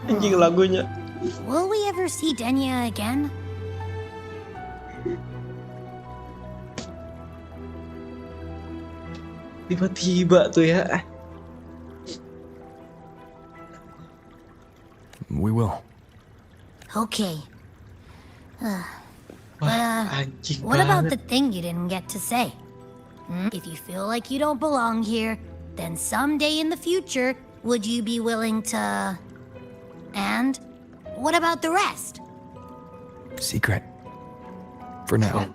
Speaker 1: Anjing lagunya.
Speaker 5: Will we ever see Denia again?
Speaker 1: Tiba-tiba tuh ya.
Speaker 8: We will.
Speaker 5: Okay.
Speaker 1: Anjing
Speaker 5: What about
Speaker 1: banget.
Speaker 5: the thing you didn't get to say? If you feel like you don't belong here, then someday in the future, would you be willing to... And what about the rest?
Speaker 8: Secret. For now.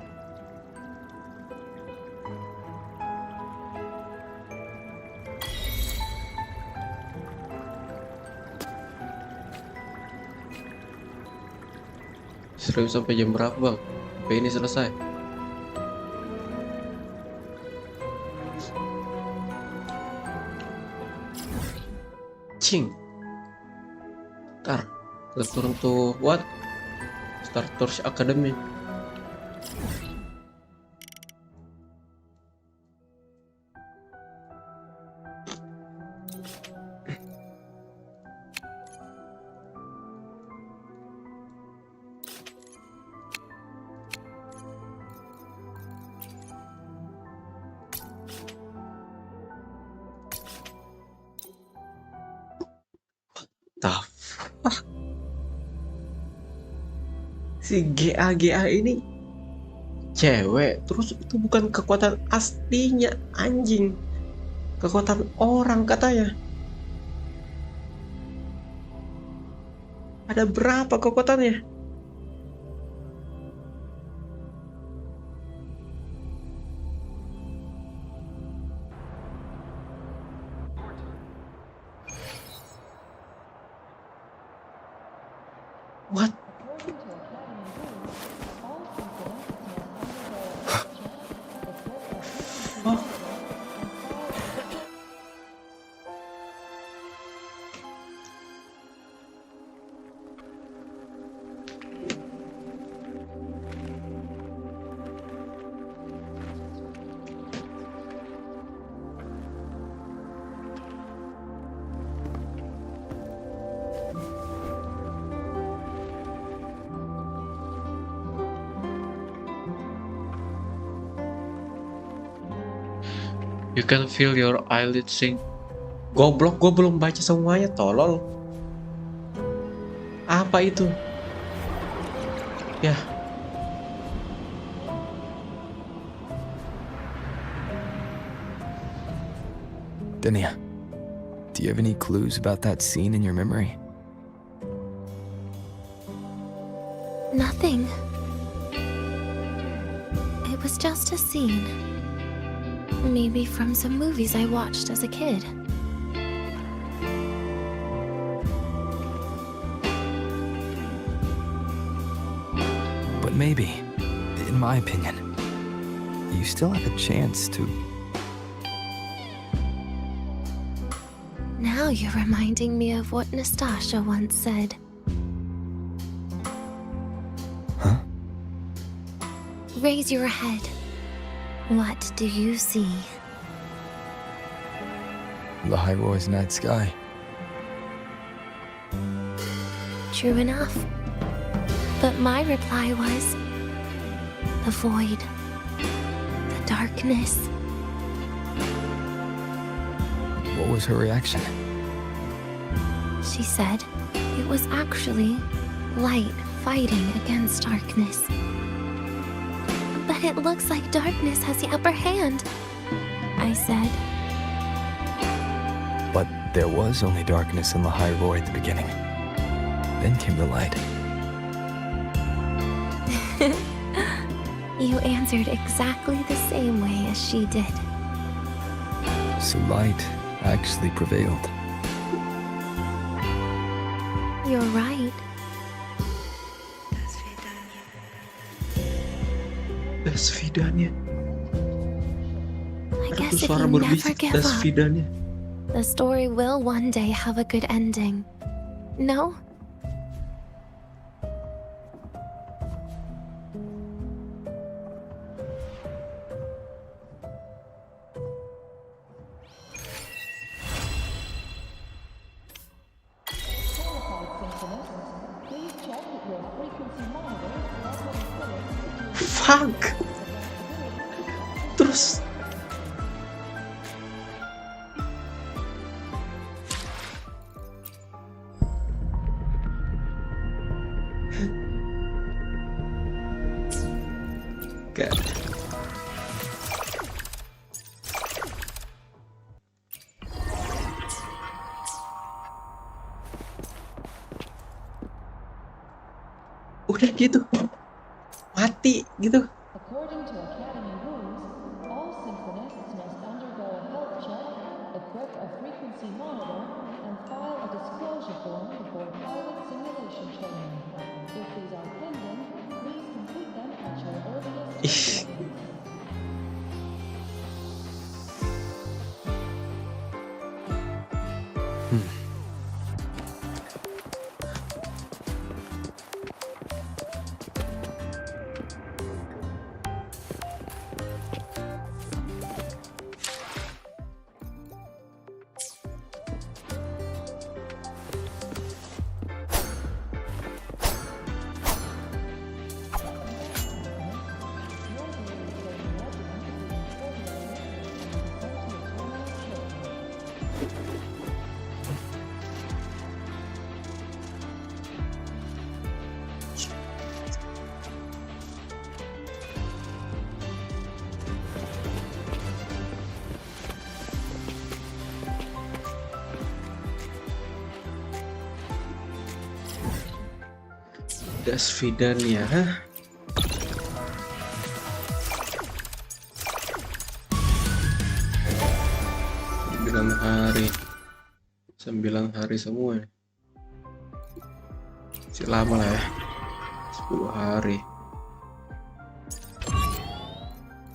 Speaker 1: Serius sampai jam berapa, Bang? Sampai ini selesai. Cing. Ntar kita turun tuh what? Starters Academy. Tough. Si GA ini cewek, terus itu bukan kekuatan aslinya, anjing. Kekuatan orang katanya. Ada berapa kekuatannya? What? You can feel your eyelids sink. Goblok, gue belum baca semuanya, tolol. Apa itu? Ya.
Speaker 8: Denia, do you have any clues about that scene in your memory?
Speaker 3: Nothing. It was just a scene. Maybe from some movies I watched as a kid.
Speaker 8: But maybe, in my opinion, you still have a chance to...
Speaker 3: Now you're reminding me of what Nastasha once said.
Speaker 8: Huh?
Speaker 3: Raise your head. What do you see?
Speaker 8: The Hyrule night sky.
Speaker 3: True enough. But my reply was... the void. The darkness.
Speaker 8: What was her reaction?
Speaker 3: She said it was actually light fighting against darkness. But it looks like darkness has the upper hand, I said.
Speaker 8: But there was only darkness in the Hyrule at the beginning. Then came the light.
Speaker 3: You answered exactly the same way as she did.
Speaker 8: So light actually prevailed.
Speaker 3: You're right.
Speaker 1: Das Vidania.
Speaker 3: I
Speaker 1: Ada
Speaker 3: guess
Speaker 1: tuh
Speaker 3: if
Speaker 1: suara
Speaker 3: you never
Speaker 1: berbisik,
Speaker 3: give
Speaker 1: Das
Speaker 3: up,
Speaker 1: Vidania.
Speaker 3: the story will one day have a good ending. No?
Speaker 1: Fuck. Terus God. Udah gitu. Mati gitu.
Speaker 11: According to Academy rules, all symphonists must undergo a health check, equip a frequency monitor, and file a disclosure form before pilot simulation training. If these are pending, please complete them at your earliest convenience.
Speaker 1: Das Vidania. 9 hari semua. Masih lama lah ya. 10 hari.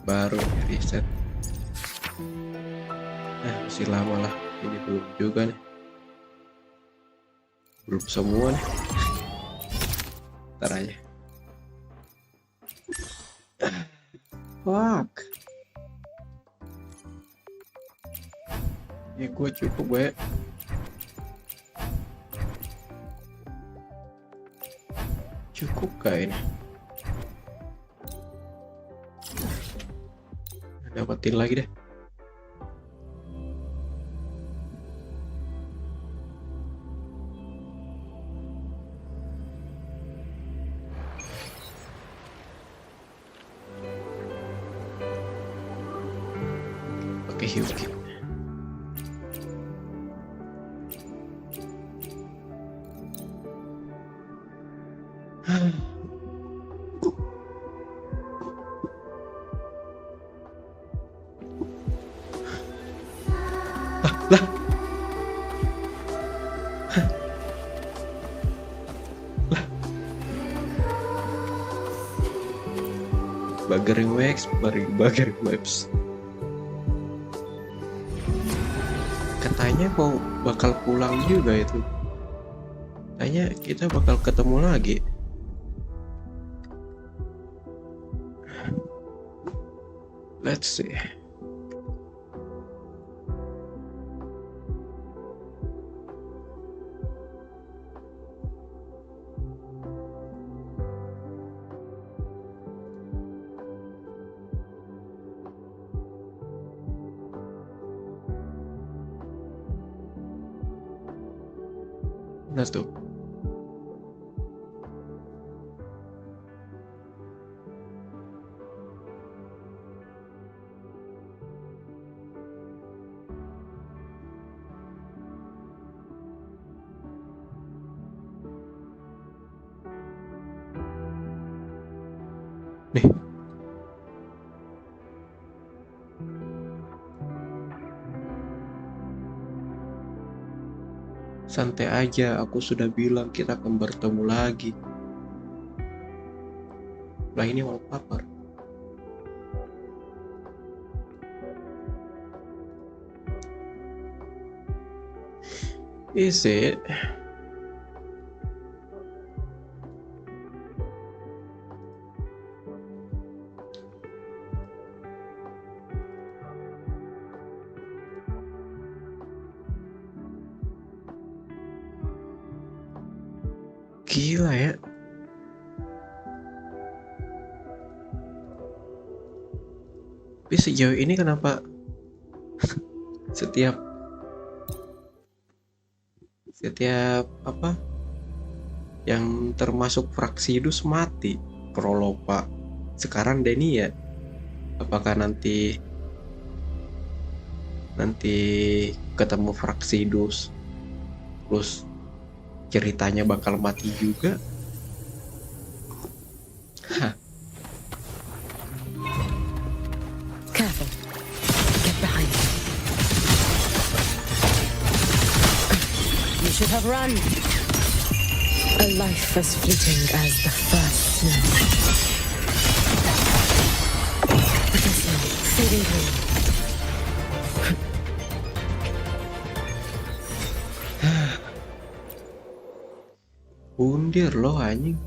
Speaker 1: Baru reset. Masih lama lah. Ini belum juga nih. Belum semua nih. Ntar aja. Fuck. Ya gue cukup gue. Cukup gak ini? Dapetin lagi deh. Oke, Hyuki. Wuthering Waves, Wuthering Waves. Katanya mau bakal pulang juga itu. Katanya kita bakal ketemu lagi. Let's see. Nah tuh. Nih. Santai aja, aku sudah bilang kita akan bertemu lagi. Lah ini wallpaper. Is it? Gila ya. Tapi sejauh ini kenapa setiap apa yang termasuk Fraksidus mati? Prolopa. Sekarang Denia. Apakah nanti ketemu Fraksidus terus ceritanya bakal mati juga? Hah.
Speaker 6: Careful. Get behind me. You should have run. A life as fleeting as the first snow. But the snow fading through.
Speaker 1: Bundir loh anjing.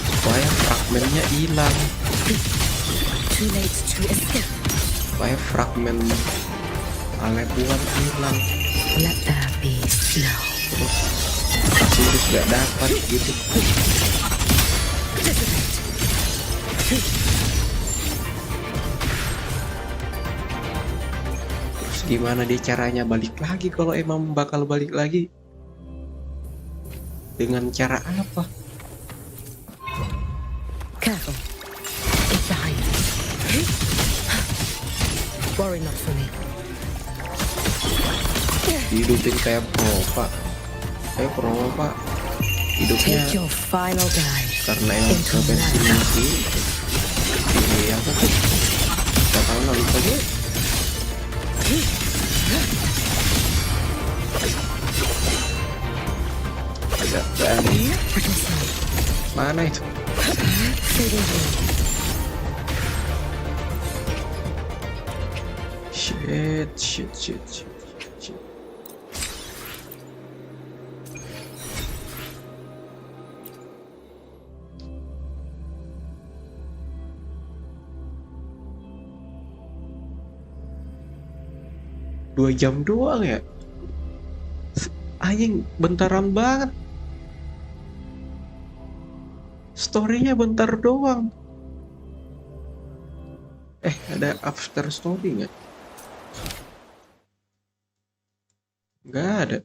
Speaker 1: Supaya fragmennya hilang.
Speaker 6: Too late to escape.
Speaker 1: Supaya fragmen Alebuan hilang.
Speaker 6: Let there be snow.
Speaker 1: Terus Sirius gak dapat gitu. Terus gimana dia caranya balik lagi kalau emang bakal balik lagi? Dengan cara apa?
Speaker 6: Careful. Get behind me. Worry not for me.
Speaker 1: Hidupin kayak Prolopa. Kayak Prolopa hidupnya
Speaker 6: Take your final dive
Speaker 1: karena yang
Speaker 6: into
Speaker 1: kebensinasi ini apa tuh? Gak tau lah, lupa gue. Agak berani. Mana itu? Shit. 2 jam doang ya? Anjing, bentaran banget. Story-nya bentar doang. Ada after story nggak? Nggak ada.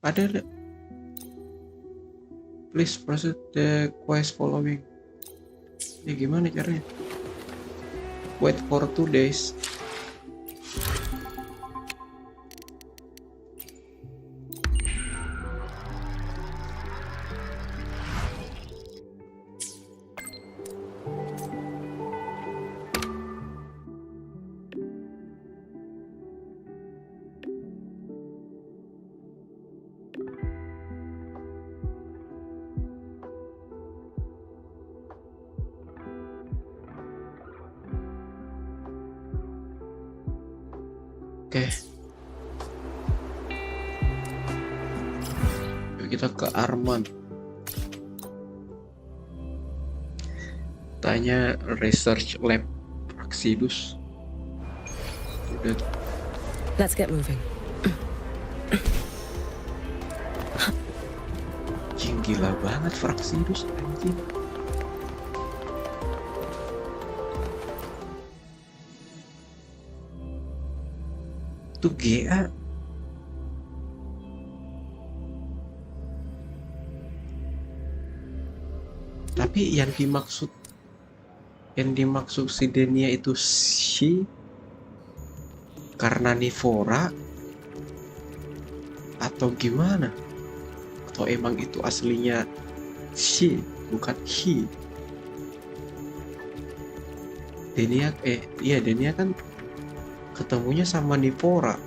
Speaker 1: Ada. Please proceed the quest following. Ya gimana caranya? Wait for 2 days. Oke. Yuk kita ke Arman. Tanya research lab Praxidus. Udah.
Speaker 6: Let's get moving.
Speaker 1: Anjing, gila banget Praxidus anjing. Tuh GA. Tapi yang dimaksud si Denia itu si karnivora atau gimana? Atau emang itu aslinya si bukan he? Denia Denia kan ketemunya sama Nivora.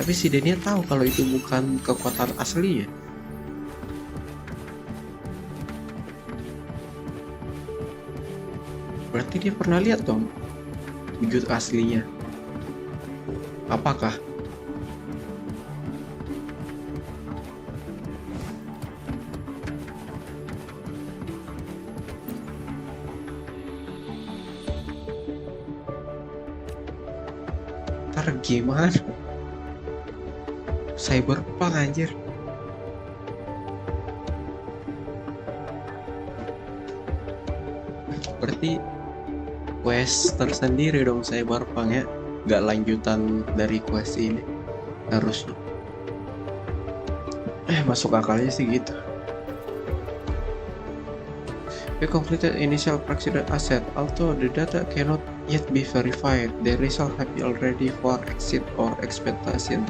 Speaker 1: Tapi si Denia tahu kalau itu bukan kekuatan aslinya. Berarti dia pernah lihat dong wujud aslinya. Apakah? Ntar gimana? Cyberpunk anjir. Berarti quest tersendiri dong Cyberpunk ya, nggak lanjutan dari quest ini harusnya. Masuk akalnya sih gitu. We completed initial Praxidus asset, although the data cannot yet be verified. The result have already far exceed our expectation.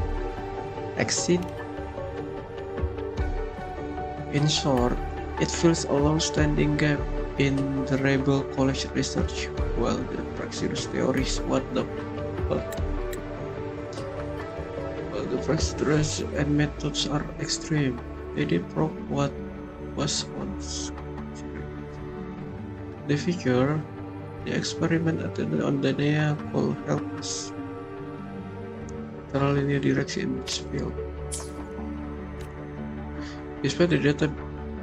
Speaker 1: Exit. In short, it fills a long-standing gap in the Rebel College research, while the Praxidus theories what the fuck. While the Praxidus and methods are extreme, they did prove what was once the figure. The experiment on Denia will help us travel in a direction in this field. Despite the data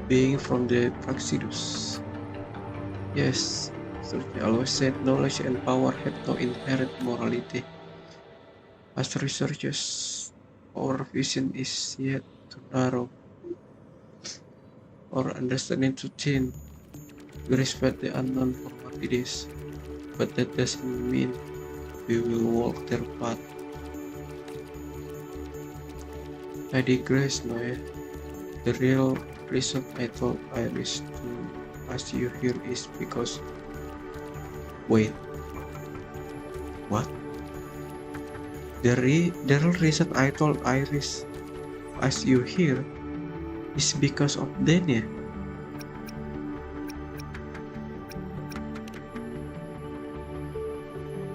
Speaker 1: being from the Praxidus. Yes, they always said knowledge and power have no inherent morality. As researchers, our vision is yet too narrow, our understanding too thin. We respect the unknown for what it is, but that doesn't mean we will walk their path. I digress, Noe. The real reason I told Iris to ask you here is because... Wait. What? The real reason I told Iris ask you here is because of Denia.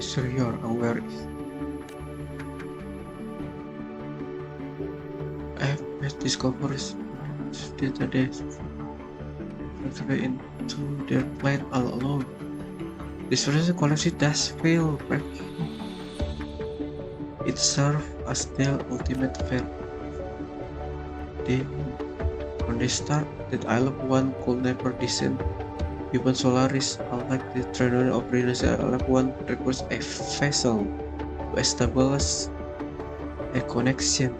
Speaker 1: So you're aware. I have made discoveries today into their plan all alone. This research collection does fail, right? It serves as their ultimate fair. When they start, that Isle of One could never descend. Even Solaris, unlike the traditional of Renaissance, Isle of One requires a vessel to establish a connection.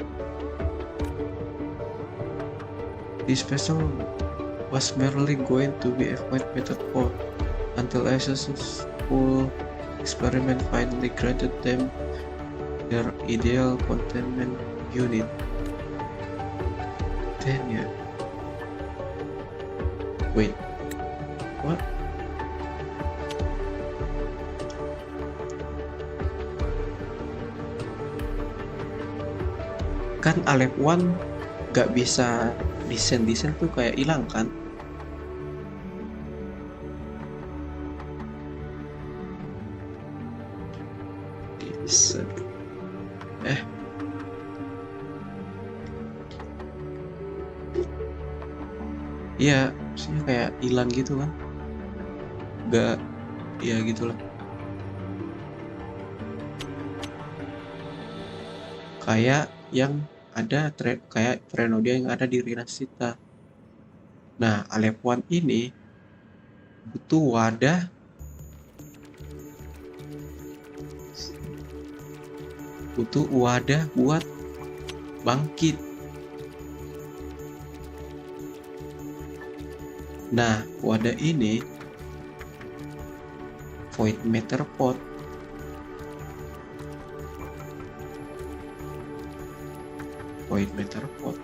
Speaker 1: This vessel was merely going to be a quiet method port until Asus could Experiment finally granted them their ideal containment unit. Denia. Wait. What? Kan Alep One gak bisa desain tuh kayak hilang kan? Desain. Iya, maksudnya kayak hilang gitu kan? Gak, ya gitulah. Kayak yang ada kayak Trenodia yang ada di Rinasita. Nah, Alep One ini butuh wadah buat bangkit. Nah, wadah ini Void Matter Pot. Void Matter Pot.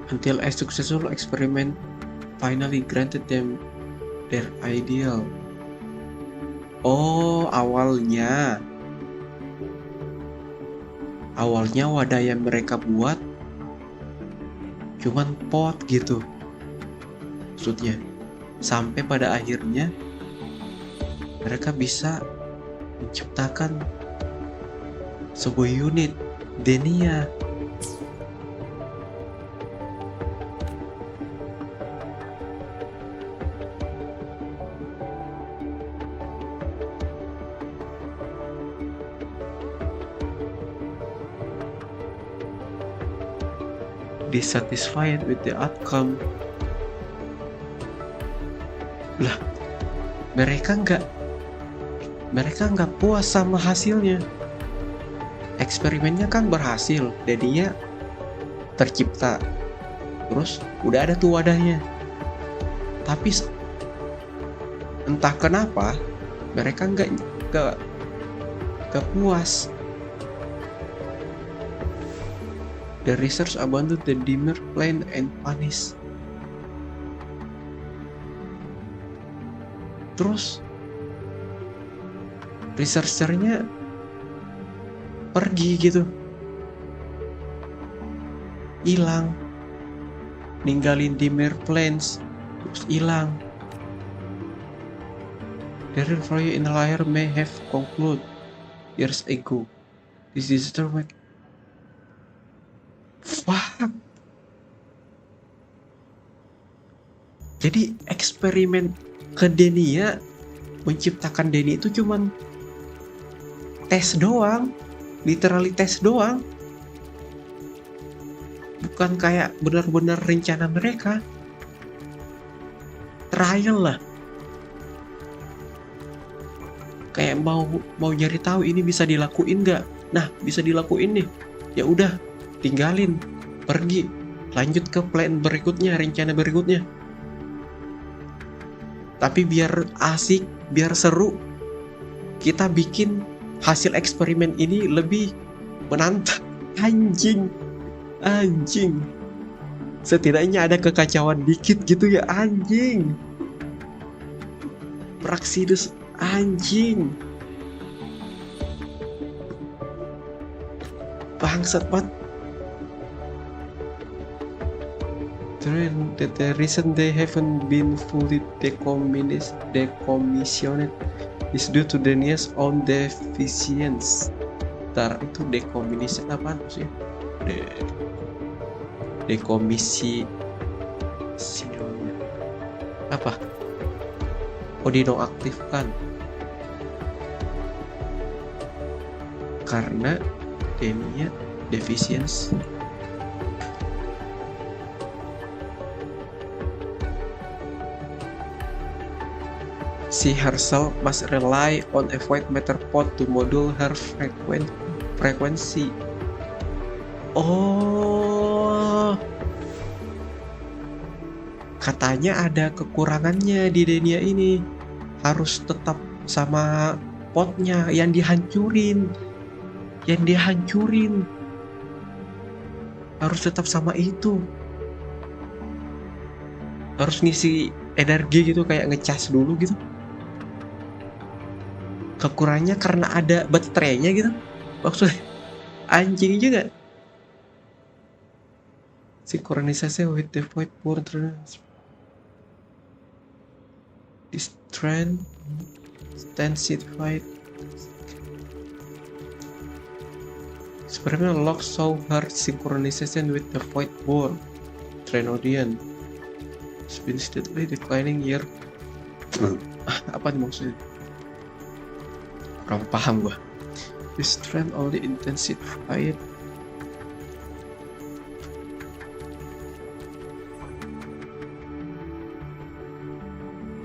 Speaker 1: Until a successful experiment finally granted them their ideal. Oh, awalnya wadah yang mereka buat cuman pot gitu maksudnya, sampai pada akhirnya mereka bisa menciptakan sebuah unit Denia. Dissatisfied with the outcome. Lah, mereka nggak puas sama hasilnya. Eksperimennya kan berhasil, jadinya tercipta. Terus udah ada tuh wadahnya. Tapi entah kenapa mereka nggak puas. The research abandoned the dimmer plan and punish. Terus researchernya pergi gitu, hilang, ninggalin dimmer plans, terus hilang. The referee in the liar may have concluded years ago. This is the fuck. Jadi eksperimen ke Denia, menciptakan Denia itu cuman tes doang, literally tes doang. Bukan kayak benar-benar rencana mereka. Trial lah. Kayak mau nyari tahu ini bisa dilakuin nggak? Nah, bisa dilakuin nih. Ya udah, tinggalin, pergi, lanjut ke plan berikutnya, rencana berikutnya. Tapi biar asik, biar seru, kita bikin hasil eksperimen ini lebih menantang. Anjing. Setidaknya ada kekacauan dikit gitu ya, anjing. Praxidus, anjing. Bangsat banget. The reason they haven't been fully decommissioned is due to Denia's own deficiencies. Ntar itu decommission apa sih? Dekomisi apa? Oh, dinonaktifkan karena Denia deficiency. She herself must rely on a void matter pod to modulate her frequency. Oh, katanya ada kekurangannya di Denia ini. Harus tetap sama potnya yang dihancurin. Harus tetap sama itu. Harus ngisi energi gitu, kayak ngecas dulu gitu. Kekurangannya karena ada baterainya gitu. Maksudnya anjing juga. Sinkronisasi with the void border. This trend intensified. Experiment lock so hard synchronization with the void born. Trenodian has been steadily declining year. Apa nih maksudnya? Kurang paham gua. This trend only intensified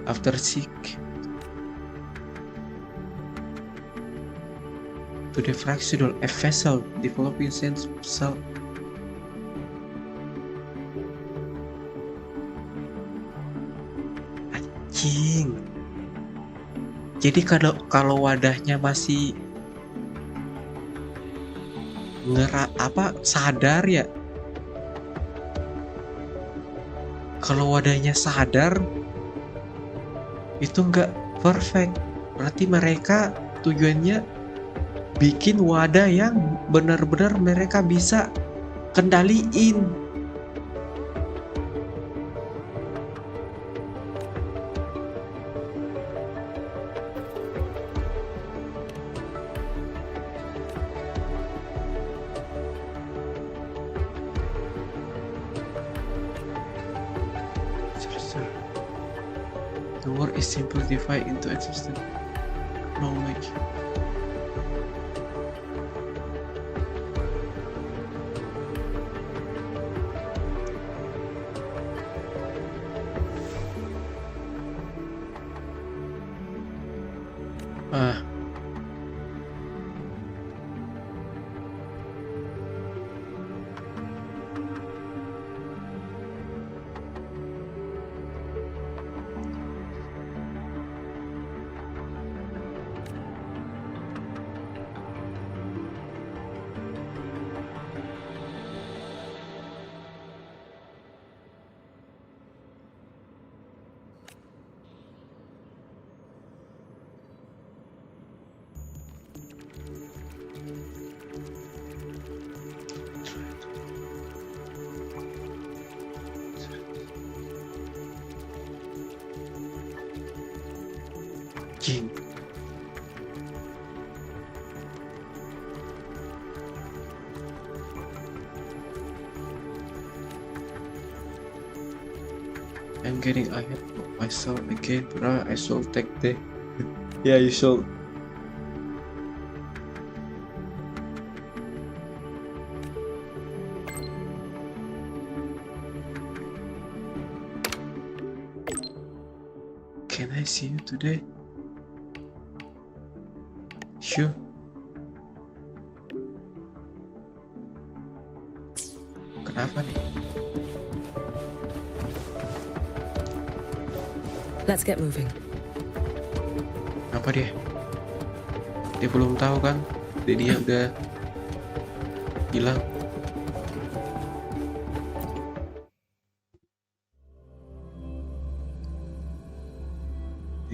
Speaker 1: after sick to the fractional vessel developing sense of self. Anjing. Jadi kalau wadahnya masih sadar ya. Kalau wadahnya sadar itu nggak perfect. Berarti mereka tujuannya bikin wadah yang benar-benar mereka bisa kendaliin. The world is simplified into existence knowledge. Jing. I'm getting ahead of myself again, bro. I should take the. Yeah, you should. Can I see you today? Sure. Kenapa nih?
Speaker 6: Let's get moving.
Speaker 1: Apa dia? Dia belum tahu kan? Dia udah hilang.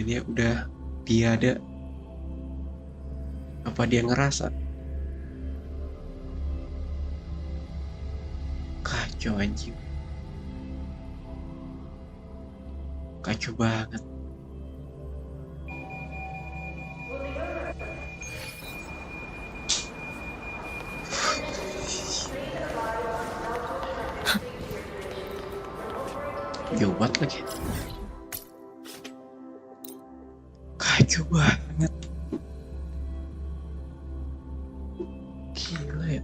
Speaker 1: Dia udah tiada. Apa dia ngerasa? Kacau anjing. Kacau banget. Jauh banget lagi. Kacau banget. Gila ya.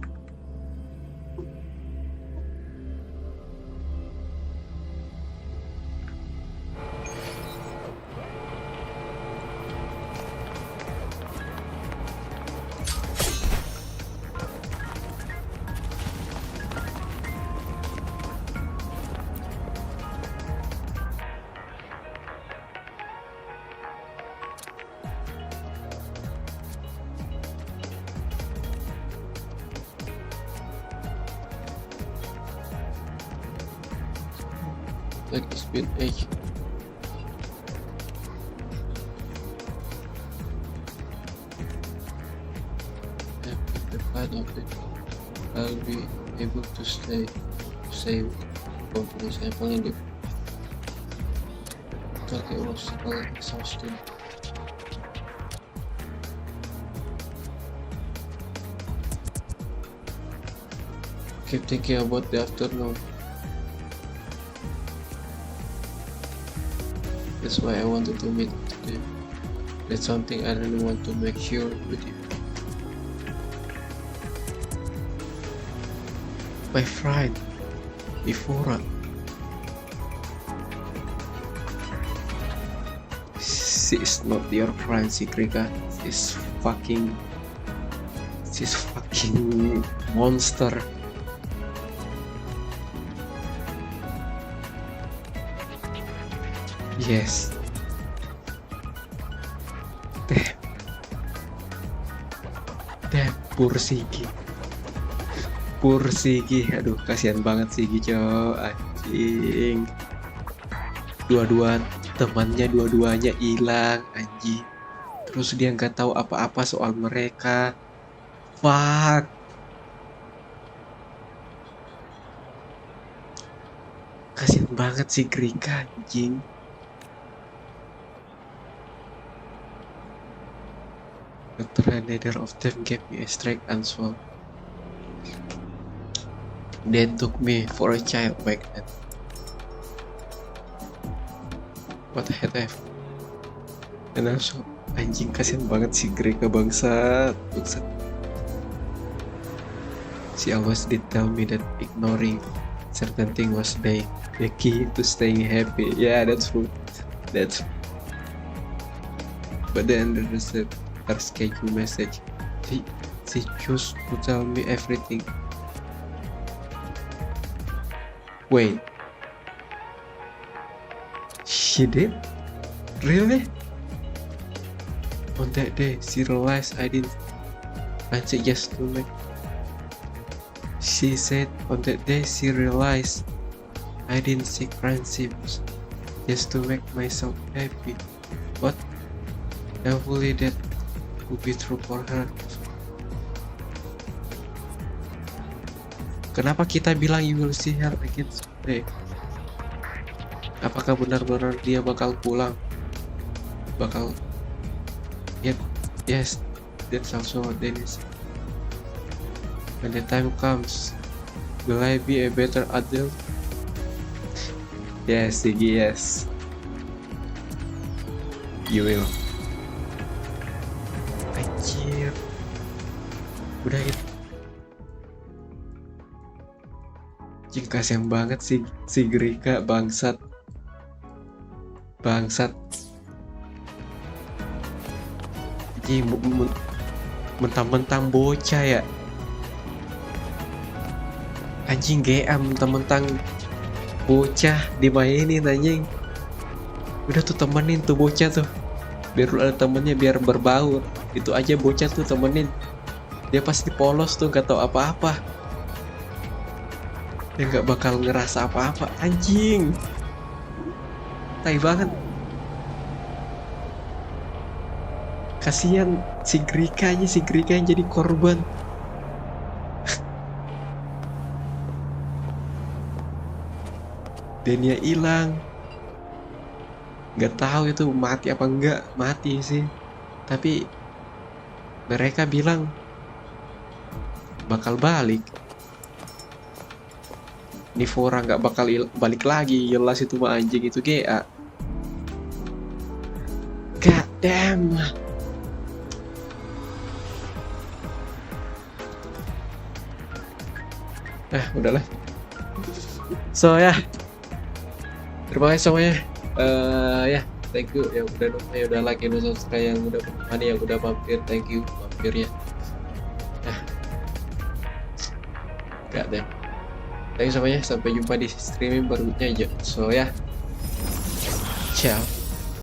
Speaker 1: like speed edge. After the fight of it, I'll be able to say with confidence. I'm only the totally obstacle exhausted. Keep thinking about the afternoon. That's why I wanted to meet today. That's something I really want to make sure with you. My friend, Ifora. She is not your friend, Sikrika. She's fucking monster. Yes. Damn, poor Sigi. Aduh, kasihan banget Sigi, cowok. Anjing. Dua-duanya hilang, anjing. Terus dia nggak tahu apa-apa soal mereka. Fuck. Kasihan banget si Grika, anjing. Doctor, neither of them gave me a straight answer. They took me for a child back then. What the heck? And also, anjing, kasihan banget si Greka, bangsat. She always did tell me that ignoring certain thing was the key to staying happy. Yeah, that's true. But then there's a schedule message. She chose to tell me everything. Wait, she did? Really? On that day, she realized I didn't answer yes to me. She said on that day she realized I didn't seek friendships just to make myself happy. But hopefully that would be true for her. Kenapa kita bilang you will see her again someday? Apakah benar-benar dia bakal pulang? Yes, that's also what Dennis. When the time comes, will I be a better adult? Yes, Sigi, yes. You will. Anjir. Udah itu. Anjing, kasihan banget si Grika, bangsat. Anjing, mentang-mentang bocah ya. Anjing, GA mentang-mentang bocah dimainin, anjing. Udah tuh temenin tuh bocah tuh. Biar ada temennya, biar berbaur. Itu aja bocah tuh temenin. Dia pasti polos tuh, gak tahu apa-apa. Dia gak bakal ngerasa apa-apa. Anjing, tai banget. Kasihan si Grika yang jadi korban. Denia hilang. Gak tahu itu mati apa enggak. Mati sih. Tapi mereka bilang bakal balik. Nifora nggak bakal balik lagi. Jelas itu mah anjing, itu GA. God damn. Udahlah. So ya, terima kasih semuanya. Ya, thank you yang udah nonton, yang udah like, yang udah subscribe, yang udah menemani, yang udah mampir. Thank you mampirnya. God damn. Thank you semuanya. Sampai jumpa di streaming berikutnya aja. So ya, ciao.